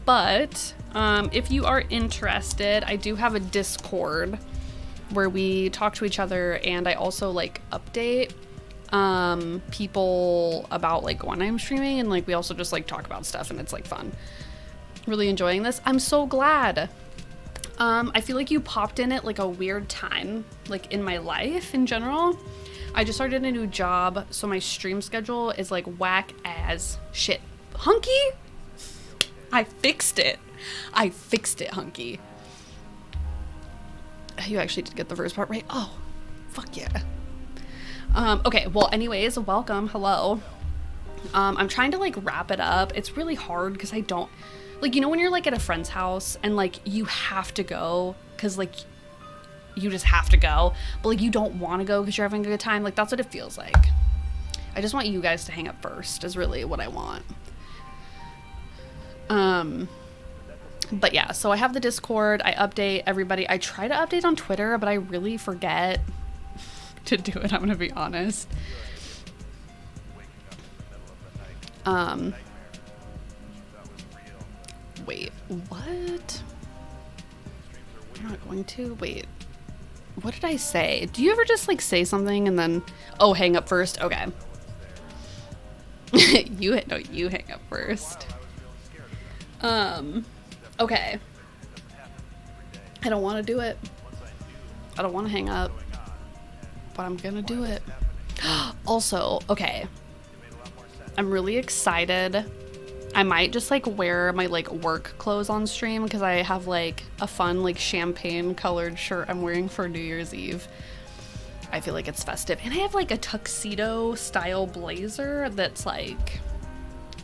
but if you are interested, I do have a Discord where we talk to each other, and I also, like, update people about, like, when I'm streaming, and, like, we also just, like, talk about stuff, and it's, like, fun. really enjoying this. I'm so glad. I feel like you popped in at like a weird time, like in my life in general. I just started a new job, so my stream schedule is like whack as shit. Hunky? I fixed it. I fixed it, Hunky. You actually did get the first part right. Oh, fuck yeah. Okay, well, anyways, welcome. Hello. I'm trying to like wrap it up. It's really hard because I don't, like, you know when you're like at a friend's house and like you have to go because like you just have to go, but like you don't want to go because you're having a good time. Like that's what it feels like. I just want you guys to hang up first is really what I want. But yeah, so I have the Discord. I update everybody. I try to update on Twitter, but I really forget to do it. I'm gonna be honest. Wait, what? I'm not going to. Wait, what did I say? Do you ever just like say something and then, oh, hang up first? Okay. You hang up first. Okay. I don't want to do it. I don't want to hang up, but I'm gonna do it. Also, okay. I'm really excited. I might just like wear my like work clothes on stream because I have like a fun like champagne colored shirt I'm wearing for New Year's Eve. I feel like it's festive. And I have like a tuxedo style blazer that's like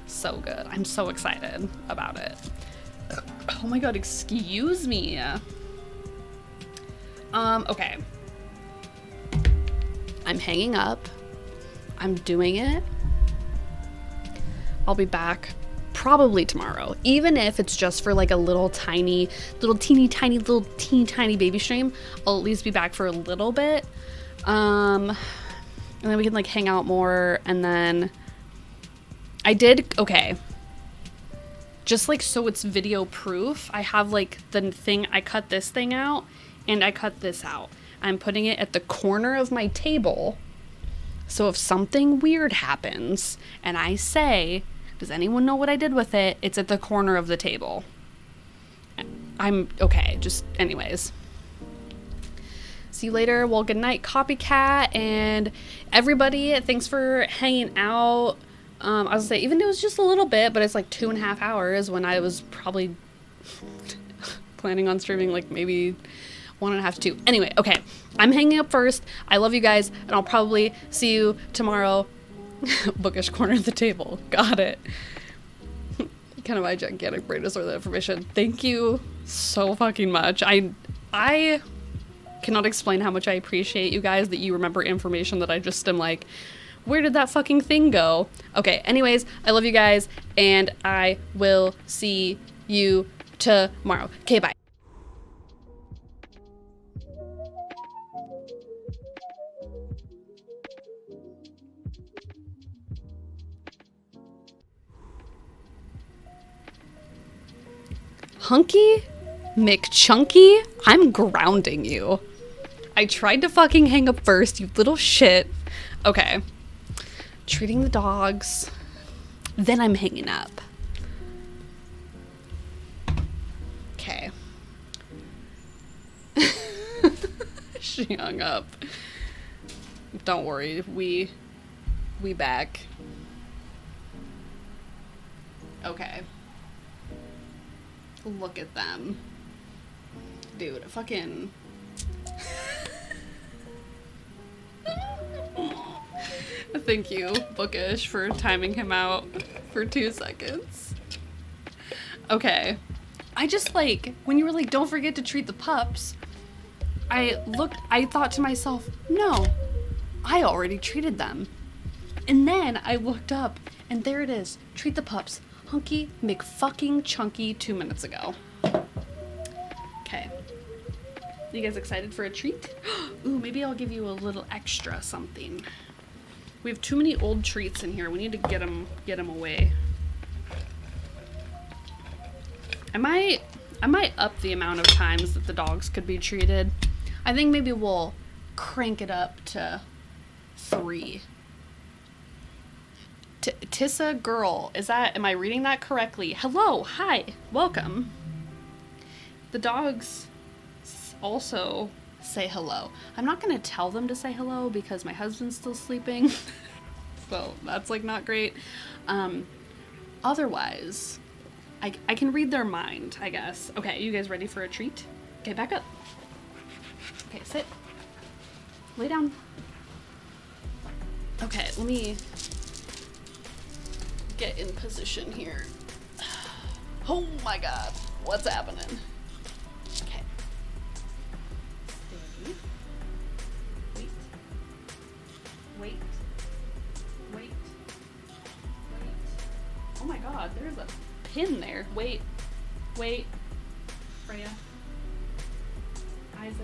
so good. I'm so excited about it. Oh my god, excuse me. Okay. I'm hanging up. I'm doing it. I'll be back probably tomorrow, even if it's just for like a teeny tiny baby stream. I'll at least be back for a little bit, and then we can like hang out more. And then okay, just like so it's video proof, I have like the thing, I cut this thing out and I cut this out. I'm putting it at the corner of my table, so if something weird happens and I say, does anyone know what I did with it? It's at the corner of the table. I'm okay, just anyways. See you later. Well, good night, Copycat, and everybody, thanks for hanging out. I was gonna say, even though it was just a little bit, but it's like 2.5 hours when I was probably planning on streaming like maybe 1.5 to 2. Anyway, okay, I'm hanging up first. I love you guys, and I'll probably see you tomorrow. Bookish corner of the table. Got it. Kind of my gigantic brain disorder that information. Thank you so fucking much. I cannot explain how much I appreciate you guys that you remember information that I just am like, where did that fucking thing go? Okay, anyways, I love you guys, and I will see you tomorrow. Okay, bye. Hunky McChunky, I'm grounding you. I tried to fucking hang up first, you little shit. Okay. Treating the dogs. Then I'm hanging up. Okay. She hung up. Don't worry, we back. Okay. Look at them. Dude, fucking... Thank you, Bookish, for timing him out for 2 seconds. Okay. I just like, when you were like, don't forget to treat the pups, I thought to myself, no, I already treated them. And then I looked up, and there it is. Treat the pups. Hunky McFucking Chunky 2 minutes ago. Okay. You guys excited for a treat? Ooh, maybe I'll give you a little extra something. We have too many old treats in here. We need to get them away. I might up the amount of times that the dogs could be treated. I think maybe we'll crank it up to 3. Tissa Girl. Am I reading that correctly? Hello, hi, welcome. The dogs also say hello. I'm not gonna tell them to say hello because my husband's still sleeping. So that's like not great. Otherwise, I can read their mind, I guess. Okay, you guys ready for a treat? Okay, back up. Okay, sit. Lay down. Okay, let me get in position here. Oh my god, what's happening? Okay. Steady. Wait. Wait. Wait. Wait. Oh my god, there's a pin there. Wait. Wait. Freya. Isaac.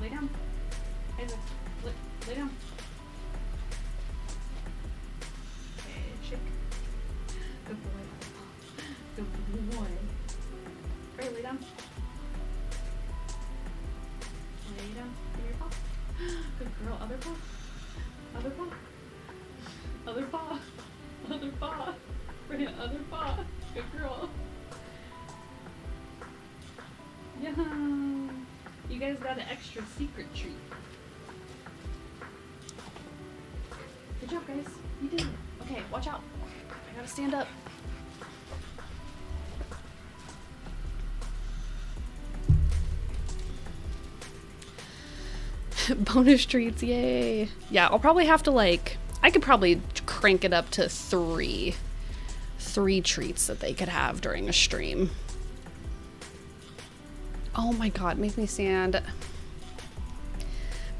Lay down. Isaac, lay down. Okay, chick. Good boy. Good boy. Freya, lay down. Lay down. Give me your paw. Good girl. Other paw. Other paw. Other paw. Other paw. Freya, other paw. Good girl. Yeah. You guys got an extra secret treat. Good job, guys. You did it. Okay, watch out. I gotta stand up. Bonus treats, yay. Yeah, I'll probably have to like, I could probably crank it up to three treats that they could have during a stream. Oh my god, make me stand.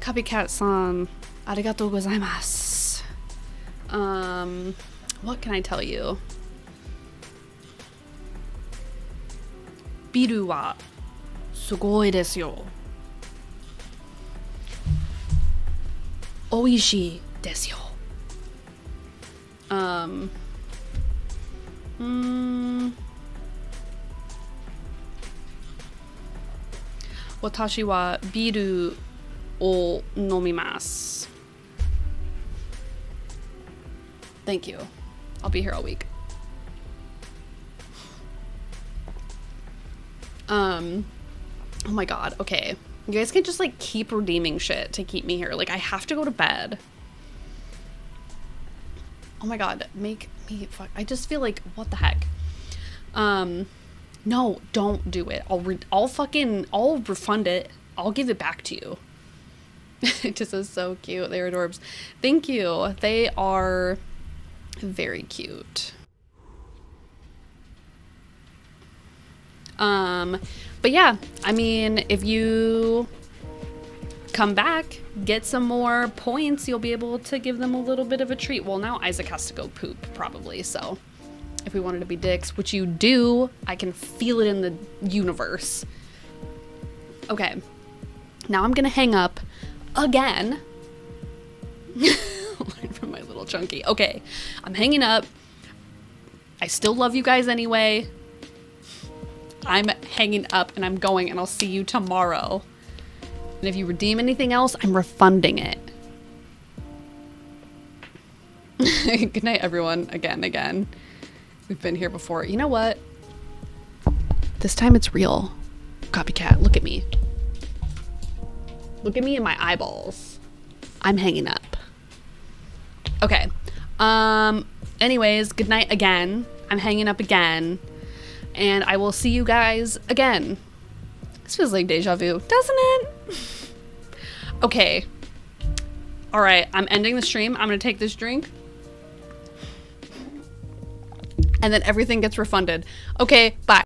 Copycat-san, arigatou gozaimasu. What can I tell you? Biru wa sugoi desu yo. Oishii desu yo. Watashi wa biru o nomimasu. Thank you. I'll be here all week. Oh my god, okay. You guys can just like keep redeeming shit to keep me here. Like I have to go to bed. Oh my god, make me fuck. I just feel like, what the heck? No, don't do it. I'll refund it. I'll give it back to you. It just is so cute. They're adorbs. Thank you. They are very cute. But yeah, I mean, if you come back, get some more points, you'll be able to give them a little bit of a treat. Well, now Isaac has to go poop, probably, so if we wanted to be dicks, which you do, I can feel it in the universe. Okay, now I'm gonna hang up again. From my little chunky. Okay, I'm hanging up. I still love you guys anyway. I'm hanging up and I'm going, and I'll see you tomorrow. And if you redeem anything else, I'm refunding it. Good night, everyone. Again. We've been here before. You know what? This time it's real. Copycat, look at me. Look at me in my eyeballs. I'm hanging up. Okay. Anyways, good night again. I'm hanging up again. And I will see you guys again. This feels like deja vu, doesn't it? Okay. All right, I'm ending the stream. I'm gonna take this drink. And then everything gets refunded. Okay, bye.